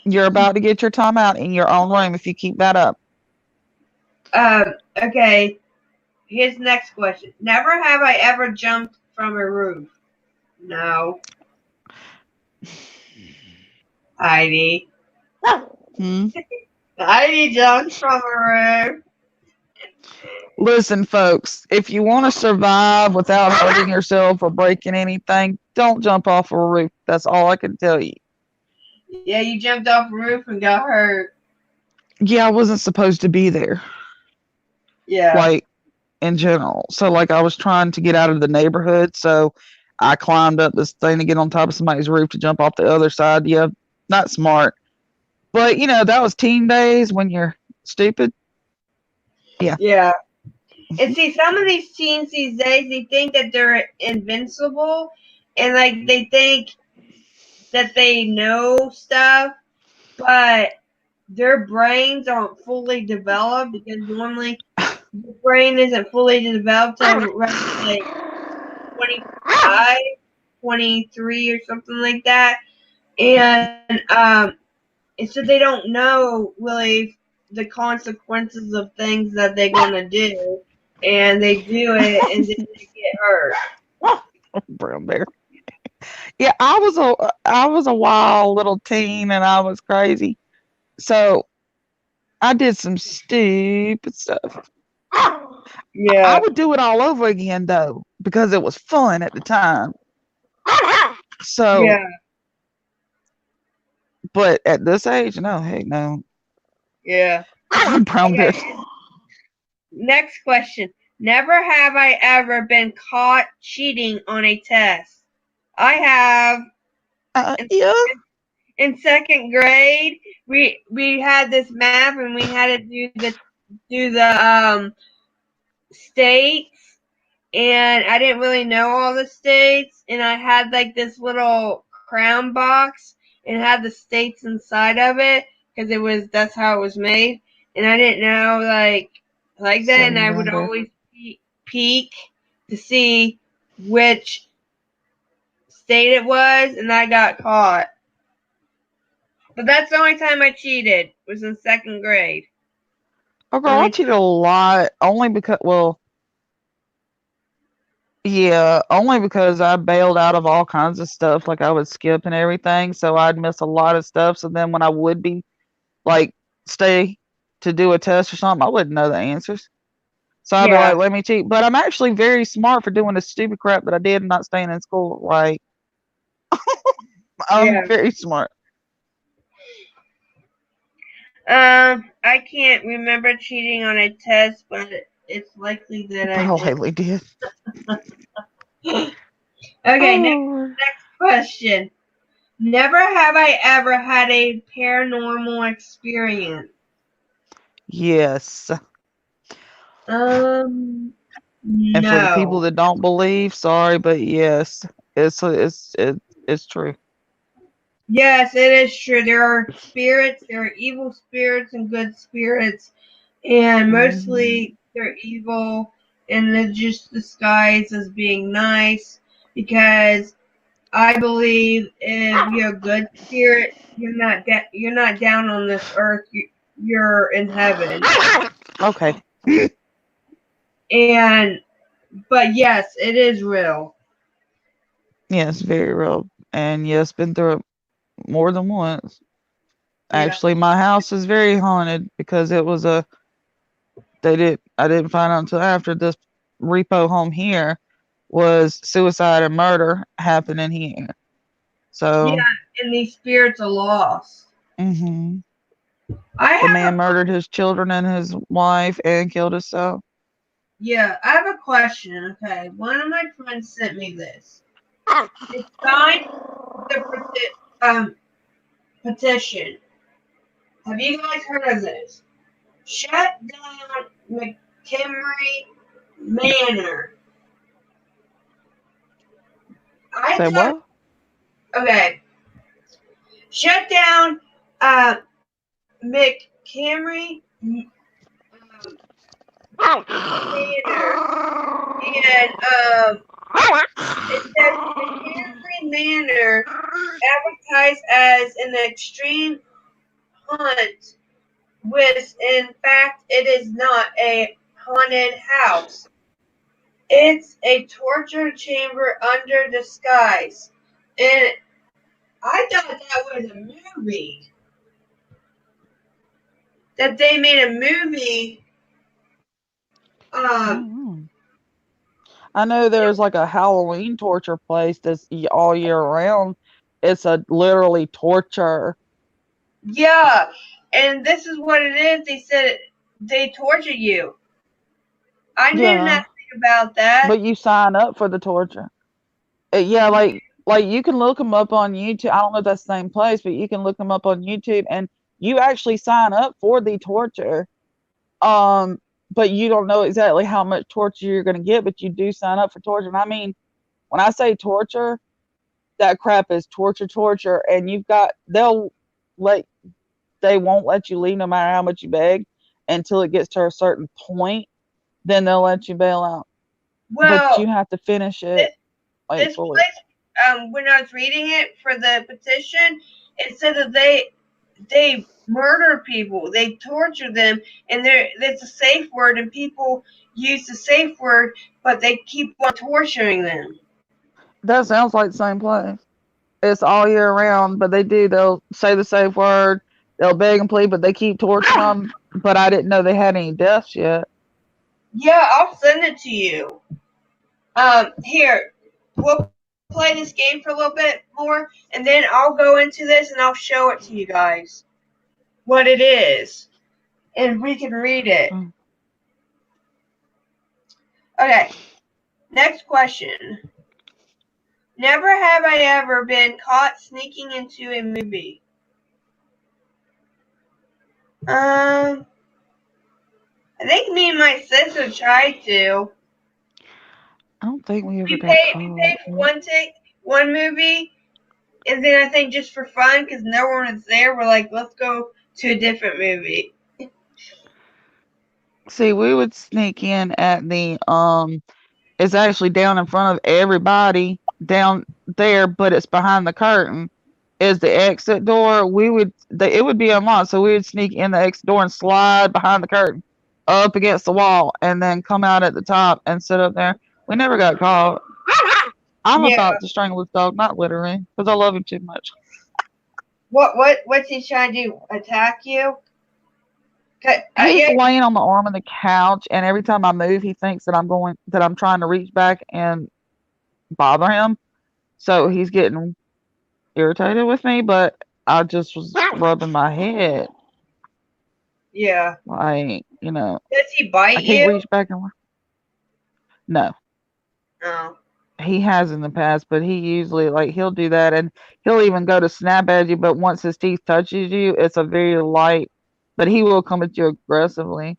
You're about to get your time out in your own room if you keep that up. Okay. Here's the next question. Never have I ever jumped from a roof. No. Heidi. Hmm? Heidi jumped from a roof. Listen, folks, if you want to survive without hurting yourself or breaking anything, don't jump off a roof. That's all I can tell you. Yeah, you jumped off a roof and got hurt. Yeah, I wasn't supposed to be there. Yeah. Like, in general. So, like, I was trying to get out of the neighborhood. So, I climbed up this thing to get on top of somebody's roof to jump off the other side. Yeah, not smart. But that was teen days when you're stupid. Yeah. And see, some of these teens these days, they think that they're invincible, and like they think that they know stuff, but their brains aren't fully developed because normally the brain isn't fully developed till around like 25, 23 or something like that. And so they don't know really the consequences of things that they're going to do. And they do it and then they get hurt. Brown bear. Yeah, I was a wild little teen and I was crazy. So I did some stupid stuff. I Yeah. would do it all over again though, because it was fun at the time. So, Yeah. but at this age, no, heck no. Yeah. Brown bear. Next question. Never have I ever been caught cheating on a test. I have. Yeah. In second grade, we had this map and we had to do the states, and I didn't really know all the states, and I had like this little crown box and it had the states inside of it because that's how it was made, and I didn't know like that, and I would always peek to see which state it was, and I got caught. But that's the only time I cheated, was in second grade. Oh, girl, I cheated a lot, only because, well, yeah, only because I bailed out of all kinds of stuff, like I would skip and everything, so I'd miss a lot of stuff. So then when I would be like stay to do a test or something, I wouldn't know the answers. So I'd be like, let me cheat. But I'm actually very smart for doing the stupid crap that I did and not staying in school. Like, I'm very smart. I can't remember cheating on a test, but it's likely that I Probably did. Okay, next question. Never have I ever had a paranormal experience. Yes. No. And for the people that don't believe, sorry, but yes, it's true. Yes, it is true. There are spirits, there are evil spirits and good spirits, and mostly they're evil and they're just disguised as being nice, because I believe if you're a good spirit, you're not down on this earth. You're in heaven. Okay. But yes, it is real. Yes, very real. And yes, been through it more than once. Yeah. Actually, my house is very haunted because it was I didn't find out until after this repo home here was suicide and murder happening here. So yeah, and these spirits are lost. The man murdered his children and his wife and killed himself. Yeah, I have a question. Okay, one of my friends sent me this. It signed the petition. Have you guys heard of this? Shut down McKinley Manor. Say what? Okay. Shut down McCamry Manor. And it says McCamry Manor advertised as an extreme haunt, which in fact it is not a haunted house. It's a torture chamber under disguise. And I thought that was a movie. That they made a movie. I know there's like a Halloween torture place that's all year round. It's a literally torture. Yeah, and this is what it is. They said they torture you. I knew nothing about that. But you sign up for the torture. Yeah, like like you can look them up on YouTube. I don't know if that's the same place, but you can look them up on YouTube, and you actually sign up for the torture. Um, but you don't know exactly how much torture you're going to get, but you do sign up for torture. And I mean, when I say torture, that crap is torture, torture, and let they won't let you leave no matter how much you beg until it gets to a certain point. Then they'll let you bail out, but you Well, have to finish this, it like this fully. place, when I was reading it for the petition, it said that they murder people, they torture them, and there's a safe word, and people use the safe word, but they keep on torturing them. That sounds like the same place. It's all year round, but they'll say the safe word, they'll beg and plead, but they keep torturing them. But I didn't know they had any deaths yet. Yeah, I'll send it to you. Here, we'll play this game for a little bit more, and then I'll go into this and I'll show it to you guys what it is, and we can read it. Okay, next question. Never have I ever been caught sneaking into a movie. I think me and my sister tried to. I don't think we ever We got paid caught. for one movie, and then I think just for fun, because no one was there, we're like, let's go to a different movie. See, we would sneak in at the it's actually down in front of everybody down there, but it's behind the curtain. Is the exit door. It would be unlocked, so we would sneak in the exit door and slide behind the curtain up against the wall and then come out at the top and sit up there. We never got caught. I'm Yeah. about to strangle this dog, not literally, because I love him too much. What's he trying to do? Attack you? He's laying on the arm of the couch, and every time I move, he thinks that I'm trying to reach back and bother him. So he's getting irritated with me, but I just was rubbing my head. Yeah. Like, Does he bite I can't you? reach back and no. Oh. He has in the past, but he usually he'll do that, and he'll even go to snap at you, but once his teeth touches you, it's a very light, but he will come at you aggressively.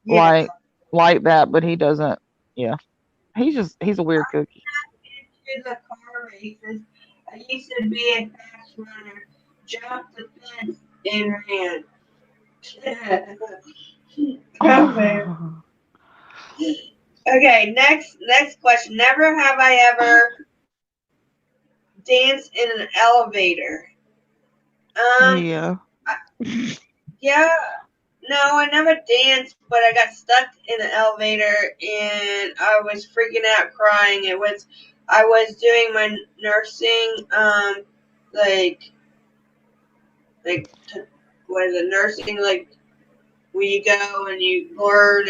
Yeah. Like that, but he doesn't. Yeah. He's a weird cookie. Into the car races. I used to be a fast runner. Jumped the fence and ran. Come there. Okay, next question. Never have I ever danced in an elevator. Yeah. Yeah. No, I never danced, but I got stuck in an elevator and I was freaking out, crying. I was doing my nursing, what is it, nursing, where you go and you learn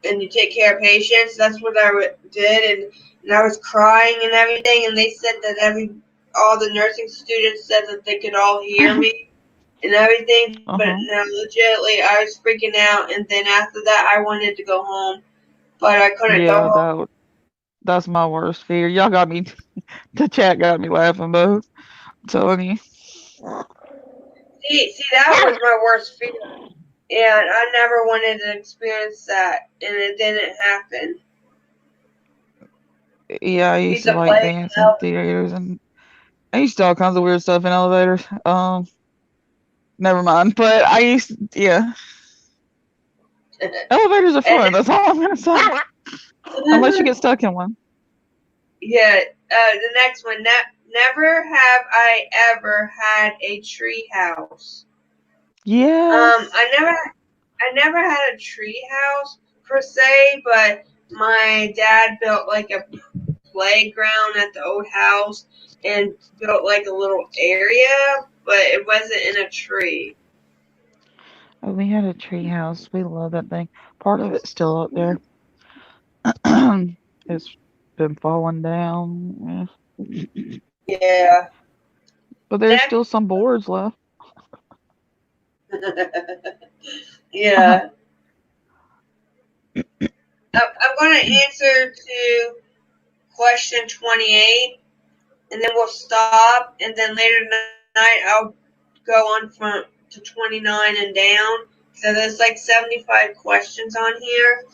and you take care of patients. That's what I did, and I was crying and everything, and they said that all the nursing students said that they could all hear me and everything, but no, legitimately, I was freaking out, and then after that, I wanted to go home, but I couldn't go home. That's my worst fear. Y'all got me, the chat got me laughing, both. I'm telling you. See, that was my worst fear, and I never wanted to experience that, and it didn't happen. Yeah, I used to like dance in theaters, and I used to do all kinds of weird stuff in elevators. Never mind. But yeah. Elevators are fun. That's all I'm gonna say. Unless you get stuck in one. Yeah. The next one. Never have I ever had a tree house. Yeah. I never had a tree house per se, but my dad built like a playground at the old house and built like a little area, but it wasn't in a tree. Oh, we had a tree house. We love that thing. Part of it's still up there. It's been falling down. Yeah. But there's still some boards left. Yeah. I'm going to answer to question 28, and then we'll stop, and then later tonight I'll go on to 29 and down. So there's like 75 questions on here,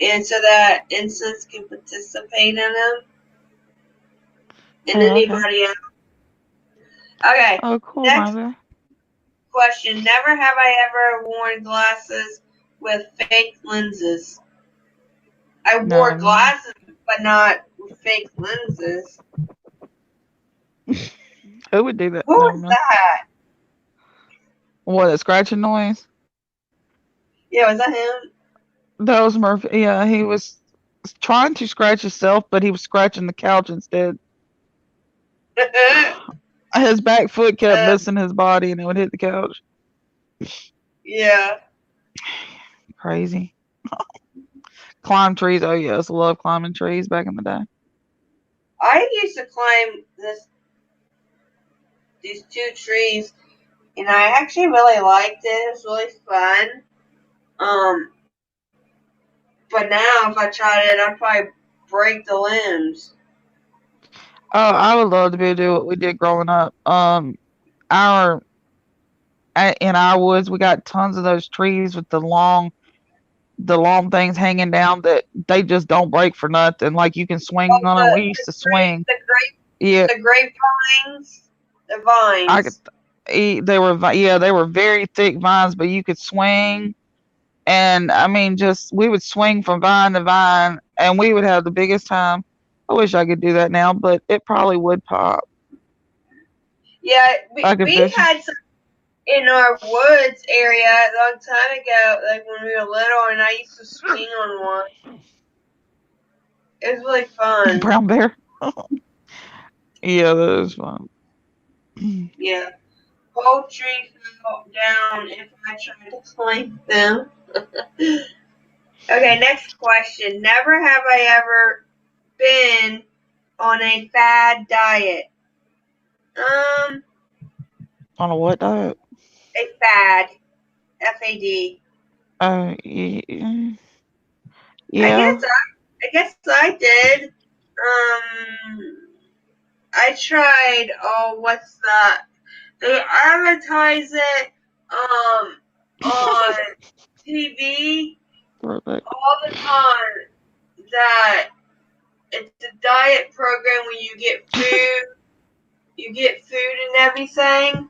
and so that Instance can participate in them. And anybody else. Okay. Oh, cool, Next Mother. question. Never have I ever worn glasses with fake lenses. I wore glasses, but not with fake lenses. Who would do that? Who was that? What, a scratching noise? Yeah, was that him? That was Murphy. Yeah, he was trying to scratch himself, but he was scratching the couch instead. His back foot kept missing his body and it would hit the couch. Yeah. Crazy. Climb trees. Oh, yes. Love climbing trees back in the day. I used to climb these 2 trees, and I actually really liked it. It was really fun. But now if I tried it, I'd probably break the limbs. Oh, I would love to be able to do what we did growing up. In our woods, we got tons of those trees with the long things hanging down that they just don't break for nothing. Like you can swing on them. We used to swing. The grapevines. The vines. They were very thick vines, but you could swing. And I mean, we would swing from vine to vine, and we would have the biggest time. I wish I could do that now, but it probably would pop. Yeah, we had some in our woods area a long time ago, like when we were little, and I used to swing on one. It was really fun. Brown bear. Yeah, that was fun. Yeah. Whole trees fell down if I tried to climb them. Okay, next question. Never have I ever been on a fad diet. On a what diet? A fad. F-A-D. Yeah. I guess I did. I tried. Oh, what's that? They advertise it on TV all the time that it's a diet program where you get food and everything,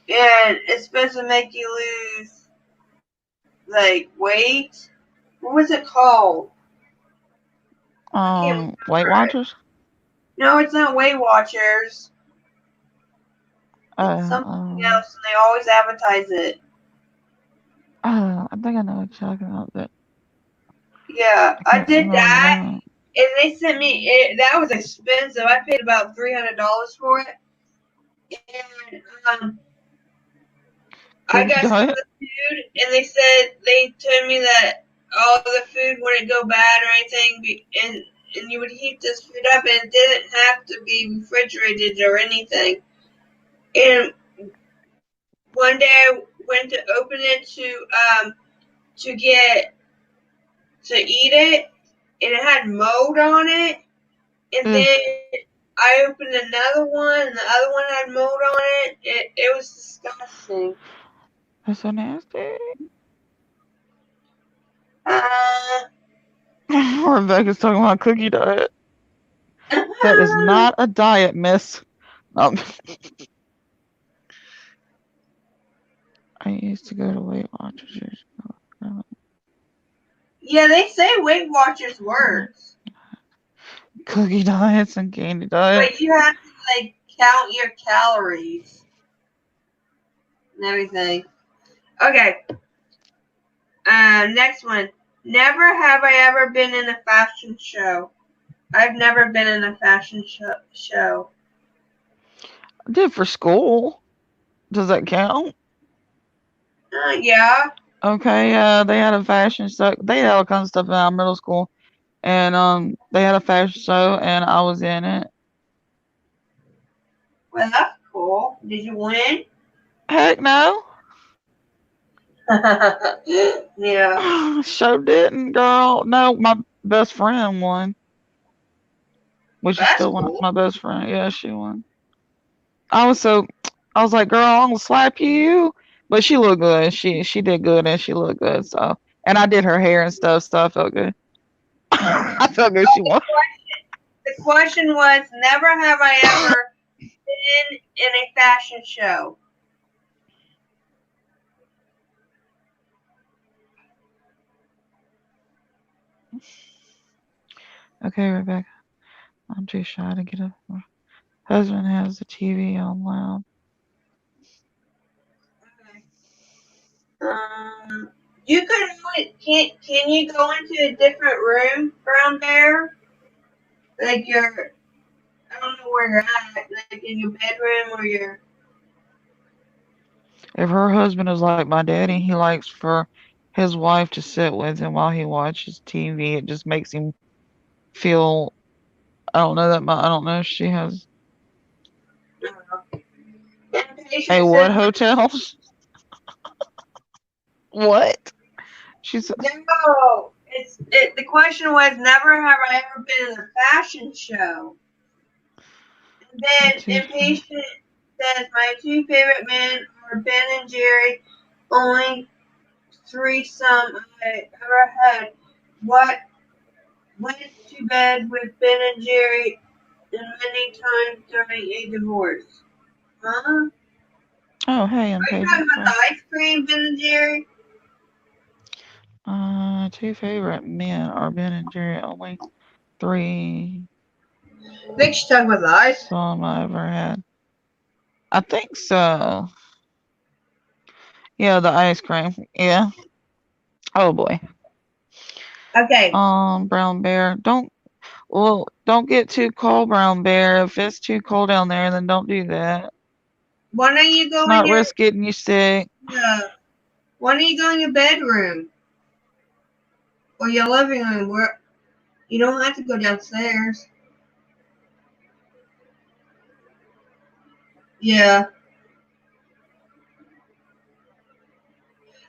and it's supposed to make you lose like weight. What was it called? Weight Watchers? No, it's not Weight Watchers. It's something else, and they always advertise it. I think I know what you're talking about. But yeah, I did that, and they sent me it. That was expensive. I paid about $300 for it, and I got some of the food, and they told me that all the food wouldn't go bad or anything, and you would heat this food up, and it didn't have to be refrigerated or anything. And one day I went to open it to eat it, and it had mold on it. And then I opened another one, and the other one had mold on it. It was disgusting. That's so nasty. Rebecca's talking about cookie diet. That is not a diet, miss. I used to go to Weight Watchers years ago. Yeah, they say Weight Watchers works. Cookie diets and candy diets. But you have to count your calories and everything. Okay. Next one. Never have I ever been in a fashion show. I've never been in a fashion show. I did for school. Does that count? Yeah. Okay, they had a fashion show. They had all kinds of stuff in our middle school. And they had a fashion show, and I was in it. Well, that's cool. Did you win? Heck no. Yeah. Sure didn't, girl. No, my best friend won. which is That's still one of cool. my best friends. Yeah, she won. I was like, girl, I'm gonna slap you. But she looked good. She did good and she looked good. So, and I did her hair and stuff, so I felt good. I felt good. She won. The question was, never have I ever been in a fashion show. Okay, Rebecca. I'm too shy to get up. My husband has the TV on loud. You could only, can you go into a different room, Brown Bear? Like your, I don't know where you're at, like in your bedroom or your. If her husband is like my daddy, he likes for his wife to sit with him while he watches TV. It just makes him feel. I don't know that. I don't know if she has. Hey, Impatient what says, hotels? What? She said. no. The question was, never have I ever been in a fashion show. And then Impatient says, my two favorite men are Ben and Jerry. Only threesome I ever had. What went to bed with Ben and Jerry and many times during a divorce. Huh? Oh, hey, Are you impatient. talking about the ice cream, Ben and Jerry? Two favorite men are Ben and Jerry. Only three I think she's talking about the ice. some I ever had. I think so. Yeah, the ice cream. Yeah. Oh boy. Okay. Brown bear. Don't get too cold, brown bear. If it's too cold down there, then don't do that. Why don't you Let's go in not your risk getting you sick. why don't you go in your bedroom? Or your living room where you don't have to go downstairs. Yeah.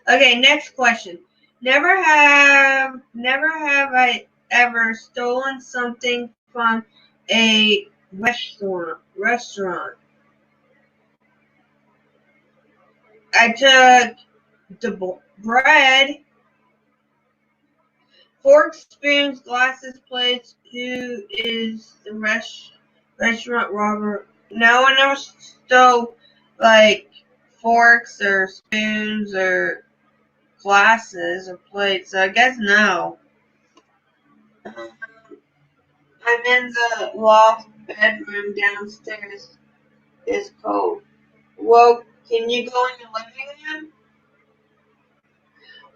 Okay, next question. Never have I ever stolen something from a restaurant. I took the bread, forks, spoons, glasses, plates. Who is the restaurant robber? No one ever stole like forks or spoons or glasses or plates. So I guess no. I'm in the loft bedroom downstairs. It's cold. Well, can you go in your living room?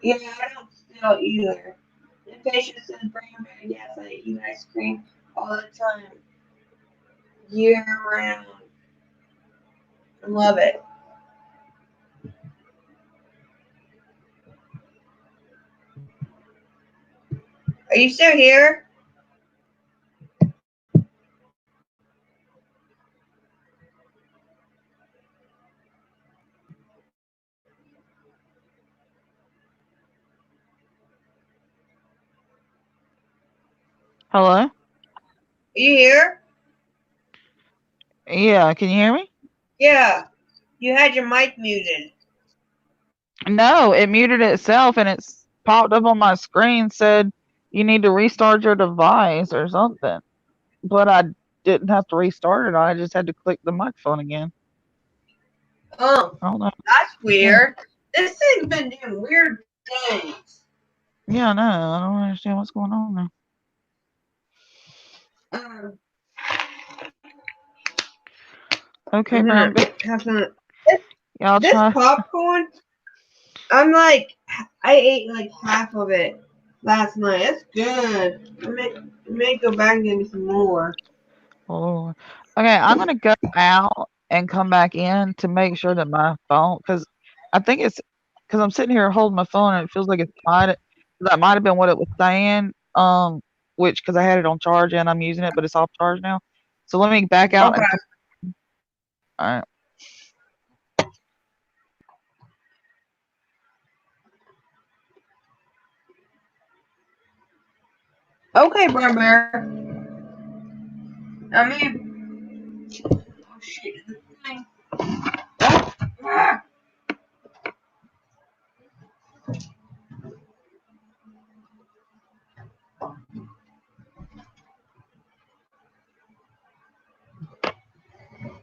Yeah, I don't steal either. Impatient says, bring him back. Yes, I eat ice cream all the time. Year round. I love it. Are you still here? Hello? Are you here? Yeah, can you hear me? Yeah. You had your mic muted. No, it muted itself and it's popped up on my screen said you need to restart your device or something. But I didn't have to restart it. I just had to click the microphone again. Oh, I don't know. that's weird. This thing's been doing weird things. Yeah, no, I don't understand what's going on there. Okay, I'm brown gonna bear. have some. Y'all This try. popcorn, I'm like, I ate like half of it last night. It's good. I may go back and get me some more. Oh, okay. I'm gonna go out and come back in to make sure that my phone, because I think it's because I'm sitting here holding my phone and it feels like that might have been what it was saying. Which because I had it on charge and I'm using it, but it's off charge now. So let me back out Okay. and come. All right. Okay, Brown Bear. I mean, oh shit, this thing. Ah.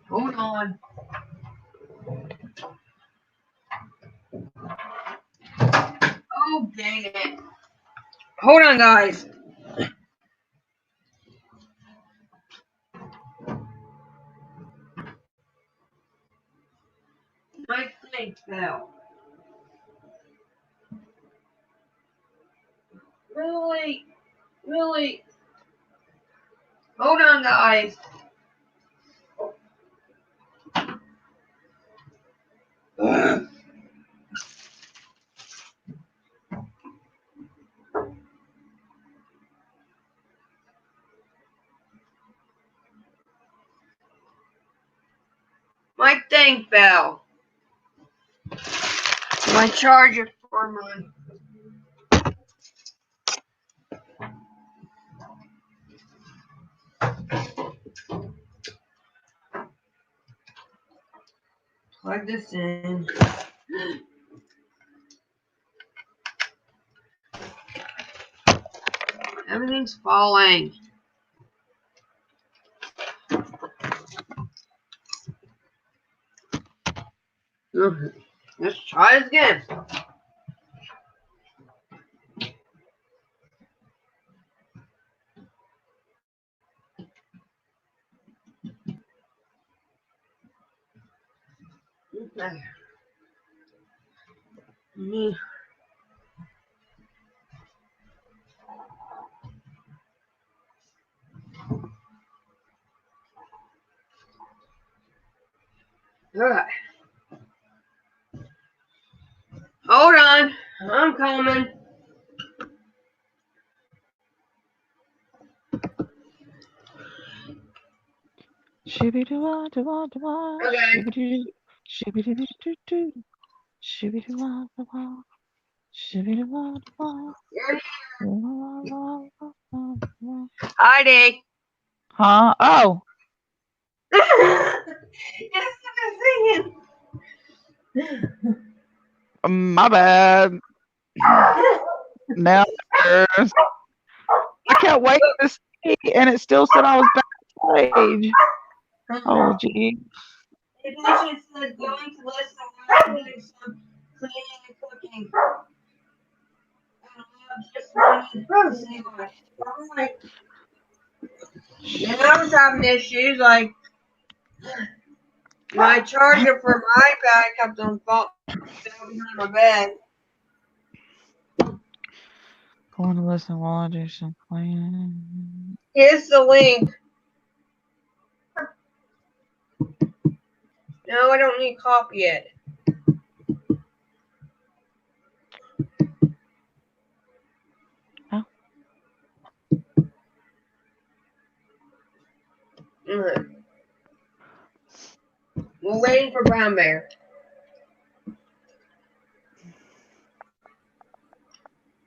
Hold on. Oh, dang it. Hold on, guys. My thing fell. Really? Really? Hold on, guys. Ugh. My thing fell. My charger for my. Plug this in. Everything's falling. Let's try it again. Okay. Me. Alright. Hold on. I'm coming. Shibby-doo-wah-doo-wah-doo-wah. Okay. Shibby-doo. Shibby-doo-doo-doo-doo. Shibby-doo-wah-doo-wah. Shibby-doo-wah-doo-wah. Wah-wah-wah-wah-wah-wah. Heidi. Huh? Oh, Yes, I'm singing. my bad. Now there's- I can't wait to see, and it still said I was backstage. Oh, gee. It literally said going to listen while doing some cleaning and cooking. And I just wanted to say what. I'm like, and I was having issues like my charger for my iPad kept on falling behind my bed. Going to listen while I do some cleaning. Here's the link. No, I don't need to copy it. Oh. We're waiting for Brown Bear.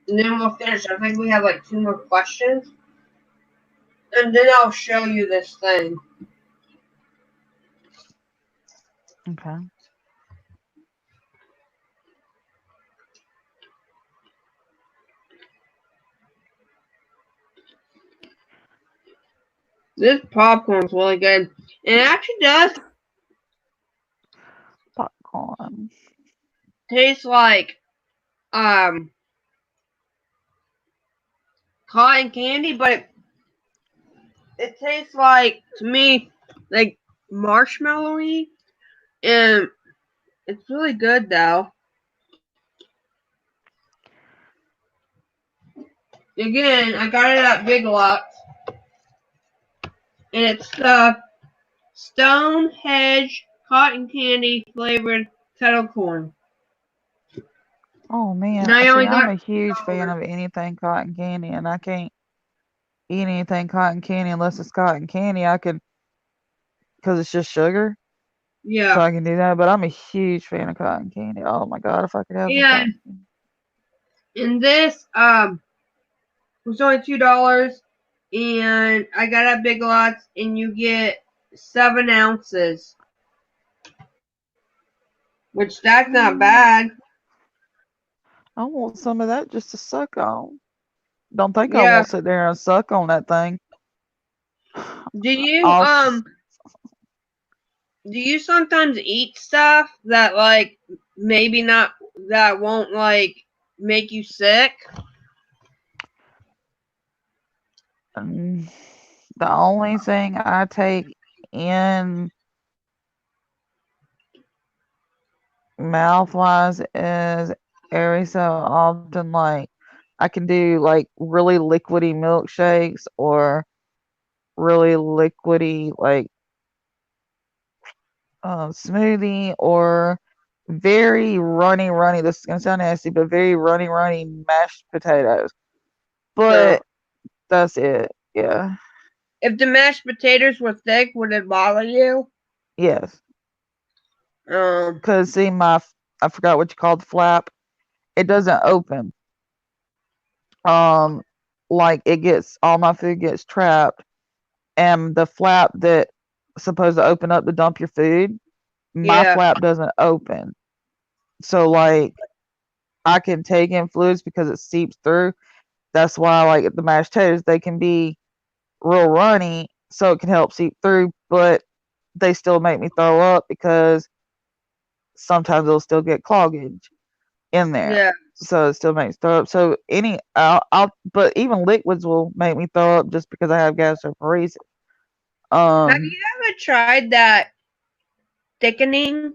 And then we'll finish. I think we have like 2 more questions. And then I'll show you this thing. Okay. This popcorn's really good. It actually does Popcorn. taste like cotton candy, but it tastes like, to me, like marshmallowy, and it's really good though. Again, I got it at Big Lots, and it's the Stone Hedge cotton candy flavored kettle corn. Oh man, And I see, only I'm got a huge fan of anything cotton candy, and I can't eat anything cotton candy unless it's cotton candy. I could, because it's just sugar, so yeah. I can do that. But I'm a huge fan of cotton candy. Oh my god, if I could have some And cotton candy. and this was only $2. and I got at Big Lots, and you get 7 ounces, which that's not bad. I want some of that just to suck on. Don't think I Yeah. won't sit there and suck on that thing. Do you I'll, do you sometimes eat stuff that like maybe not that won't like make you sick? the only thing I take in mouth wise is every so often, like I can do like really liquidy milkshakes or really liquidy like smoothie or very runny. This is gonna sound nasty, but very runny mashed potatoes. No. But that's it. Yeah. If the mashed potatoes were thick, would it bother you? Yes. Um. Cause see, I forgot what you call the flap. It doesn't open. Um, like it gets all my food gets trapped, and the flap that supposed to open up to dump your food, my Yeah. flap doesn't open. So like I can take in fluids because it seeps through. That's why like the mashed potatoes they can be real runny, so it can help seep through, but they still make me throw up because sometimes it'll still get cloggage in there. Yeah. So it still makes throw up. So but even liquids will make me throw up just because I have gastroparesis. Have you ever tried that thickening?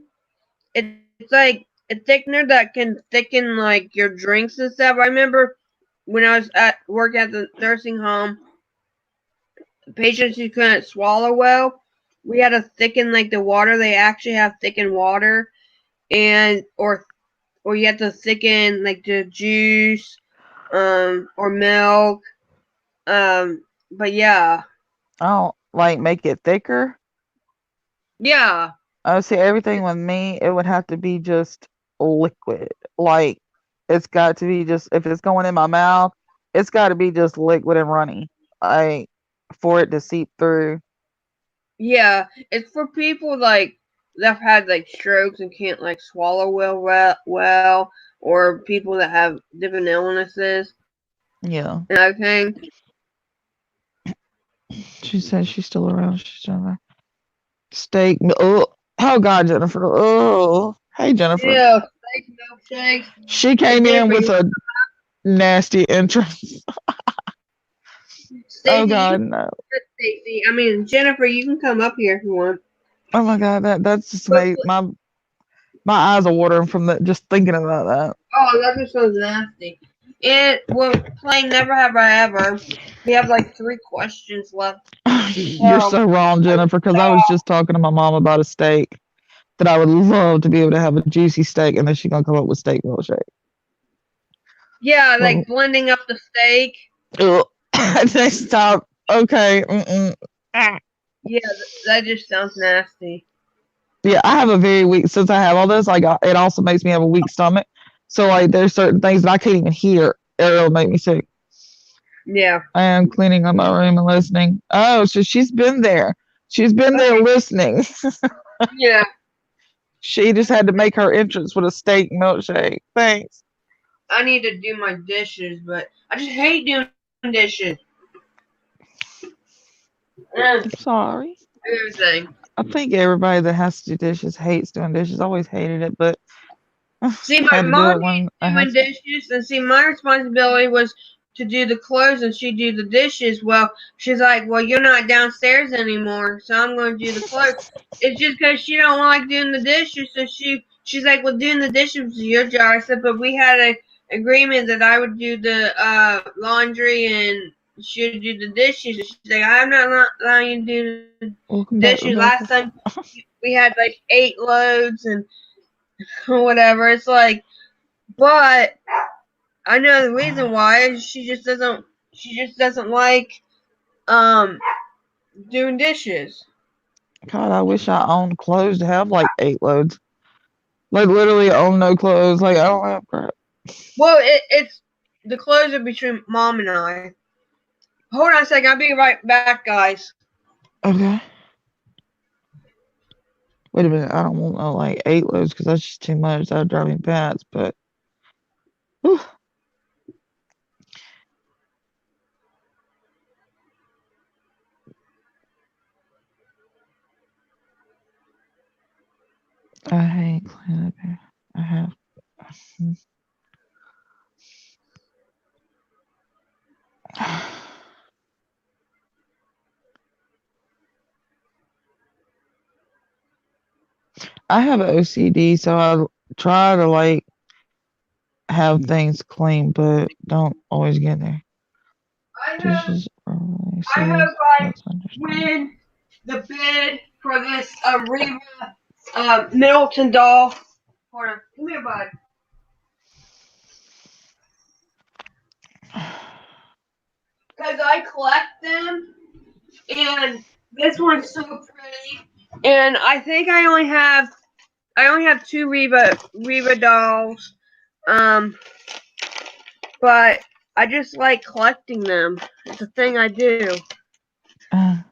It's like a thickener that can thicken like your drinks and stuff. I remember when I was at work at the nursing home, patients who couldn't swallow well, we had to thicken like the water. They actually have thickened water, and or you have to thicken like the juice, or milk. But yeah, I don't like make it thicker. yeah, I would say everything with me, it would have to be just liquid. Like it's got to be just if it's going in my mouth, it's got to be just liquid and runny. Like for it to seep through. yeah. It's for people like that've had like strokes and can't like swallow well, or people that have different illnesses Yeah. and everything. She says she's still around. She's still there. Steak. Oh God, Jennifer. Oh, hey Jennifer. Yeah, steak milkshakes. She came in with Jennifer, a nasty entrance. Oh God, no. Stacy. I mean Jennifer, you can come up here if you want. Oh my God, that's just made my eyes are watering from just thinking about that. Oh, that just sounds nasty. And we're playing Never Have I Ever. We have like 3 questions left. You're so wrong, Jennifer, because I was just talking to my mom about a steak that I would love to be able to have a juicy steak, and then she's gonna come up with steak milkshake. Yeah, like blending up the steak. Next stop. Okay. Mm-mm. Yeah, that just sounds nasty. Yeah, I have a very weak. Since I have all this, like it also makes me have a weak stomach. So like, there's certain things that I can't even hear. It'll make me sick. Yeah. I am cleaning up my room and listening. Oh, so she's been there. She's been there listening. Yeah. She just had to make her entrance with a steak milkshake. Thanks. I need to do my dishes, but I just hate doing dishes. I'm sorry. Everything. I think everybody that has to do dishes hates doing dishes. Always hated it, but See, my had to do mom it when I doing had to. dishes, and see, my responsibility was to do the clothes, and she do the dishes. Well, she's like, "Well, you're not downstairs anymore, so I'm going to do the clothes." It's just because she don't like doing the dishes, so she's like, "Well, doing the dishes is your job." I said, "But we had an agreement that I would do the laundry and she would do the dishes." And she's like, "I'm not allowing you to do the Welcome back, dishes." Rebecca. Last time we had like 8 loads and whatever. It's like, but I know the reason why. She just doesn't like doing dishes. God, I wish I owned clothes to have like 8 loads. Like literally own no clothes. Like I don't have crap. Well, it's the clothes are between mom and I. Hold on a second. I'll be right back, guys. Okay. Wait a minute. I don't want no like 8 loads because that's just too much. That'd drive me nuts. But whew, I hate cleaning up here. I have. I have OCD, so I try to like have things clean, but don't always get there. I hope, Dishes are really I serious. hope I That's understandable. win the bid for this Reba Middleton doll. Hold on. Come here, bud. Because I collect them, and this one's so pretty. And I think I only have 2 Reba dolls. But I just like collecting them. It's a thing I do. I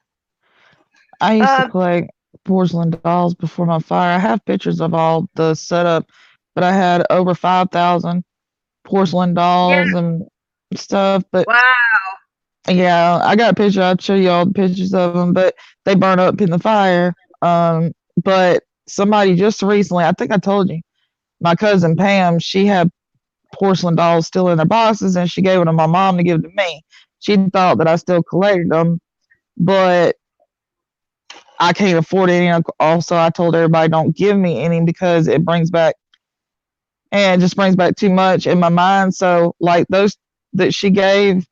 used to collect porcelain dolls before my fire. I have pictures of all the setup, but I had over 5,000 porcelain dolls and stuff. But Wow. yeah, I got a picture. I'll show you all the pictures of them, but they burn up in the fire. But somebody just recently, I think I told you, my cousin Pam, she had porcelain dolls still in their boxes, and she gave them to my mom to give to me. She thought that I still collected them, but I can't afford any. Also, I told everybody don't give me any because it brings back, and it just brings back too much in my mind. So, like those that she gave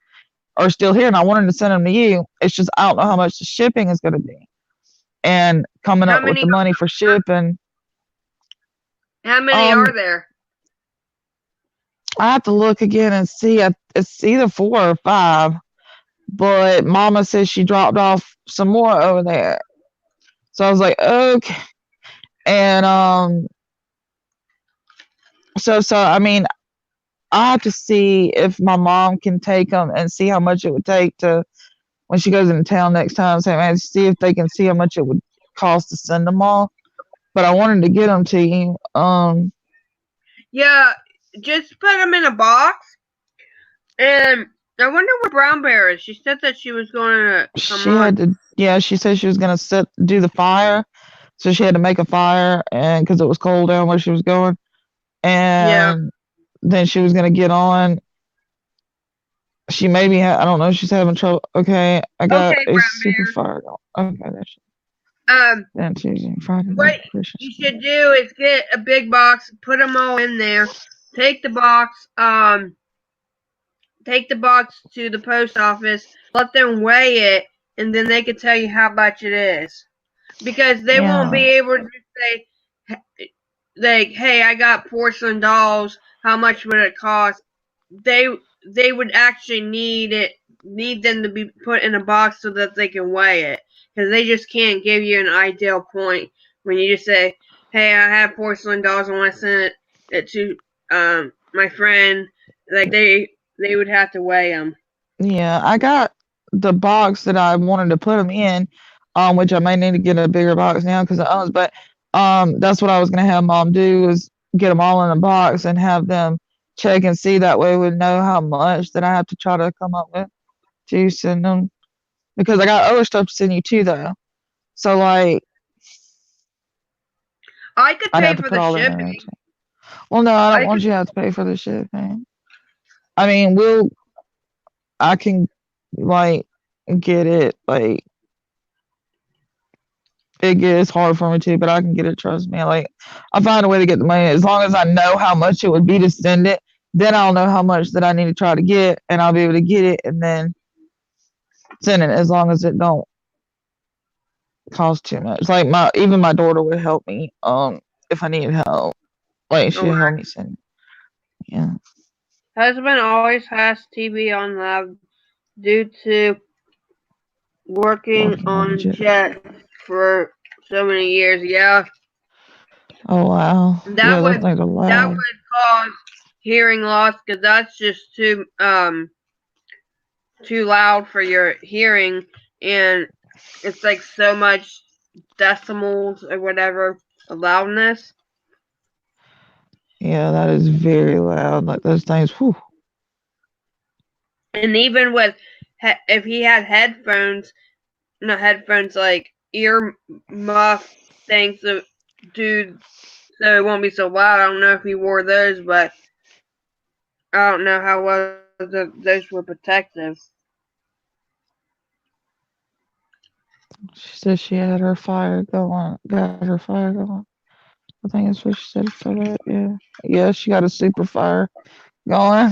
are still here, and I wanted to send them to you. It's just I don't know how much the shipping is going to be, and coming up with the money for shipping. How many are there? I have to look again and see. It's either 4 or 5, but Mama says she dropped off some more over there. So I was like, okay, and so I mean, I have to see if my mom can take them and see how much it would take to when she goes into town next time. Say, man, see if they can see how much it would cost to send them all. But I wanted to get them to you. Yeah, just put them in a box. And I wonder where Brown Bear is. She said that she was going to come on. She said she was going to do the fire. So she had to make a fire, and because it was cold down where she was going. And then she was going to get on. She maybe I don't know. She's having trouble. Okay, I got a super fire. Okay, there she. Then Tuesday, Friday. What you should do is get a big box, put them all in there. Take the box. Take the box to the post office. Let them weigh it, and then they can tell you how much it is. Because they won't be able to say, like, hey, I got porcelain dolls. How much would it cost? They would actually need them to be put in a box so that they can weigh it. Because they just can't give you an ideal point when you just say, hey, I have porcelain dolls. I want to send it to my friend. Like they would have to weigh them. Yeah, I got the box that I wanted to put them in, which I may need to get a bigger box now because I own. But that's what I was gonna have Mom do is get them all in a box and have them check and see. That way, we know how much that I have to try to come up with to send them because I got other stuff to send you too, though. So like, I could pay for the shipping. Well, no, I don't want you to have to pay for the shipping. I mean, I can like get it. Like it's hard for me too, but I can get it. Trust me. Like I'll find a way to get the money as long as I know how much it would be to send it. Then I'll know how much that I need to try to get, and I'll be able to get it and then send it. As long as it don't cost too much. Like even my daughter would help me. If I needed help, like she'd help me send it. Yeah. Husband always has TV on loud due to working on jet for so many years. Yeah. Oh wow. That would cause hearing loss because that's just too too loud for your hearing, and it's like so much decimals or whatever of loudness. Yeah, that is very loud. Like those things. Whew. And even with if he had headphones, not headphones, like ear muff things that do so it won't be so loud. I don't know if he wore those, but I don't know how well those were protective. She said she had her fire going. Got her fire going. I think that's what she said for that. Yeah. Yeah, she got a super fire going.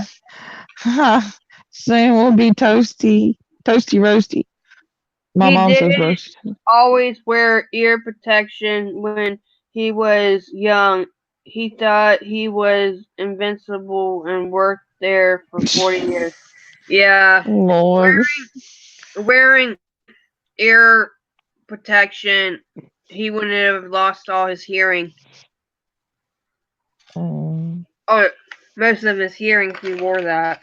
Soon we'll be toasty. Toasty roasty. My He mom did says roasty. always wear ear protection when he was young. He thought he was invincible and worked there for 40 years. Yeah, Lord. wearing ear protection, he wouldn't have lost all his hearing. Um, Or most of his hearing if he wore that.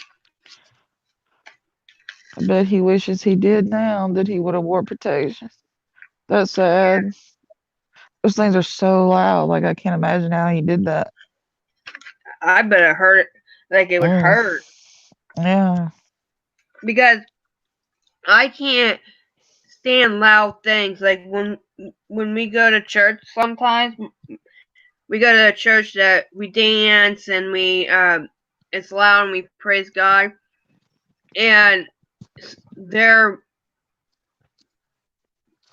I bet he wishes he did now that he would have wore protection. That's sad. Those things are so loud. Like I can't imagine how he did that. I bet it hurt, like it would Mm, hurt. yeah. Because I can't stand loud things. Like when we go to church sometimes, we go to a church that we dance and we it's loud and we praise God, and their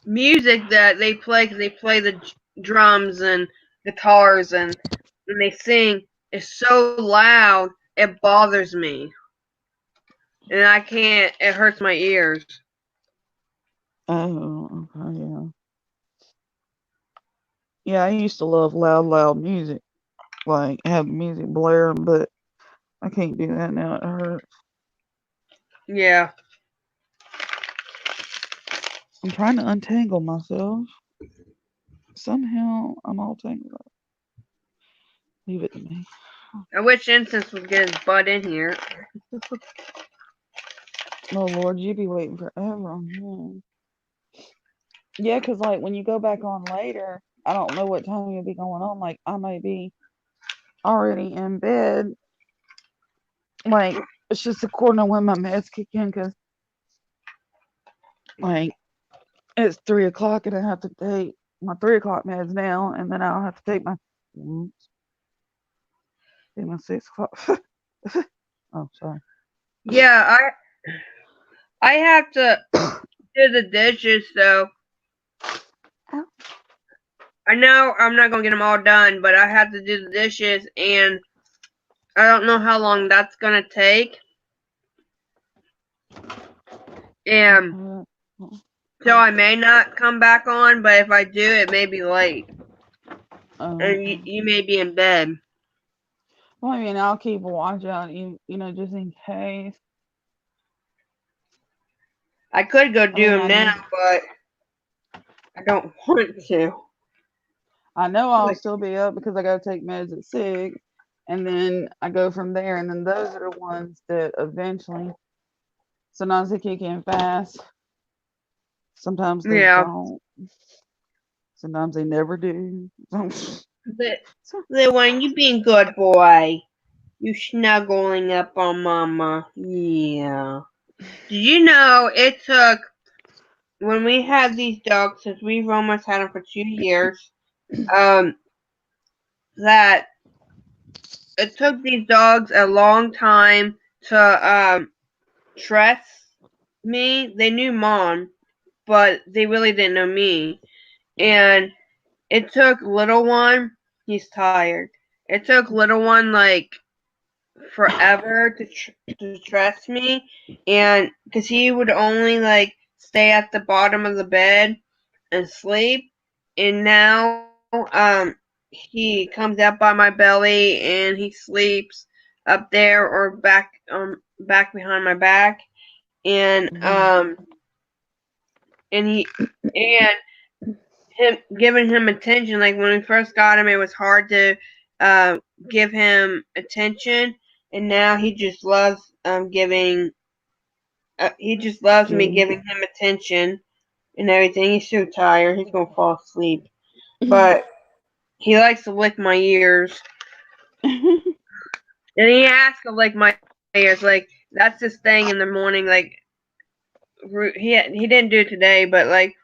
music that they play, because they play the drums and guitars and they sing, is so loud it bothers me, and I can't. It hurts my ears. Oh, okay, yeah. Yeah, I used to love loud music. Like have music blaring, but I can't do that now. It hurts. Yeah. I'm trying to untangle myself. Somehow I'm all tangled up. Leave it to me. I wish Instance would get his butt in here. Oh Lord, you be waiting forever on him. Yeah, because like when you go back on later, I don't know what time you'll be going on. Like I may be already in bed. Like it's just according to when my meds kick in, because like it's 3 o'clock and I have to take my 3 o'clock meds now, and then I'll have to take my take my 6 o'clock. Oh, sorry. Yeah, I have to do the dishes though. Ow. I know I'm not gonna get them all done, but I have to do the dishes, and I don't know how long that's gonna take. And so I may not come back on, but if I do, it may be late, and you may be in bed. Well, I mean, I'll keep a watch out, you know, just in case. I could go I do mean, them now, but I don't want to. I know I'll Like, still be up because I gotta take meds at 6, and then I go from there, and then those are the ones that eventually, sometimes they kick in fast, sometimes they yeah. don't, sometimes they never do. The one, you being good boy. You snuggling up on mama. Yeah. Did you know it took, when we had these dogs, since we've almost had them for 2 years, that it took these dogs a long time to trust me. They knew mom, but they really didn't know me. And it took little one, he's tired. It took little one like forever to trust me, and because he would only like stay at the bottom of the bed and sleep, and now he comes up by my belly and he sleeps up there or back behind my back, and and he and him giving him attention. Like when we first got him, it was hard to give him attention, and now he just loves giving he just loves me Good. giving him attention and everything. He's so tired. He's gonna fall asleep. But he likes to lick my ears. And he has to lick my ears. Like, that's his thing in the morning. Like, he didn't do it today, but, like,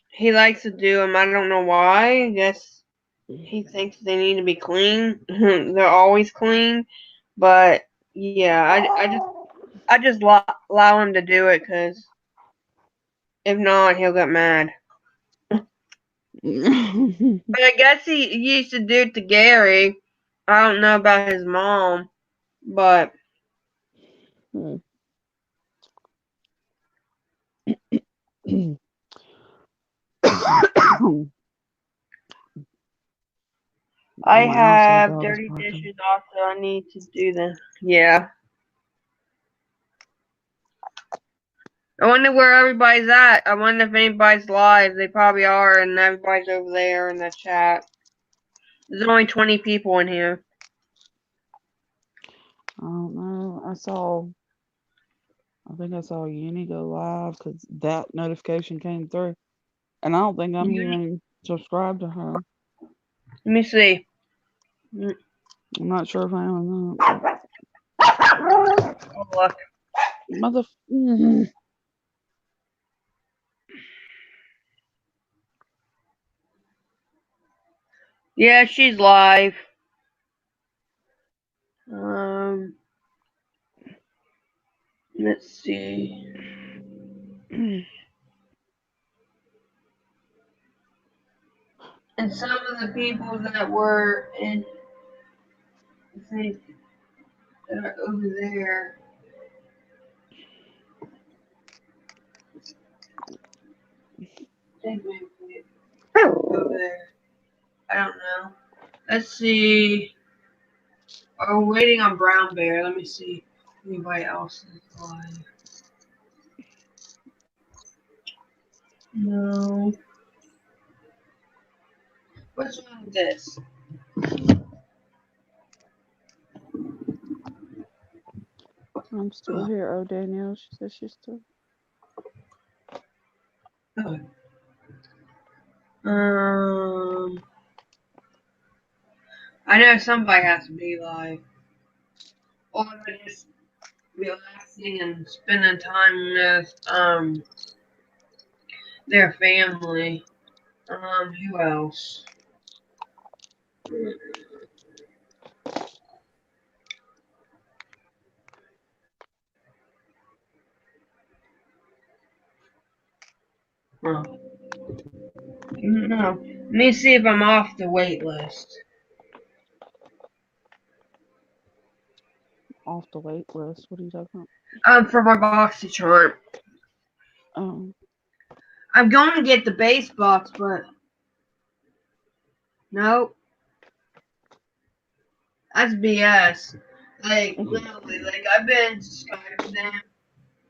he likes to do them. I don't know why. I guess he thinks they need to be clean. They're always clean. But, yeah, I just allow him to do it because if not, he'll get mad. But I guess he used to do it to Gary. I don't know about his mom, but I My outside have dog is dirty barking. dishes also. I need to do them. Yeah. I wonder where everybody's at. I wonder if anybody's live. They probably are, and everybody's over there in the chat. There's only 20 people in here. I don't know. I think I saw Uni go live because that notification came through. And I don't think I'm even subscribed to her. Let me see. I'm not sure if I am or not. Oh, look. Mother. Yeah, she's live. Let's see. And some of the people that were in, I think, that are over there. Over there. I don't know. Let's see. Oh, we're waiting on Brown Bear. Let me see if anybody else is live. No. What's wrong with this? I'm still here. Oh, Danielle, she says she's still. I know somebody has to be live. Or they're just relaxing and spending time with their family. Who else? Oh. No. Let me see if I'm off the wait list. Off the wait list. What are you talking about? For my BoxyCharm. Oh. I'm going to get the base box, but nope. That's BS. Like, literally, like, I've been subscribed to them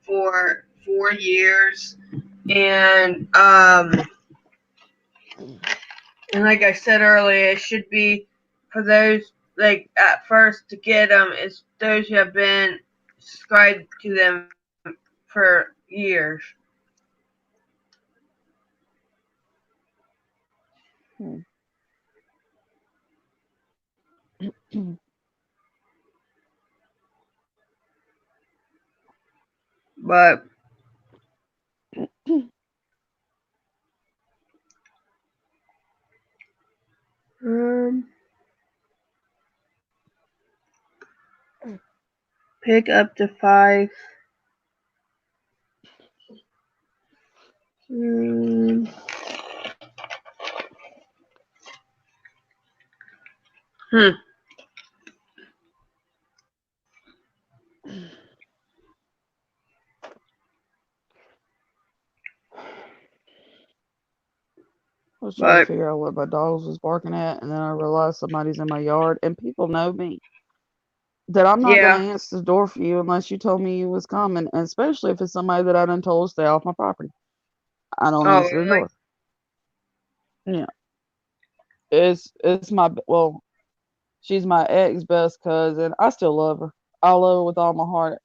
for 4 years, and like I said earlier, it should be for those, like, at first to get them, it's those who have been subscribed to them for years. But pick up to 5. I was trying to But figure out what my dogs was barking at, and then I realized somebody's in my yard, and people know me. That I'm not going to yeah. answer the door for you unless you told me you was coming, and especially if it's somebody that I done told to stay off my property. I don't Oh, answer the really? door. Yeah. It's my, well, she's my ex best cousin. I still love her. I love her with all my heart,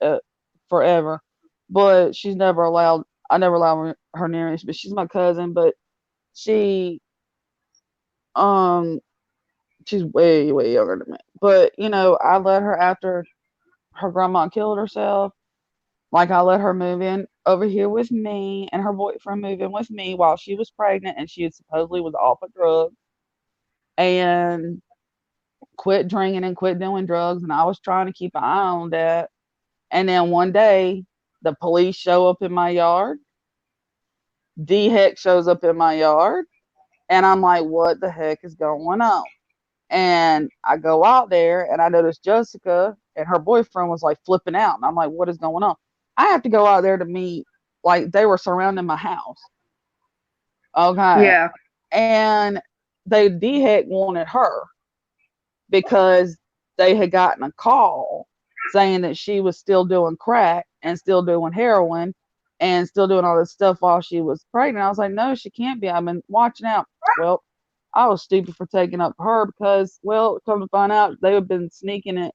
forever. but she's never allowed. I never allowed her near me. But she's my cousin. But she, um, she's way way younger than me. But I let her after her grandma killed herself. Like I let her move in over here with me, and her boyfriend move in with me while she was pregnant, and she had supposedly was off of drugs and quit drinking and quit doing drugs. And I was trying to keep an eye on that. And then one day, the police show up in my yard. D Heck shows up in my yard, and I'm like, what the heck is going on? And I go out there, and I notice Jessica and her boyfriend was like flipping out, and I'm like, what is going on? I have to go out there to meet, like they were surrounding my house. Okay. Yeah. And D Heck wanted her because they had gotten a call saying that she was still doing crack and still doing heroin and still doing all this stuff while she was pregnant. I was like, no, she can't be. I've been watching out. Well, I was stupid for taking up her because, well, come to find out, they had been sneaking it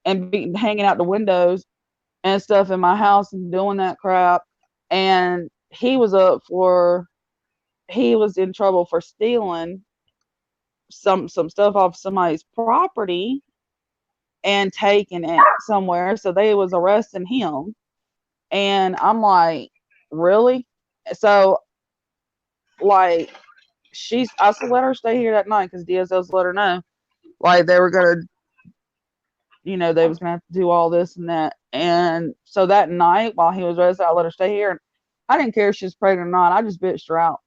and hanging out the windows and stuff in my house and doing that crap. And he was in trouble for stealing some stuff off somebody's property and taking it somewhere. So they was arresting him. And I'm like, really? So like I still let her stay here that night because DSL's let her know. Like they were gonna, they was gonna have to do all this and that. And so that night while he was arrested, I let her stay here. And I didn't care if she was pregnant or not. I just bitched her out.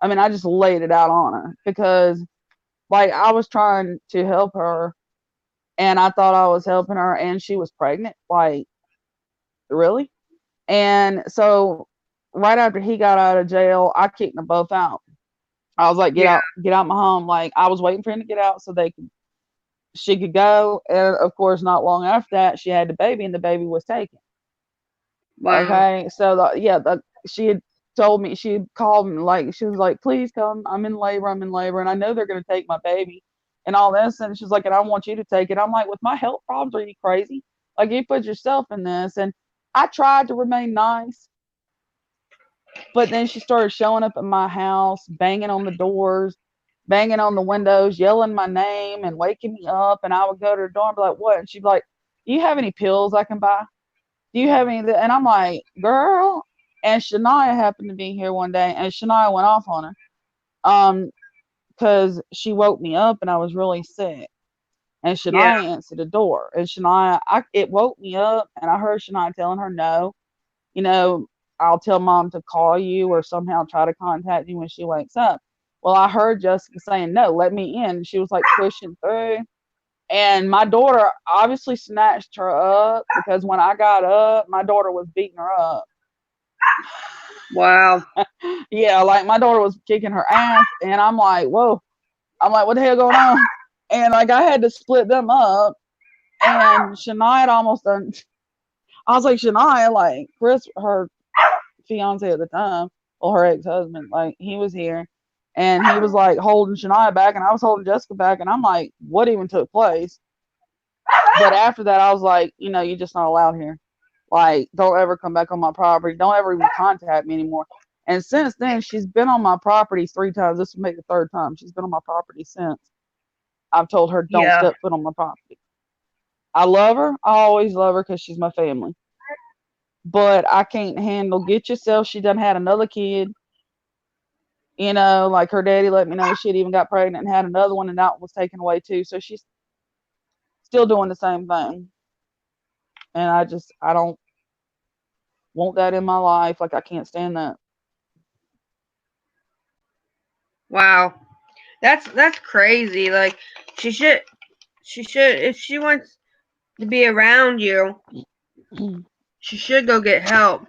I mean, I just laid it out on her because like I was trying to help her and I thought I was helping her and she was pregnant. Like, really? And so right after he got out of jail, I kicked them both out. I was like, get out my home. Like I was waiting for him to get out so she could go. And of course, not long after that, she had the baby and the baby was taken. Wow. Okay. So she had told me, she had called me, like, she was like, please come. I'm in labor. And I know they're going to take my baby and all this. And she's like, and I want you to take it. I'm like, with my health problems, are you crazy? Like you put yourself in this. And I tried to remain nice, but then she started showing up at my house, banging on the doors, banging on the windows, yelling my name and waking me up. And I would go to her door and be like, what? And she'd be like, do you have any pills I can buy? Do you have any? And I'm like, girl. And Shania happened to be here one day, and Shania went off on her, because she woke me up and I was really sick. And Shania answered the door, and it woke me up, and I heard Shania telling her no, I'll tell mom to call you or somehow try to contact you when she wakes up. Well, I heard Jessica saying no, let me in. And she was like pushing through. And my daughter obviously snatched her up because when I got up, my daughter was beating her up. Wow. Yeah, like my daughter was kicking her ass, and I'm like, whoa. I'm like, what the hell going on? And like I had to split them up. And Shania had almost done. I was like, Shania, like Chris, her fiance at the time, or her ex-husband, like he was here, and he was like holding Shania back, and I was holding Jessica back, and I'm like, what even took place? But after that, I was like, you're just not allowed here. Like, don't ever come back on my property. Don't ever even contact me anymore. And since then, she's been on my property 3 times. This will make the 3rd time. She's been on my property since. I've told her, don't step foot on my property. I love her. I always love her because she's my family. But I can't handle, get yourself. She done had another kid. Like her daddy let me know she'd even got pregnant and had another one, and that was taken away too. So she's still doing the same thing. And I don't want that in my life. Like I can't stand that. Wow. That's crazy. Like she should if she wants to be around you, she should go get help.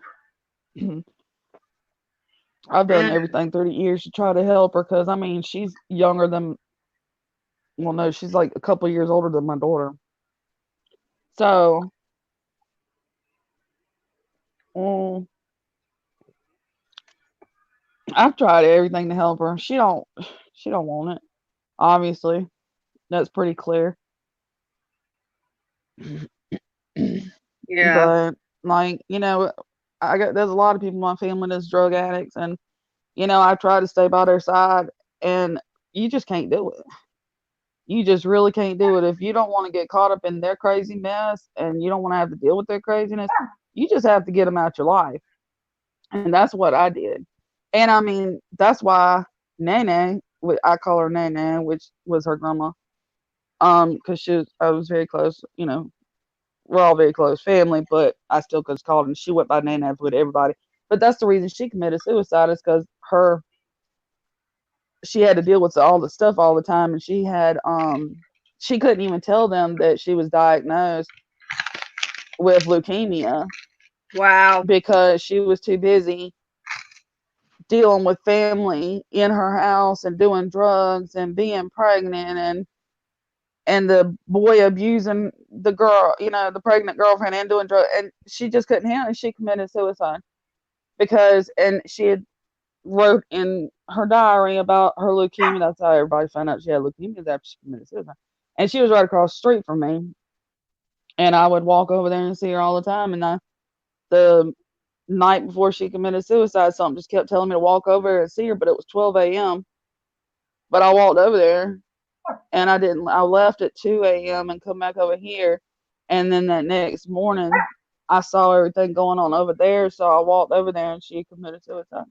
I've done everything 30 years to try to help her because, I mean, she's younger than, well, no, she's like a couple of years older than my daughter. So, I've tried everything to help her. She don't want it. Obviously, that's pretty clear. Yeah. But like, there's a lot of people in my family that's drug addicts, and I try to stay by their side, and you just can't do it. You just really can't do it if you don't want to get caught up in their crazy mess, and you don't want to have to deal with their craziness. You just have to get them out your life, and that's what I did. And I mean, that's why Nene, I call her Nene, which was her grandma, because I was very close. We're all very close family, but I still could call her, and she went by Nene with everybody. But that's the reason she committed suicide, is because she had to deal with all the stuff all the time, and she couldn't even tell them that she was diagnosed with leukemia. Wow. Because she was too busy dealing with family in her house and doing drugs and being pregnant and the boy abusing the girl, the pregnant girlfriend, and doing drugs, and she just couldn't handle it. She committed suicide and she had wrote in her diary about her leukemia. That's how everybody found out she had leukemia, after she committed suicide. And she was right across the street from me, and I would walk over there and see her all the time. And the night before she committed suicide, something just kept telling me to walk over and see her, but it was 12 a.m. But I walked over there, and I didn't. I left at 2 a.m. and come back over here, and then that next morning, I saw everything going on over there, so I walked over there, and she committed suicide.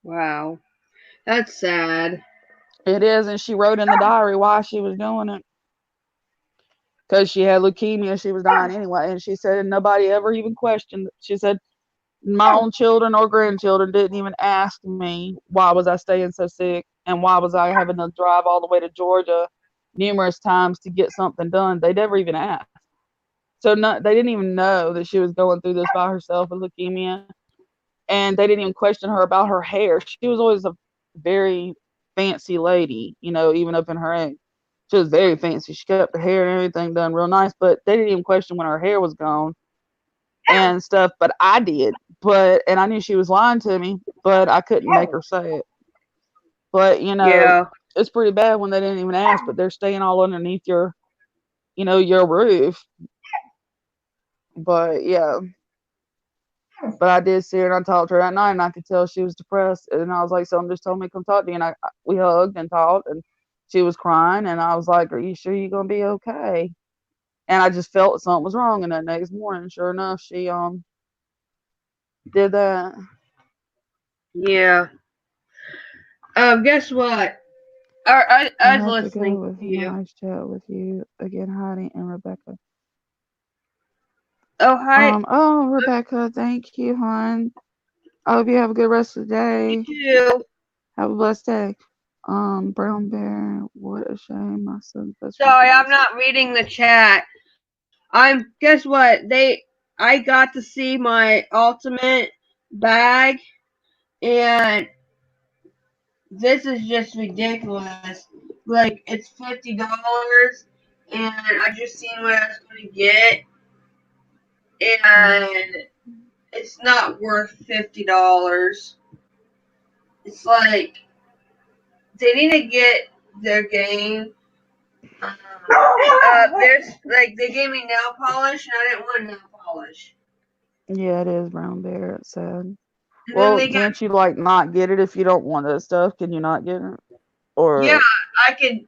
Wow. That's sad. It is, and she wrote in the diary why she was doing it. Because she had leukemia, she was dying anyway, and she said nobody ever even questioned. She said my own children or grandchildren didn't even ask me why was I staying so sick and why was I having to drive all the way to Georgia numerous times to get something done. They never even asked. So they didn't even know that she was going through this by herself with leukemia, and they didn't even question her about her hair. She was always a very fancy lady, even up in her age. She was very fancy. She kept her hair and everything done real nice, but they didn't even question when her hair was gone and stuff. But I did. And I knew she was lying to me, but I couldn't make her say it. But Yeah. it's pretty bad when they didn't even ask, but they're staying all underneath your roof. But yeah. But I did see her, and I talked to her that night, and I could tell she was depressed. And I was like, "Someone just told me to come talk to you." And we hugged and talked, and she was crying, and I was like, "Are you sure you're gonna be okay?" And I just felt something was wrong. And that next morning, sure enough, she did that. Yeah. Guess what? I was listening to you. Nice chat with you again, Heidi and Rebecca. Oh, hi. Rebecca, thank you, hon. I hope you have a good rest of the day. You too. Have a blessed day. Brown Bear, what a shame. My son's best friend. Sorry, I'm not reading the chat. Guess what? I got to see my ultimate bag, and this is just ridiculous. Like, it's $50, and I just seen what I was going to get, and it's not worth $50. It's like, they need to get their game. They gave me nail polish, and I didn't want nail polish. Yeah, it is Brown Bear. It's sad. And Well, can't you not get it if you don't want that stuff? Can you not get it? Or yeah, I could.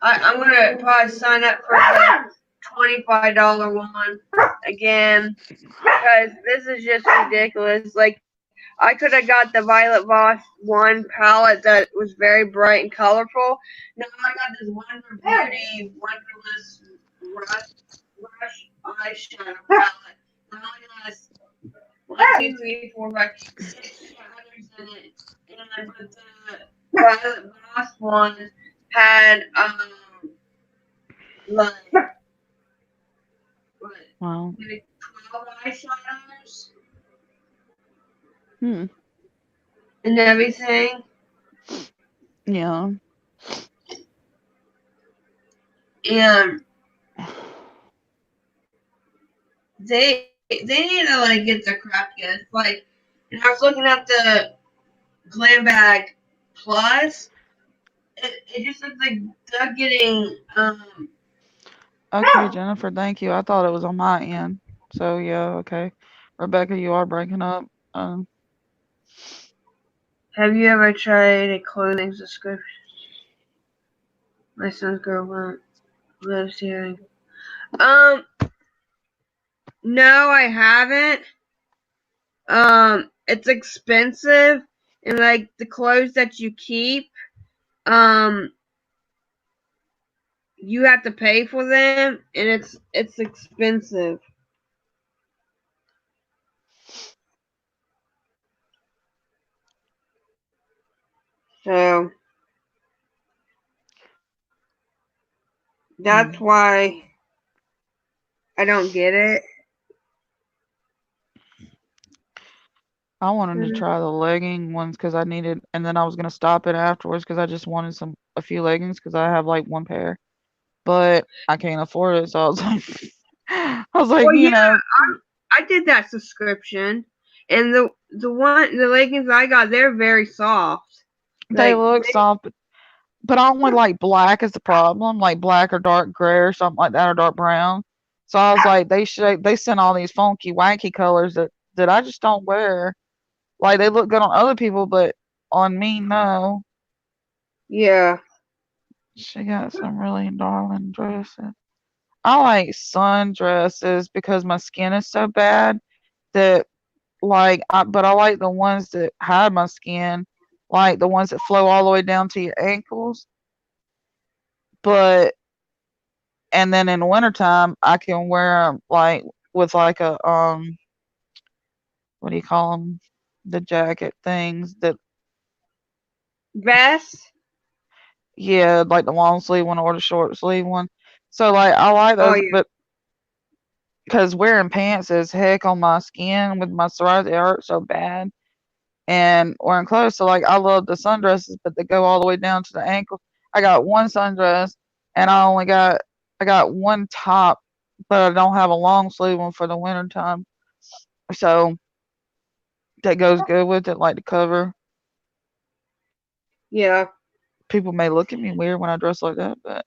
I'm gonna probably sign up for the $25 one again, because this is just ridiculous. Like, I could have got the Violet Voss one palette that was very bright and colorful. No, I got this Wonder Beauty Wonderless Rush eyeshadow palette. It only has 1, 2, 3, 4, 5, 6 shadows in it. But the Violet Voss one had like wow. maybe 12 eyeshadows. And everything. Yeah. And they need to get their crap together. And I was looking at the Glam Bag Plus. It just looks like they're getting Okay, Jennifer, thank you. I thought it was on my end. So yeah, okay. Rebecca, you are breaking up. Have you ever tried a clothing subscription? My son's girlfriend lives here. No, I haven't. It's expensive, and like the clothes that you keep, you have to pay for them, and it's expensive. So that's why I don't get it. I wanted to try the legging ones because I needed, and then I was gonna stop it afterwards because I just wanted a few leggings because I have like one pair, but I can't afford it. So I was like, Well, you yeah, know, I did that subscription, and the leggings I got, they're very soft. they Like look soft, but I only like black is the problem, like black or dark gray or something like that, or dark brown. So I was like, they sent all these funky, wacky colors that I just don't wear. Like they look good on other people, but on me, no. yeah, She got some really darling dresses. I like sundresses because my skin is so bad that but I like the ones that hide my skin, like the ones that flow all the way down to your ankles. But and then in the wintertime, I can wear them like with like a what do you call them? The jacket things that vest. yeah, like the long sleeve one or the short sleeve one. So like I like Oh those, yeah, but because wearing pants is heck on my skin with my psoriasis, it hurts so bad. And wearing clothes, so like I love the sundresses, but they go all the way down to the ankle. I got one sundress, and I got one top, but I don't have a long sleeve one for the winter time. So that goes good with it, like the cover. yeah. People may look at me weird when I dress like that, but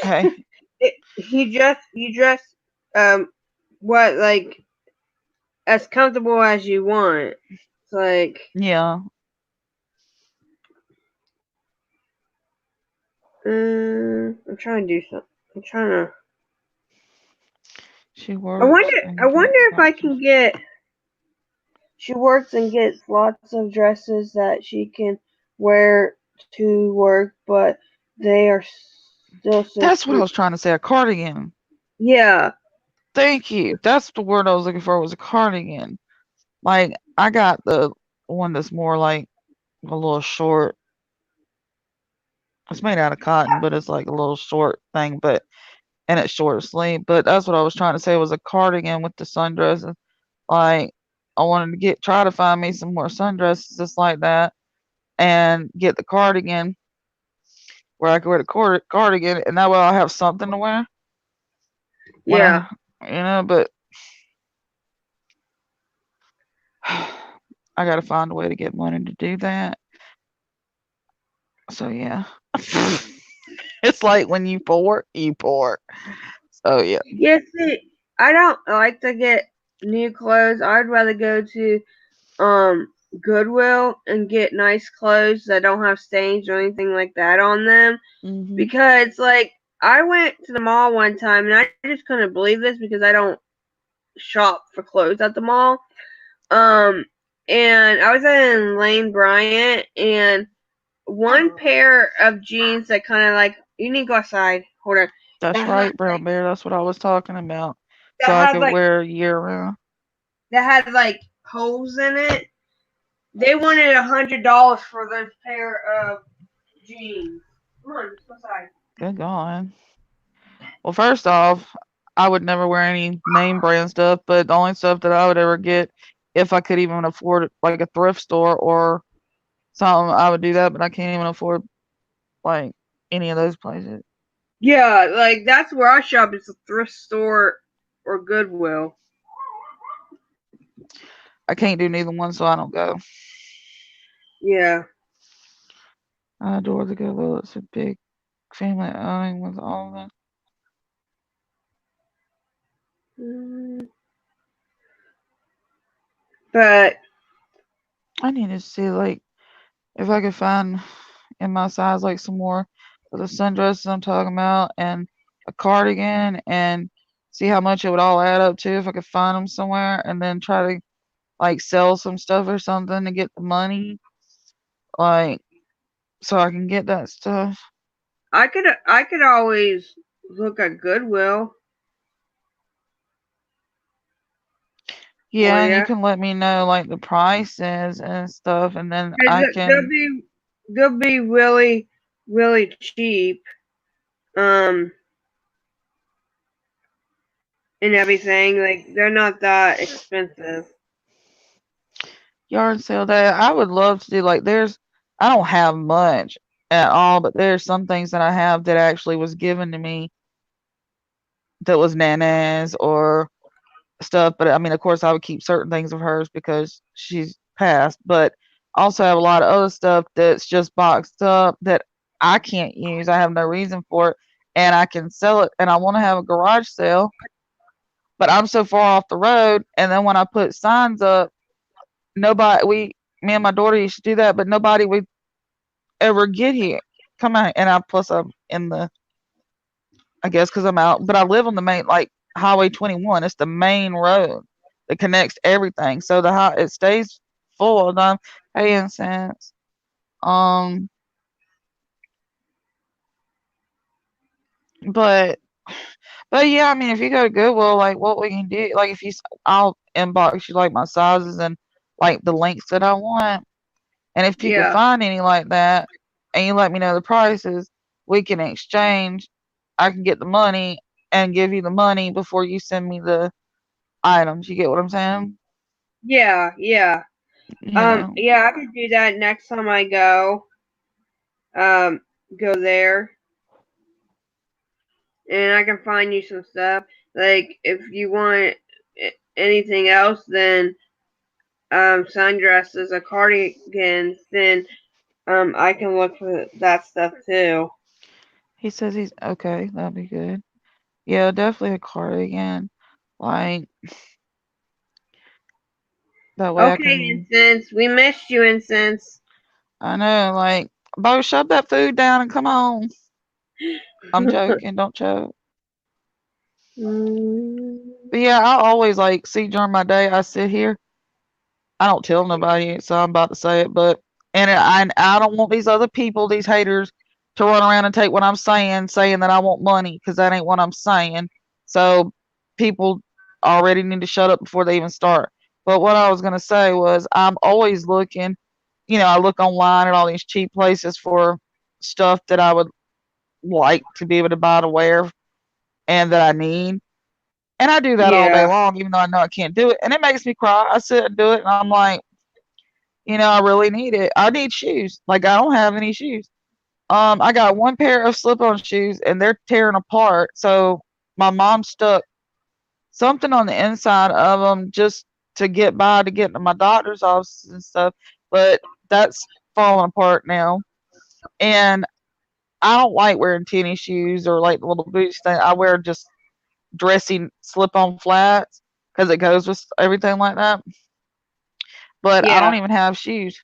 hey, You dress what like as comfortable as you want. It's like yeah, I'm trying to do something. I'm trying to. she I works wonder. I and wonder gets if I lots of. can get. She works and gets lots of dresses that she can wear to work, but they are still so That's what I cheap. was trying to say. A cardigan. Yeah, Thank you. That's the word I was looking for. Was a cardigan. Like I got the one that's more like a little short. It's made out of cotton, but it's like a little short thing, but and it's short sleeve. But that's what I was trying to say was a cardigan with the sundresses. Like I wanted to try to find me some more sundresses just like that and get the cardigan where I could wear the cardigan and that way I'll have something to wear when yeah, but I gotta find a way to get money to do that. So yeah. It's like when you pour, you pour. So yeah. yeah. See, I don't like to get new clothes. I'd rather go to um Goodwill and get nice clothes that don't have stains or anything like that on them. Hmm. Because like I went to the mall one time and I just couldn't believe this because I don't shop for clothes at the mall. Um and I was in Lane Bryant and one pair of jeans that kind of like you need to go outside. Hold on. That's That had right, Brown Bear. That's what I was talking about. So that I had could like wear year round. holes in it. They wanted $100 for this pair of jeans. Come on, let's go outside. Good God. Well, first off, I would never wear any name brand stuff, but the only stuff that I would ever get, if I could even afford it, like a thrift store or something, I would do that. But I can't even afford like any of those places. Yeah, like that's where I shop. It's a thrift store or Goodwill. I can't do neither one, so I don't go. Yeah. I adore the Goodwill. It's a big family owning with all of it. Mm, But I need to see like if I could find in my size like some more of the sundresses I'm talking about and a cardigan and see how much it would all add up to if I could find them somewhere and then try to like sell some stuff or something to get the money like so I can get that stuff. I could always look at Goodwill Yeah, for and you you. can let me know like the prices and stuff and then I They'll can be really cheap. Um, and everything. Like they're not that expensive. yard sale day. I would love to do like I don't have much at all, but there's some things that I have that actually was given to me that was Nana's or stuff. But I mean, of course, I would keep certain things of hers because she's passed. But also have a lot of other stuff that's just boxed up that I can't use. I have no reason for it, and I can sell it. And I want to have a garage sale, but I'm so far off the road. And then when I put signs up, me and my daughter used to do that, but nobody would ever get here. Come on, and plus I'm in I guess because I'm out, but I live on the main like Highway 21. It's the main road that connects everything, so it stays full all the time. Hey, incense. Um, but yeah, I mean, if you go to Goodwill, like what we can do, like I'll inbox you like my sizes and like the links that I want, and if you can Yeah. find any like that, and you let me know the prices, we can exchange. I can get the money and give you the money before you send me the items. You get what I'm saying? Yeah, yeah. You know. Yeah, I could do that next time I go. Um, go there. And I can find you some stuff. Like if you want anything else than sundresses or cardigans, then I can look for that stuff too. He says he's okay, that'd be good. Yeah, definitely a cardigan. Like that way I Okay, can Incense. We missed you, Incense. I know, like Bo, shove that food down and come on. I'm joking, don't choke. But yeah, I always like see during my day I sit here. I don't tell nobody, so I'm about to say it, but I don't want these other people, these haters, to run around and take what I'm saying that I want money, because that ain't what I'm saying. So people already need to shut up before they even start. But what I was gonna say was I'm always looking, I look online at all these cheap places for stuff that I would like to be able to buy to wear and that I need. And I do that all day Yeah. long, even though I know I can't do it. And it makes me cry. I sit and do it, and I'm like, I really need it. I need shoes. Like I don't have any shoes. I got one pair of slip-on shoes and they're tearing apart. So my mom stuck something on the inside of them just to get by to get to my doctor's office and stuff. But that's falling apart now. And I don't like wearing tennis shoes or like the little boots thing. I wear just dressy slip-on flats because it goes with everything like that. But I don't Yeah. even have shoes.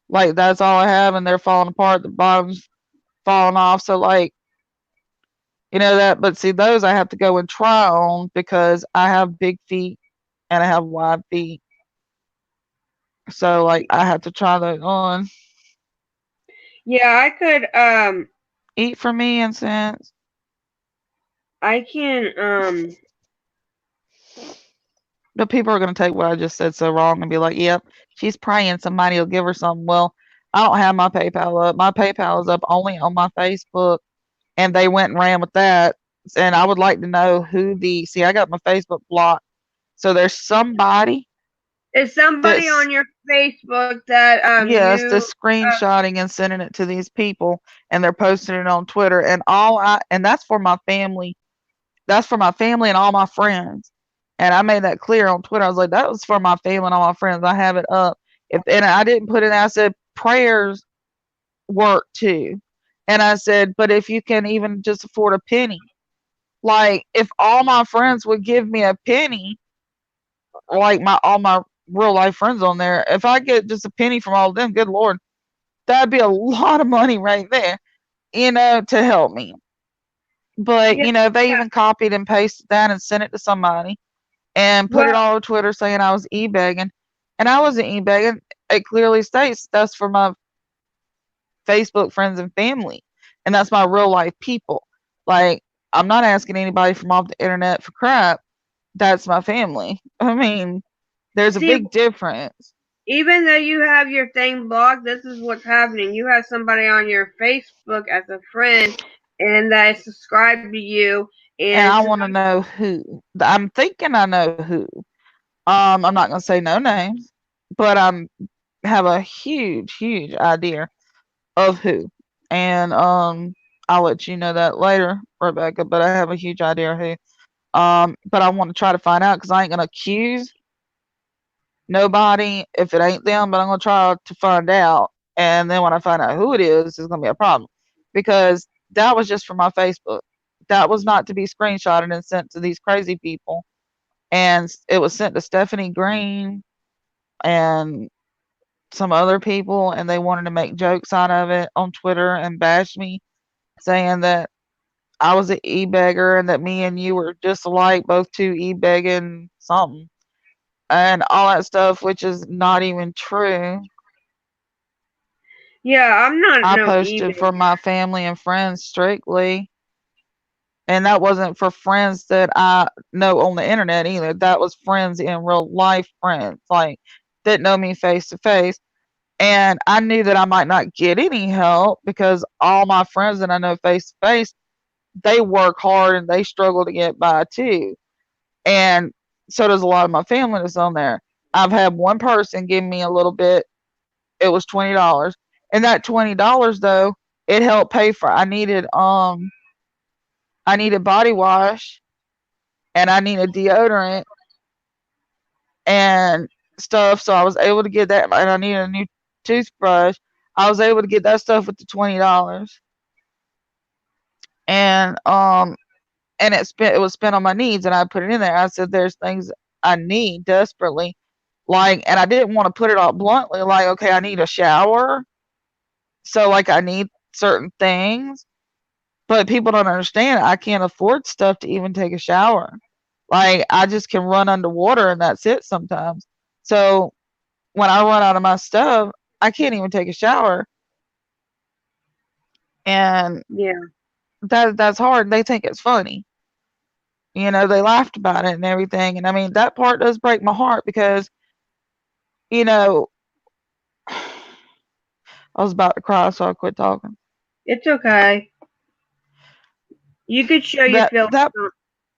Like that's all I have, and they're falling apart. The bottom's falling off. So like, that. But see, those I have to go and try on because I have big feet and I have wide feet. So like, I have to try those on. Yeah, I could Eat for me, incense. I can But people are gonna take what I just said so wrong and be like, "Yep, she's praying somebody will give her something." Well, I don't have my PayPal up. My PayPal is up only on my Facebook, and they went and ran with that. And I would like to know who see. I got my Facebook blocked, so there's somebody is somebody that's on your Facebook that yes, the screenshotting and sending it to these people, and they're posting it on Twitter, and that's for my family. That's for my family and all my friends. And I made that clear on Twitter. I was like, that was for my family and all my friends. I have it up. And I didn't put it. I said prayers work too. And I said, but if you can even just afford a penny, like if all my friends would give me a penny, like all my real life friends on there. If I get just a penny from all of them, good Lord, that'd be a lot of money right there, to help me. But, Yeah. they even copied and pasted that and sent it to somebody and put it Well, all over Twitter saying I was e-begging. And I wasn't e-begging. It clearly states that's for my Facebook friends and family. And that's my real life people. Like, I'm not asking anybody from off the internet for crap. That's my family. I mean, there's a see, big difference. even though you have your thing blocked, this is what's happening. You have somebody on your Facebook as a friend, and that is subscribed to you, And and I so, want to know who. I'm thinking I know who. I'm not gonna say no names, but I'm have a huge idea of who. And I'll let you know that later, Rebecca, but I have a huge idea of who. But I want to try to find out because I ain't gonna accuse nobody if it ain't them, but I'm gonna try to find out. And then when I find out who it is, it's gonna be a problem. Because that was just for my Facebook. That was not to be screenshotted and sent to these crazy people. And it was sent to Stephanie Green and some other people, and they wanted to make jokes out of it on Twitter and bash me, saying that I was an e-beggar and that me and you were just alike, both two e-begging something and all that stuff, which is not even true. yeah, I'm not I no posted eBay. for my family and friends strictly, and that wasn't for friends that I know on the internet either. That was friends in real life, friends like that know me face to face. And I knew that I might not get any help because all my friends that I know face to face, they work hard and they struggle to get by too. And so does a lot of my family that's on there. I've had one person give me a little bit. It was $20. And that $20 though, it helped pay for I needed body wash and I needed deodorant and stuff. So I was able to get that, and I needed a new toothbrush. I was able to get that stuff with the $20. And it was spent on my needs, and I put it in there. I said there's things I need desperately. Like, and I didn't want to put it all bluntly, like, okay, I need a shower. So like I need certain things. But people don't understand I can't afford stuff to even take a shower. Like I just can run underwater and that's it sometimes. So when I run out of my stuff, I can't even take a shower. And Yeah, that's hard. They think it's funny. They laughed about it and everything. And I mean, that part does break my heart because, you know, I was about to cry, so I quit talking. it's okay. You could show your That feelings that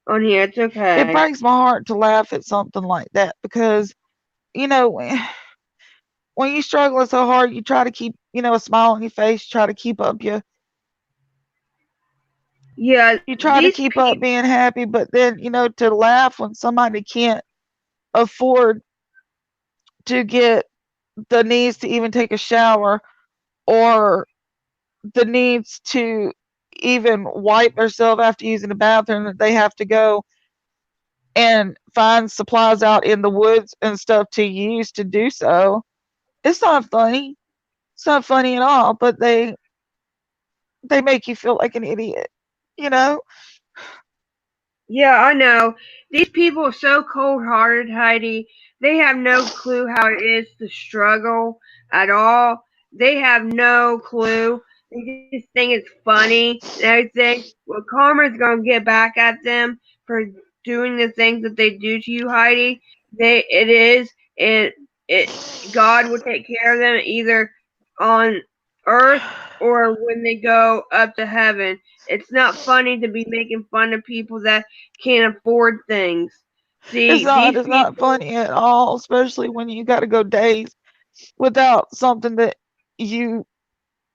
on here. It's it okay. breaks my heart to laugh at something like that because, you know, when you struggling so hard, you try to keep, a smile on your face, try to keep up Yeah, you try to these keep up people. being happy, but then, to laugh when somebody can't afford to get the needs to even take a shower or the needs to even wipe themselves after using the bathroom, that they have to go and find supplies out in the woods and stuff to use to do so. It's not funny. It's not funny at all, but they make you feel like an idiot, you know? Yeah, I know. These people are so cold-hearted, Heidi. They have no clue how it is to struggle at all. They have no clue. They just think it's funny and everything. Well, karma's gonna get back at them for doing the things that they do to you, Heidi. It is, and it God will take care of them either on earth or when they go up to heaven. It's not funny to be making fun of people that can't afford things. It's See, not these it's not people, funny at all, especially when you got to go days without something that you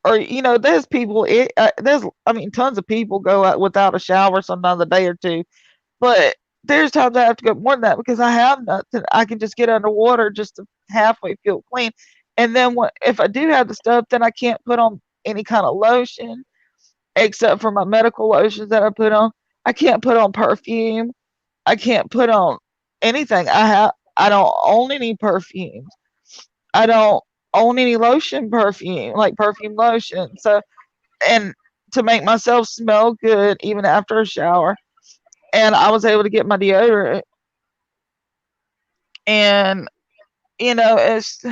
or there's people there's I mean tons of people go out without a shower sometimes a day or two, but there's times I have to go more than that because I have nothing. I can just get underwater just to halfway feel clean. And then if I do have the stuff, then I can't put on any kind of lotion except for my medical lotions that I put on. I can't put on perfume. I can't put on anything. I don't own any perfumes. I don't own any lotion perfume, like perfume lotion. So, and to make myself smell good even after a shower. And I was able to get my deodorant. And, it's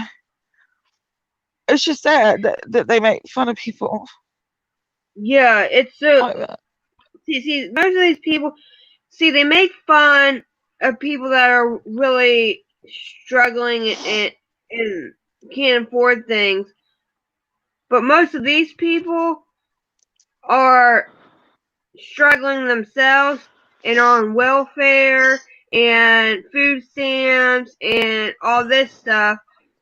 just sad that they make fun of people Yeah, it's so. like that. See, most of these people, they make fun of people that are really struggling and can't afford things. But most of these people are struggling themselves and on welfare and food stamps and all this stuff,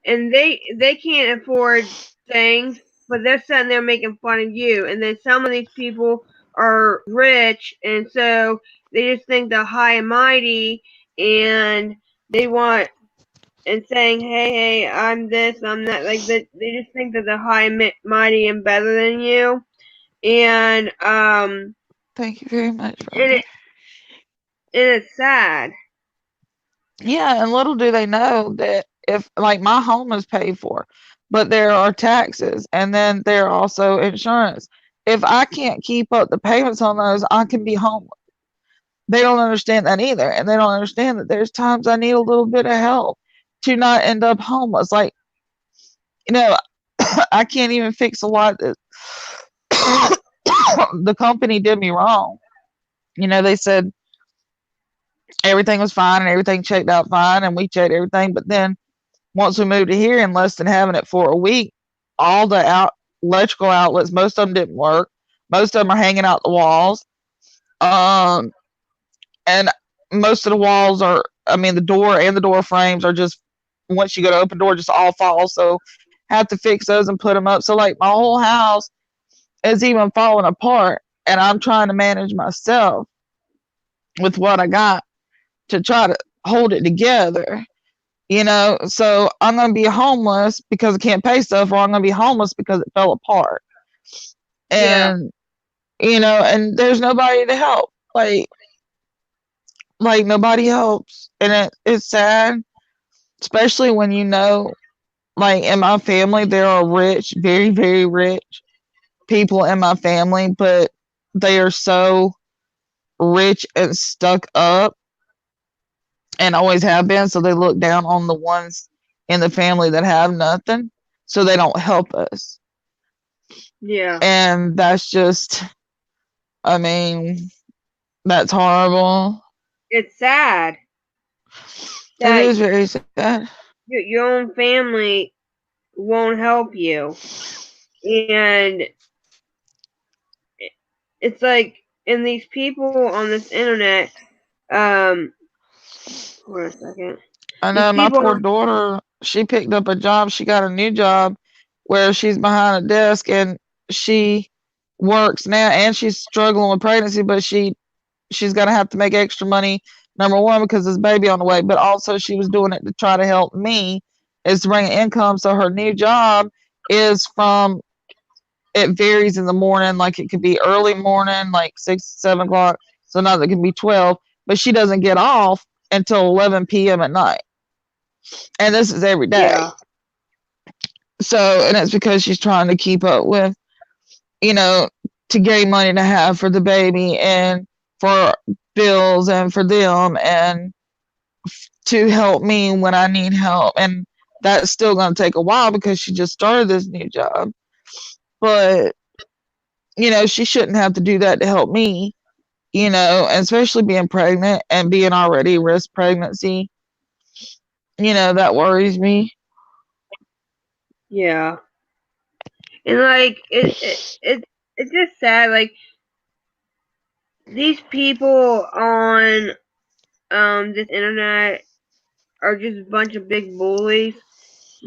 and they can't afford things, but they're sitting there making fun of you. And then some of these people are rich, and so they just think they're high and mighty, and they want and saying, hey, I'm this, I'm that. Like they just think that they're high and mighty and better than you, and Thank you very much, and Robbie. it's sad. Yeah, and little do they know that if, like, my home is paid for, but there are taxes and then there are also insurance. If I can't keep up the payments on those, I can be homeless. They don't understand that either. And they don't understand that there's times I need a little bit of help to not end up homeless. Like, you know, I can't even fix a lot that the company did me wrong. They said everything was fine and everything checked out fine and we checked everything. But then once we moved to here, in less than having it for a week, all the electrical outlets, most of them didn't work. Most of them are hanging out the walls. And most of the walls are, I mean, the door and the door frames are just, once you go to open door, just all fall. So have to fix those and put them up. So like my whole house is even falling apart, and I'm trying to manage myself with what I got to try to hold it together. So I'm going to be homeless because I can't pay stuff, or I'm going to be homeless because it fell apart. Yeah. And, and there's nobody to help. Like nobody helps. And it's sad, especially when like in my family, there are rich, very, very rich people in my family, but they are so rich and stuck up and always have been. So they look down on the ones in the family that have nothing. So they don't help us. Yeah. And that's just, I mean, that's horrible. It's sad. It is very sad. Your own family won't help you. And it's like, and these people on this internet, hold on a second. I know my poor daughter, she picked up a job. She got a new job where she's behind a desk and she works now, and she's struggling with pregnancy, but she's going to have to make extra money. Number one, because there's baby on the way, but also she was doing it to try to help me, is to bring an income. So her new job is it varies in the morning. Like it could be early morning, like 6, 7 o'clock. So now it can be 12, but she doesn't get off until 11 p.m. at night. And this is every day. Yeah. So, and it's because she's trying to keep up with, to gain money to have for the baby and for bills and for them and to help me when I need help. And that's still going to take a while because she just started this new job. But, she shouldn't have to do that to help me, and especially being pregnant and being already risk pregnancy. That worries me. Yeah. And like it's just sad. Like these people on this internet are just a bunch of big bullies.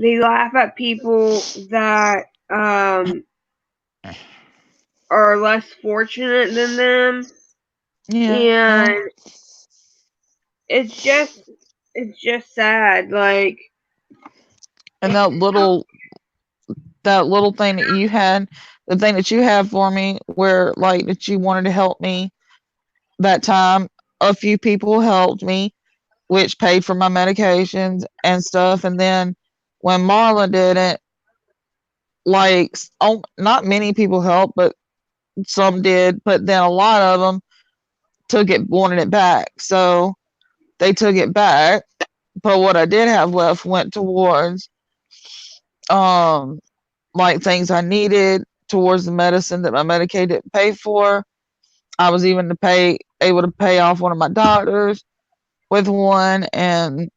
They laugh at people that are less fortunate than them. Yeah. And it's just sad. Like, and that little thing that you had, the thing that you had for me, where like that you wanted to help me that time, a few people helped me which paid for my medications and stuff. And then when Marla did it, like, not many people helped, but some did. But then a lot of them wanted it back. So they took it back. But what I did have left went towards like things I needed, towards the medicine that my Medicaid didn't pay for. I was even able to pay off one of my doctors with one, and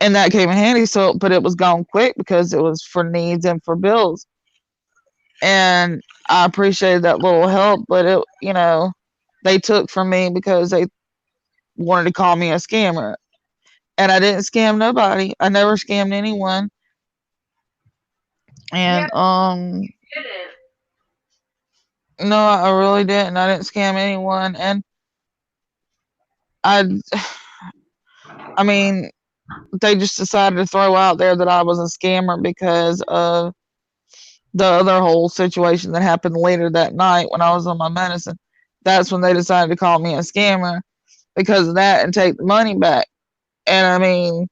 that came in handy. So, but it was gone quick because it was for needs and for bills. And I appreciated that little help, but it, they took from me because they wanted to call me a scammer. And I didn't scam nobody. I never scammed anyone. And no, I really didn't. I didn't scam anyone. And I mean, they just decided to throw out there that I was a scammer because of the other whole situation that happened later that night when I was on my medicine. That's when they decided to call me a scammer because of that and take the money back. And I mean,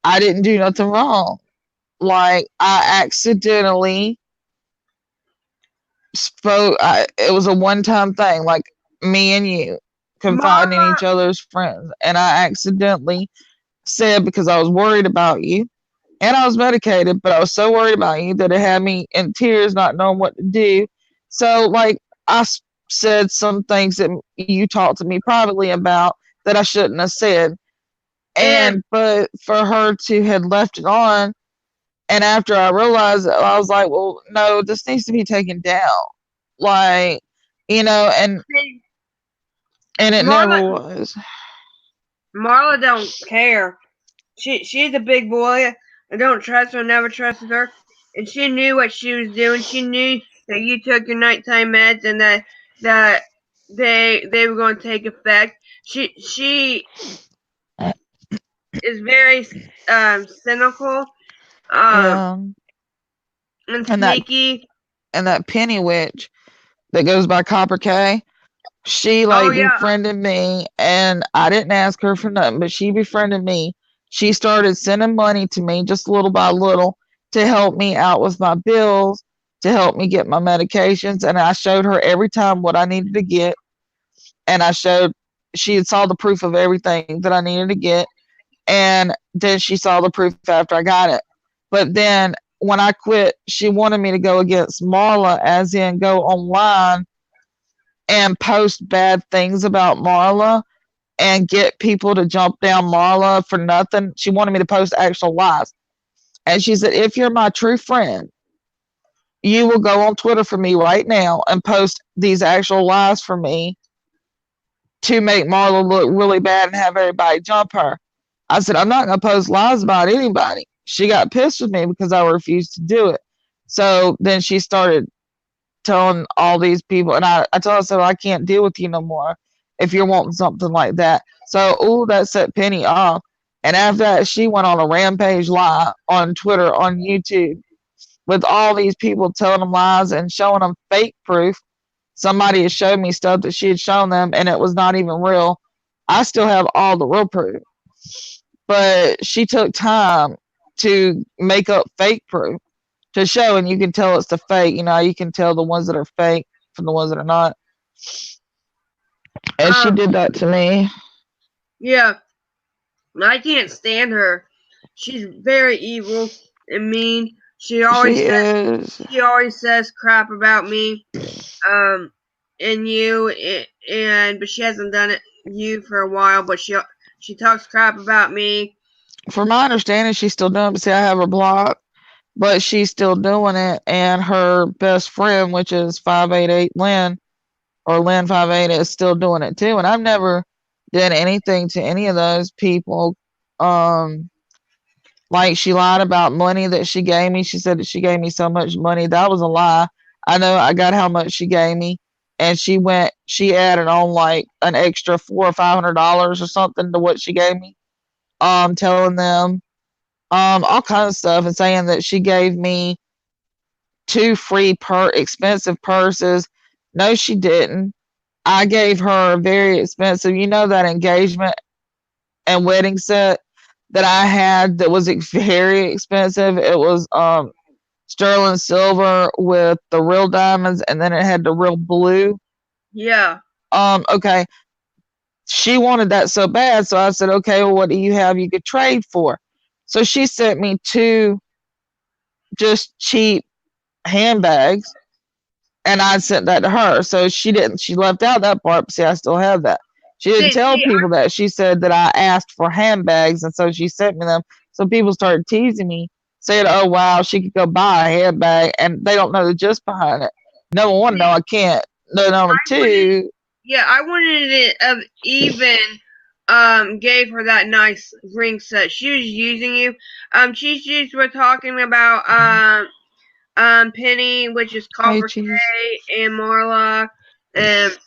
I didn't do nothing wrong. Like, I accidentally spoke. It was a one-time thing, like me and you confiding in each other's friends. And I accidentally said, because I was worried about you and I was medicated, but I was so worried about you that it had me in tears, not knowing what to do. So, like, I said some things that you talked to me privately about that I shouldn't have said. But for her to had left it on, and after I realized it, I was like, well, no, this needs to be taken down. Like, and it never was. Marla don't care. She's a big boy. I don't trust her, never trusted her. And she knew what she was doing. She knew that you took your nighttime meds and that they were going to take effect. She is very cynical and sneaky. And that Penny Witch that goes by Copper K, she befriended me, and I didn't ask her for nothing, but she befriended me. She started sending money to me just little by little to help me out with my bills, to help me get my medications. And I showed her every time what I needed to get. And she had saw the proof of everything that I needed to get. And then she saw the proof after I got it. But then when I quit, she wanted me to go against Marla, as in go online and post bad things about Marla and get people to jump down Marla for nothing. She wanted me to post actual lies. And she said, if you're my true friend, you will go on Twitter for me right now and post these actual lies for me to make Marla look really bad and have everybody jump her. I said, I'm not going to post lies about anybody. She got pissed with me because I refused to do it. So then she started telling all these people, and I told her, so I can't deal with you no more if you're wanting something like that. So, that set Penny off. And after that, she went on a rampage lie on Twitter, on YouTube, with all these people telling them lies and showing them fake proof. Somebody had showed me stuff that she had shown them, and it was not even real. I still have all the real proof. But she took time to make up fake proof to show, and you can tell it's the fake. You can tell the ones that are fake from the ones that are not. And she did that to me. Yeah. I can't stand her. She's very evil and mean. She always says crap about me, and you, but she hasn't done it you for a while. But she talks crap about me. From my understanding, she's still doing it. But see, I have her blocked, but she's still doing it. And her best friend, which is 588 Lynn, or Lynn 58, is still doing it too. And I've never did anything to any of those people. Like, she lied about money that she gave me. She said that she gave me so much money. That was a lie. I know I got how much she gave me, and she added on like an extra $400 or $500 or something to what she gave me. Telling them all kinds of stuff and saying that she gave me 2 free expensive purses. No, she didn't. I gave her a very expensive, that engagement and wedding set that I had that was very expensive. It was sterling silver with the real diamonds, and then it had the real blue. Yeah. Okay. She wanted that so bad, so I said, okay, well, what do you have you could trade for? So she sent me 2 just cheap handbags, and I sent that to her. So she left out that part, but see, I still have that. She didn't tell people that. She said that I asked for handbags, and so she sent me them. So people started teasing me, saying, oh, wow, she could go buy a handbag, and they don't know the gist behind it. Number one, no, I can't. No, number two. I wanted it of even gave her that nice ring set. She was using you. Cheese we're talking about Penny, which is Copper K, and Marla, and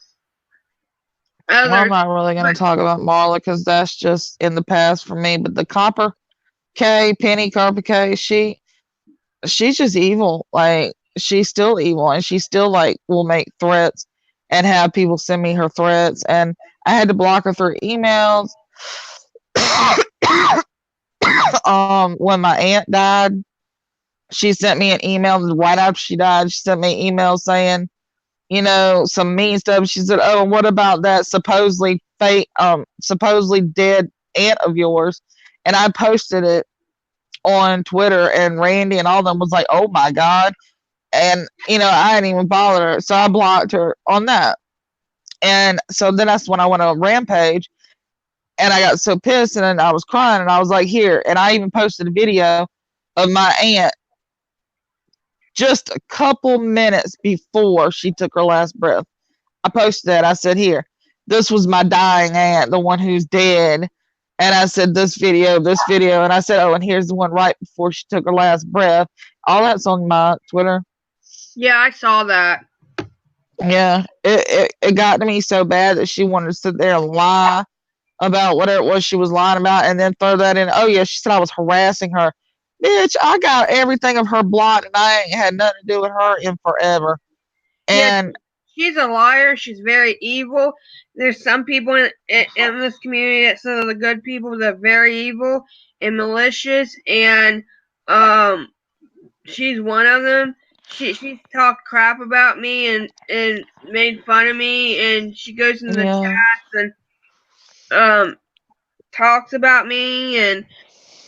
others. I'm not really going to talk about Marla because that's just in the past for me. But the Copper K, Penny, Copper K, she's just evil. Like, she's still evil, and she still like will make threats and have people send me her threats, and I had to block her through emails. When my aunt died, she sent me an email right after she died. She sent me an email saying, you know, some mean stuff. She said, oh, what about that supposedly dead aunt of yours? And I posted it on Twitter, and Randy and all of them was like, oh my God. And, you know, I didn't even bother her. So I blocked her on that. And so then that's when I went on Rampage, and I got so pissed, and then I was crying, and I was like, here. And I even posted a video of my aunt just a couple minutes before she took her last breath. I posted that. I said, here, this was my dying aunt, the one who's dead. And I said, this video. And I said, oh, and here's the one right before she took her last breath. All that's on my Twitter. Yeah, I saw that. Yeah, it got to me so bad that she wanted to sit there and lie about whatever it was she was lying about, and then throw that in. Oh, yeah, she said I was harassing her. Bitch, I got everything of her blocked, and I ain't had nothing to do with her in forever. And she's a liar. She's very evil. There's some people in this community that some of the good people that are very evil and malicious, and she's one of them. She's talked crap about me and made fun of me, and she goes in the chats and talks about me, and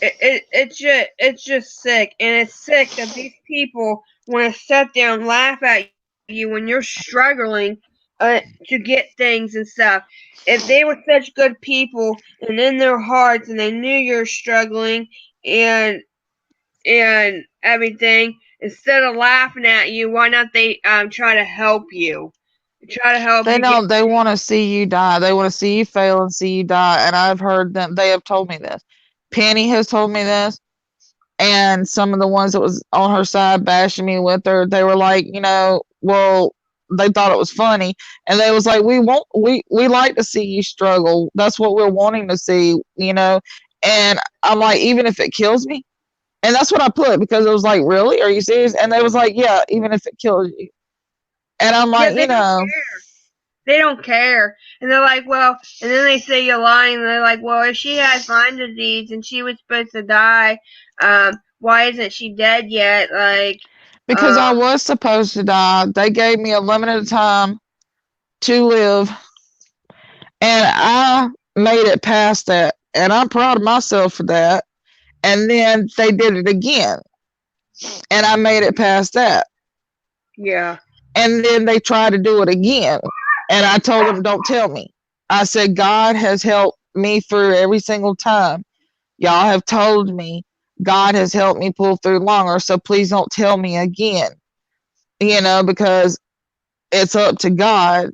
it's just sick, and it's sick that these people want to sit there and laugh at you when you're struggling to get things and stuff. If they were such good people and in their hearts, and they knew you're struggling and everything, instead of laughing at you, why not they try to help you? Try to help they you. Don't. They want to see you die. They want to see you fail and see you die. And I've heard them. They have told me this. Penny has told me this. And some of the ones that was on her side bashing me with her, they were like, you know, well, they thought it was funny. And they was like, we like to see you struggle. That's what we're wanting to see, you know. And I'm like, even if it kills me. And that's what I put, because it was like, really? Are you serious? And they was like, yeah, even if it kills you. And I'm like, you know. They don't care. And they're like, well, and then they say you're lying. And they're like, well, if she has Lyme disease and she was supposed to die, why isn't she dead yet? Like, because I was supposed to die. They gave me a limited time to live, and I made it past that. And I'm proud of myself for that. And then they did it again, and I made it past that. Yeah. And then they tried to do it again. And I told them, don't tell me. I said, God has helped me through every single time. Y'all have told me God has helped me pull through longer, so please don't tell me again. You know, because it's up to God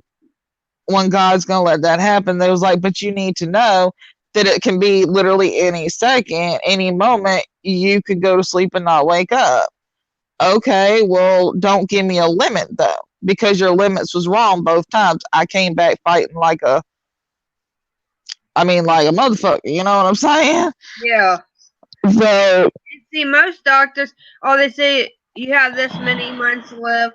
when God's going to let that happen. They was like, but you need to know that it can be literally any second, any moment, you could go to sleep and not wake up. Okay, well, don't give me a limit, though, because your limits was wrong both times. I came back fighting like a motherfucker, you know what I'm saying? Yeah. So, see, most doctors, they say you have this many months to live.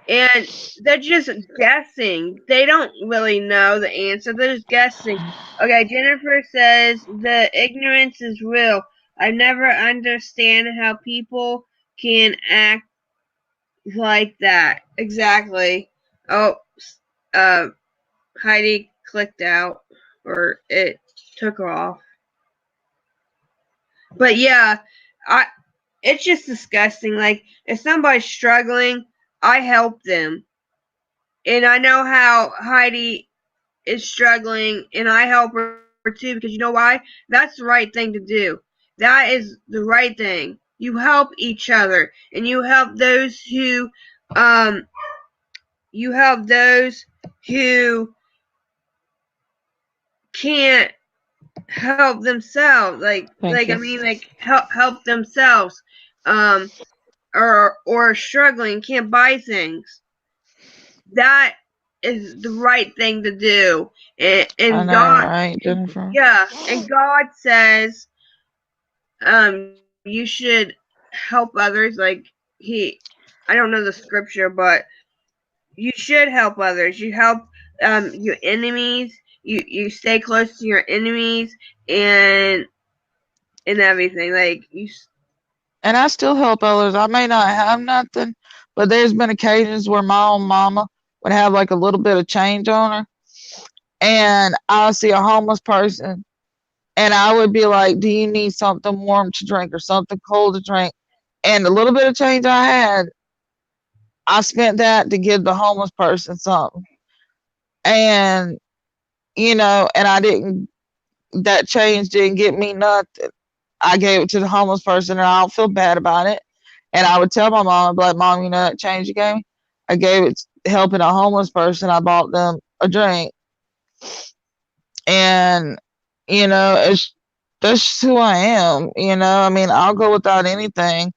and they're just guessing. They don't really know the answer. They're just guessing. Okay, Jennifer says the ignorance is real. I never understand how people can act like that. Exactly. Oh, uh, Heidi clicked out, or it took off. But yeah, it's just disgusting. Like, if somebody's struggling, I help them. And I know how Heidi is struggling, and I help her too, because you know why? That's the right thing to do. That is the right thing. You help each other, and um, you help those who can't help themselves. Thank you. Help themselves. Um, or struggling, can't buy things. That is the right thing to do. I And know, God, right, Jennifer? yeah, and God says, you should help others. Like I don't know the scripture, but you should help others. You help your enemies. You stay close to your enemies and everything. And I still help others. I may not have nothing, but there's been occasions where my own mama would have like a little bit of change on her, and I'll see a homeless person, and I would be like, "Do you need something warm to drink or something cold to drink?" And the little bit of change I had, I spent that to give the homeless person something. And and I didn't. That change didn't get me nothing. I gave it to the homeless person, and I don't feel bad about it. And I would tell my mom, I'd be like, Mom, that change you gave me? I gave it helping a homeless person. I bought them a drink. And, it's that's just who I am. I mean, I'll go without anything.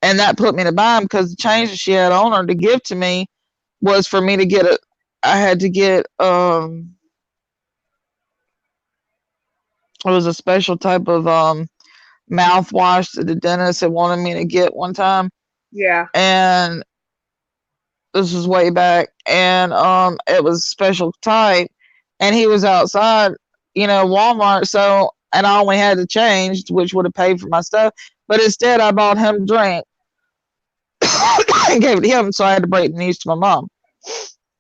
And that put me to bind because the change that she had on her to give to me was for me to get I had to get, it was a special type of, mouthwash that the dentist had wanted me to get one time. yeah, And this was way back, and it was special type, and he was outside, Walmart. So, and I only had to change, which would have paid for my stuff, but instead I bought him a drink and gave it to him. So I had to break the news to my mom,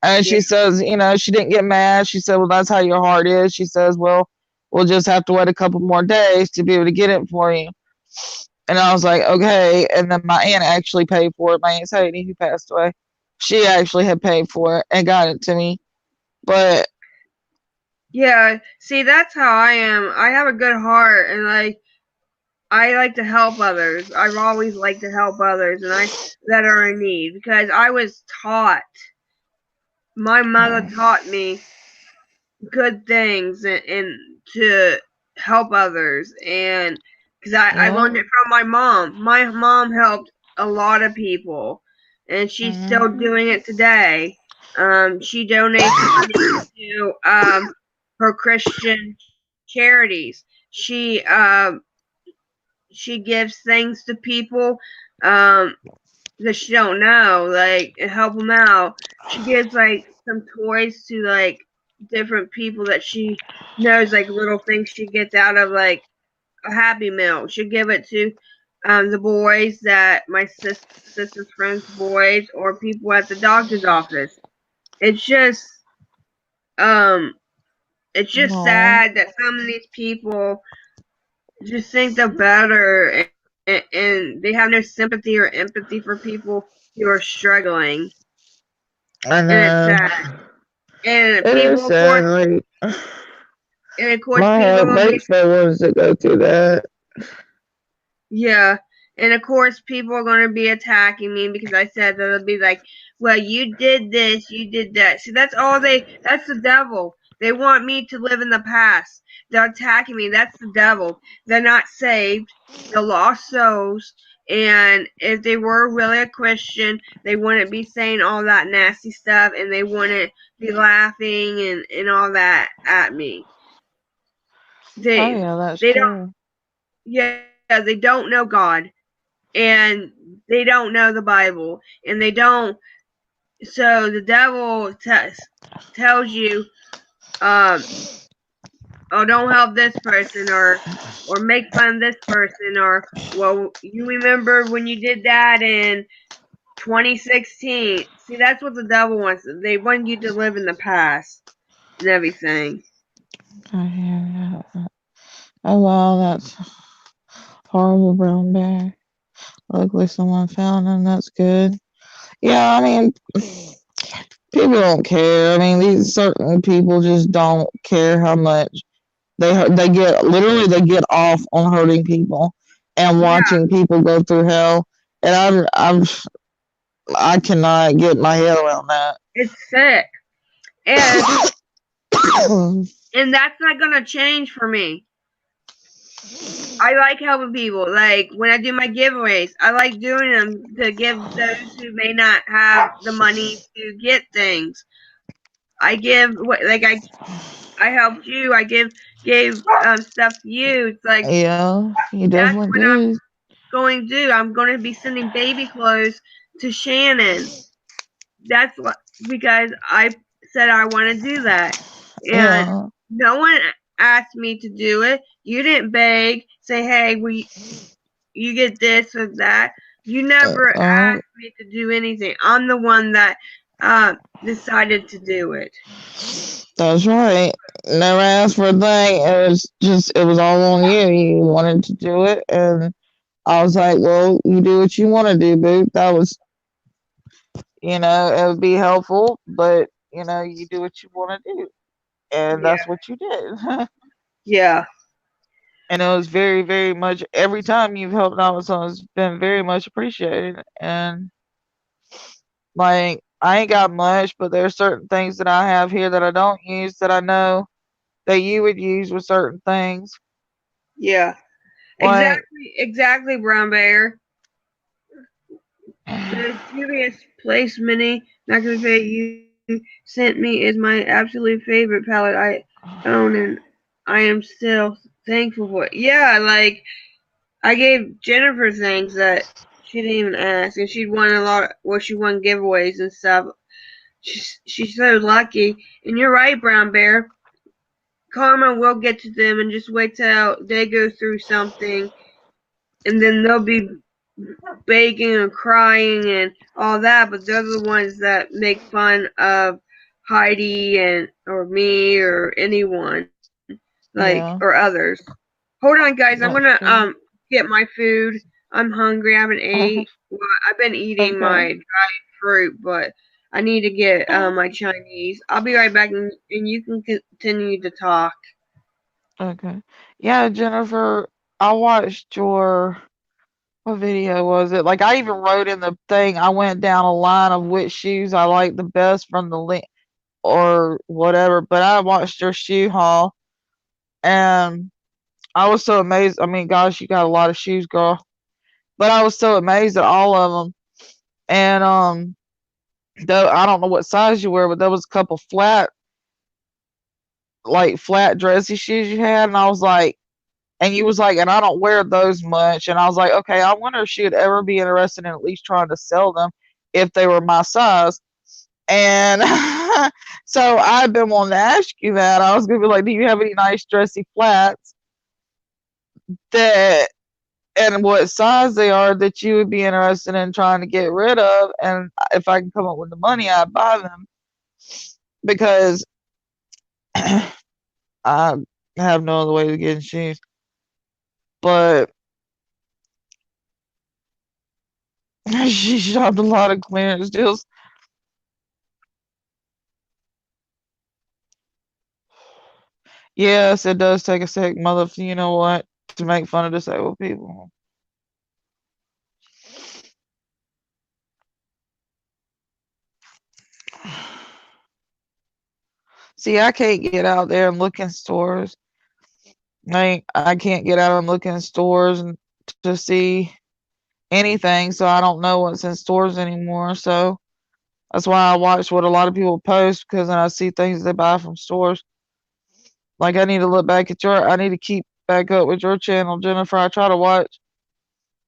and yeah, she says, she didn't get mad. She said, well, that's how your heart is. She says, well, we'll just have to wait a couple more days to be able to get it for you. And I was like, okay. And then my aunt actually paid for it. My aunt Sadie, who passed away, she actually had paid for it and got it to me. But yeah. See, that's how I am. I have a good heart, and I like to help others. I've always liked to help others, and that are in need, because I was taught. My mother taught me good things, and to help others, and because I yeah, learned it from my mom. My mom helped a lot of people, and she's still mm-hmm. doing it today. She donates money to her Christian charities. She gives things to people that she don't know, like, and help them out. She gives some toys to different people that she knows, like little things she gets out of a Happy Meal. She'll give it to the boys, that my sister's friends' boys, or people at the doctor's office. It's just um it's just No. sad that some of these people just think they're better, and they have no sympathy or empathy for people who are struggling, I and it's know. sad. And It is people, of sad. course, Like, and of course, my people are heart gonna be, breaks for ones that go through that. yeah, and of course, people are gonna be attacking me because I said that. They'll be like, "Well, you did this, you did that." See, that's the devil. They want me to live in the past. They're attacking me. That's the devil. They're not saved. They're lost souls. And if they were really a Christian, they wouldn't be saying all that nasty stuff, and they wouldn't be laughing and all that at me. Oh They yeah, that's they don't true. Yeah, they don't know God, and they don't know the Bible, and they don't So the devil tells you, oh, don't help this person, or make fun of this person, or, well, you remember when you did that in 2016. See, that's what the devil wants. They want you to live in the past and everything. I hear that. Oh wow, that's horrible, Brown Bear. Luckily someone found him, that's good. Yeah, I mean, people don't care. I mean, these certain people just don't care how much they get off on hurting people and Yeah, watching people go through hell. And I cannot get my head around that. it's sick. And and that's not gonna change for me. I like helping people. Like when I do my giveaways, I like doing them to give those who may not have the money to get things. I give like I helped you. I gave stuff to you. It's like Yeah, you that's definitely what I'm do. going to do. I'm going to be sending baby clothes to Shannon. That's what, because I said I want to do that, and Yeah. no one asked me to do it. You didn't beg, say, "Hey, you get this or that." You never Uh, asked me to do anything. I'm the one that decided to do it. that's right. Never asked for a thing. It was all on you. You wanted to do it, and I was like, well, you do what you want to do, boo. That was, it would be helpful, but, you do what you want to do. And Yeah. that's what you did. Yeah. And it was very, very much, every time you've helped out with someone, it's been very much appreciated. And, like, I ain't got much, but there are certain things that I have here that I don't use that I know that you would use with certain things. Yeah. Like, Exactly, Brown Bear. The Julius Place Mini Magnify you sent me is my absolute favorite palette I own, and I am still thankful for it. Yeah, like I gave Jennifer things that she didn't even ask, and she'd won a lot. Well, she won giveaways and stuff. She's so lucky. And you're right, Brown Bear. Karma will get to them, and just wait till they go through something, and then they'll be begging and crying and all that, but they're the ones that make fun of Heidi and or me or anyone, like, yeah, or others. Hold on, guys. I'm that's gonna true. get my food. I'm hungry. I haven't ate. Well, I've been eating Okay. my dried fruit, but I need to get my Chinese. I'll be right back, and you can continue to talk. Okay. Yeah, Jennifer, I watched what video was it? Like, I even wrote in the thing, I went down a line of which shoes I like the best from the link or whatever, but I watched your shoe haul and I was so amazed. I mean, gosh, you got a lot of shoes, girl. But I was so amazed at all of them. And, though I don't know what size you wear, but there was a couple flat dressy shoes you had. And I was like, and you was like, and I don't wear those much. And I was like, okay, I wonder if she would ever be interested in at least trying to sell them if they were my size. And so I've been wanting to ask you that. I was gonna be like, do you have any nice dressy flats that and what size they are that you would be interested in trying to get rid of? And if I can come up with the money, I'd buy them because I have no other way to get in shoes. But she shopped a lot of clearance deals. Yes, it does take a sec, mother. You know what? To make fun of disabled people. See, I can't get out there and look in stores. I can't get out and look in stores and to see anything, so I don't know what's in stores anymore. So that's why I watch what a lot of people post because then I see things they buy from stores. Like I need to look back at I need to keep back up with your channel, Jennifer. I try to watch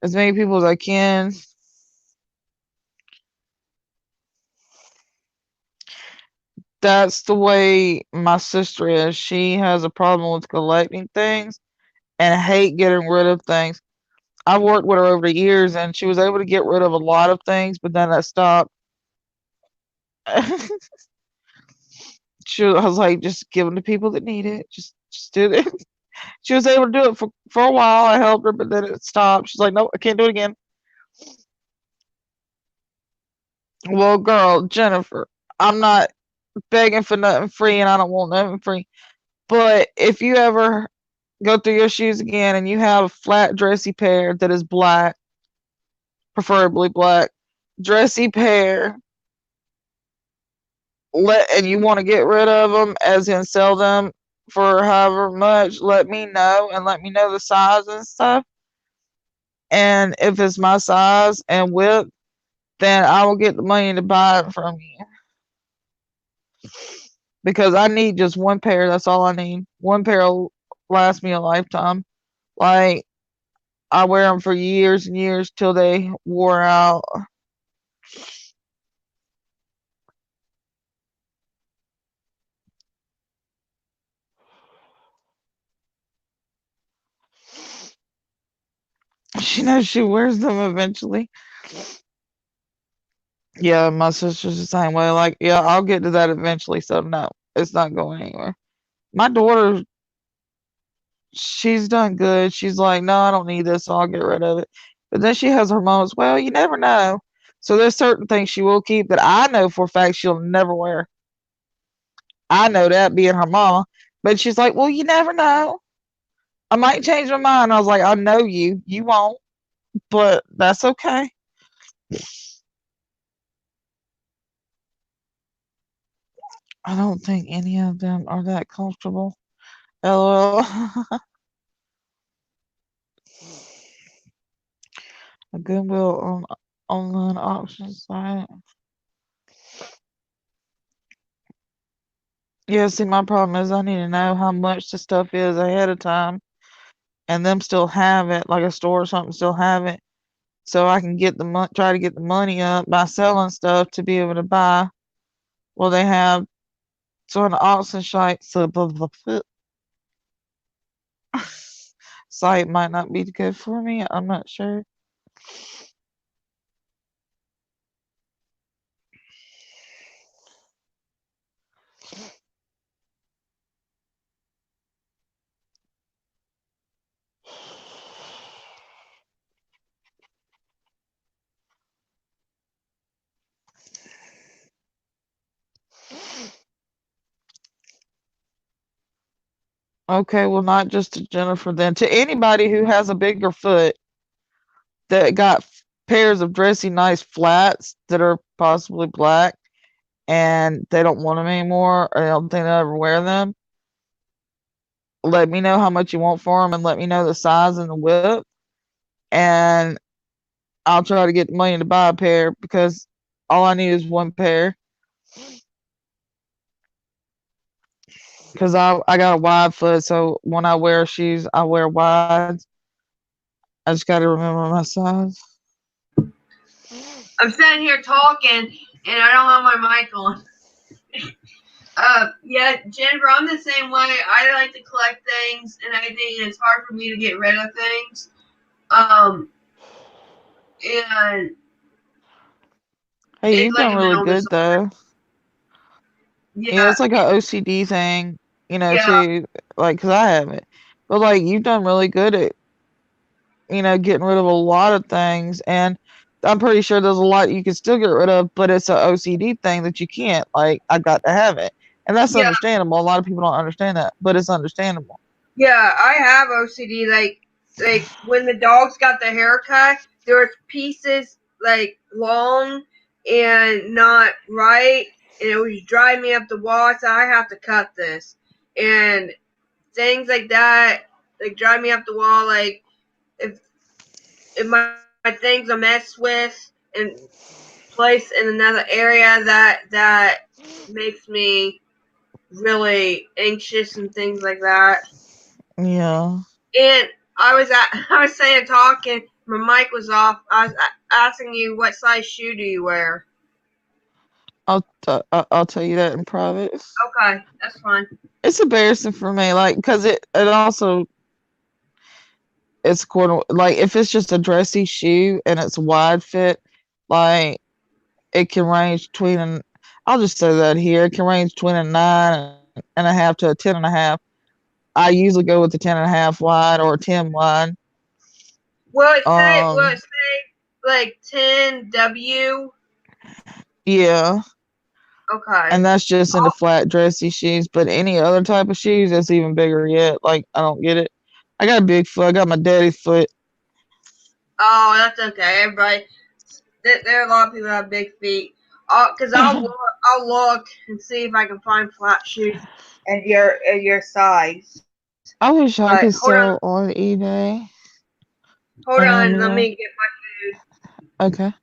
as many people as I can. that's the way my sister is. She has a problem with collecting things and hate getting rid of things. I've worked with her over the years, and she was able to get rid of a lot of things, but then that stopped. I was like, just give them to people that need it. Just do it. She was able to do it for a while. I helped her, but then it stopped. She's like, no, I can't do it again. Well, girl, Jennifer, I'm not begging for nothing free, and I don't want nothing free. But if you ever go through your shoes again and you have a flat, dressy pair that is black, preferably black, dressy pair, and you want to get rid of them, as in sell them for however much, let me know and let me know the size and stuff. And if it's my size and width, then I will get the money to buy it from you. Because I need just one pair. That's all I need. One pair will last me a lifetime. Like, I wear them for years and years till they wore out. She knows she wears them eventually. Yeah, my sister's the same way. Like, yeah, I'll get to that eventually. So no, it's not going anywhere. My daughter, she's done good. She's like, no, I don't need this, so I'll get rid of it. But then she has her moments. Well, you never know. So there's certain things she will keep that I know for a fact she'll never wear. I know that, being her mama. But she's like, well, you never know. I might change my mind. I was like, I know you. You won't. But that's okay. I don't think any of them are that comfortable. LOL. A Goodwill on online auction site. Yeah, see, my problem is I need to know how much the stuff is ahead of time, and them still have it, like a store or something still have it, so I can get try to get the money up by selling stuff to be able to buy. Well, they have so an auction site, so the site might not be good for me. I'm not sure. Okay, well, not just to Jennifer then. To anybody who has a bigger foot that got pairs of dressy nice flats that are possibly black and they don't want them anymore or they don't think they'll ever wear them, let me know how much you want for them and let me know the size and the width, and I'll try to get the money to buy a pair because all I need is one pair. Because I got a wide foot, so when I wear shoes, I wear wides. I just got to remember my size. I'm sitting here talking and I don't have my mic on. Yeah, Jennifer, I'm the same way. I like to collect things, and I think it's hard for me to get rid of things. And Hey, it's you've like done a really mental good disorder. though. Yeah, Yeah, it's like a OCD thing, yeah, too. Like, cause I haven't, but like you've done really good at getting rid of a lot of things, and I'm pretty sure there's a lot you can still get rid of, but it's a OCD thing that you can't. Like, I got to have it, and that's yeah, understandable. A lot of people don't understand that, but it's understandable. yeah. I have OCD. Like when the dogs got the haircut, there was pieces like long and not right, and it was driving me up the wall. So I have to cut this, and things like that, like drive me up the wall. Like if my things are messed with and placed in another area, that makes me really anxious and things like that. Yeah. And I was saying talking, my mic was off. I was asking you what size shoe do you wear? I'll tell you that in private. Okay, that's fine. It's embarrassing for me, like, because it also it's like if it's just a dressy shoe and it's wide fit, like it can range between an I'll just say that here it can range between a 9.5 to a 10.5. I usually go with the 10.5 wide or 10 wide. Will it say like 10W? Yeah. Okay. And that's just into flat dressy shoes, but any other type of shoes that's even bigger yet. Like I don't get it. I got a big foot. I got my daddy foot. Oh, that's okay. Everybody, there are a lot of people that have big feet. Cause I'll look and see if I can find flat shoes at your size. I wish I But could sell on eBay. hold on, let me get my food. Okay.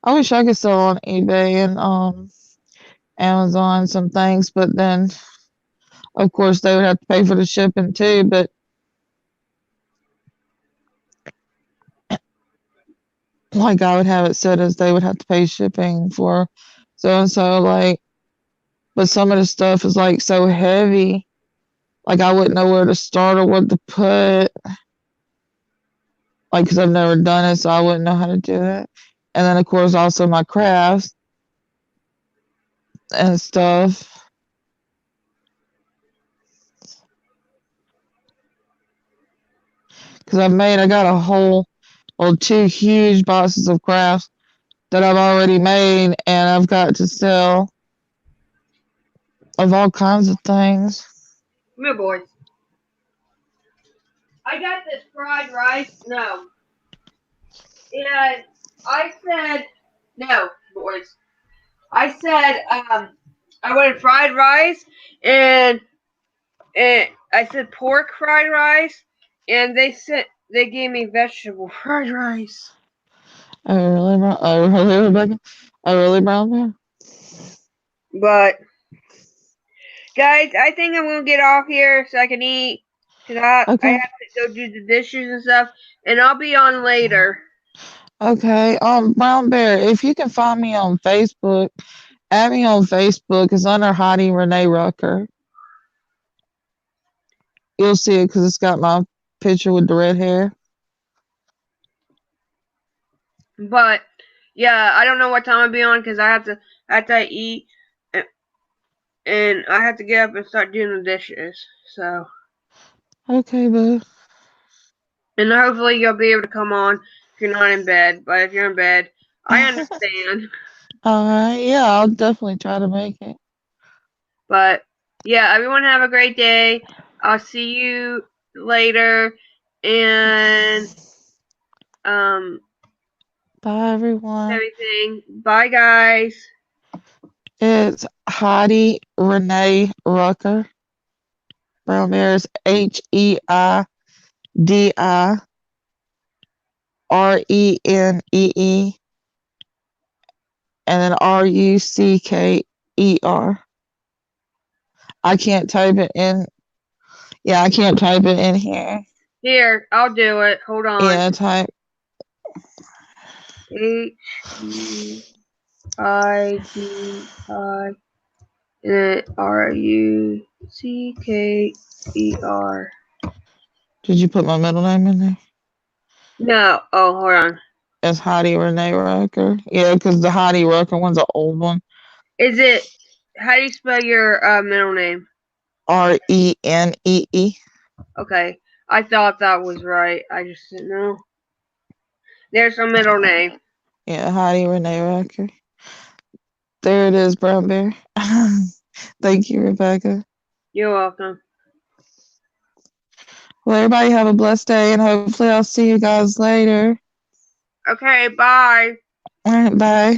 I wish I could sell on eBay and Amazon some things, but then of course they would have to pay for the shipping too. But like I would have it set as they would have to pay shipping for so and so. Like, but some of the stuff is like so heavy, like I wouldn't know where to start or what to put. Like, because I've never done it, so I wouldn't know how to do it. And then of course also my crafts and stuff. Because I got a whole, well, 2 huge boxes of crafts that I've already made, and I've got to sell of all kinds of things. Come here, boys. I got this fried rice. No. Yeah, I said no, boys. I said I wanted fried rice and I said pork fried rice, and they gave me vegetable fried rice. Oh really, Rebecca? Oh really, Brown Bear? But guys, I think I'm gonna get off here so I can eat because I Okay. have to go do the dishes and stuff, and I'll be on later. Okay. Brown Bear, if you can find me on Facebook, add me on Facebook. It's under Heidi Renee Rucker. You'll see it because it's got my picture with the red hair. But yeah, I don't know what time I'll be on because I have to eat, and I have to get up and start doing the dishes. So. Okay, boo. And hopefully you'll be able to come on if you're not in bed. But if you're in bed, I understand. All right. Yeah, I'll definitely try to make it. But yeah, everyone have a great day. I'll see you later. And bye, everyone. everything. Bye, guys. It's Heidi Renee Rucker. Brown Bear is HeidiRenee, and then Rucker. I can't type it in. Yeah, I can't type it in here. Here, I'll do it. Hold on. Yeah, type HeidiRucker. Did you put my middle name in there? No. Oh, hold on. It's Heidi Renee Rucker. Yeah, because the Heidi Rucker one's an old one. Is it? How do you spell your middle name? Renee. Okay, I thought that was right. I just didn't know. There's a middle name. Yeah, Heidi Renee Rucker. There it is, Brown Bear. Thank you, Rebecca. You're welcome. Well, everybody have a blessed day, and hopefully I'll see you guys later. Okay, bye. All right, bye.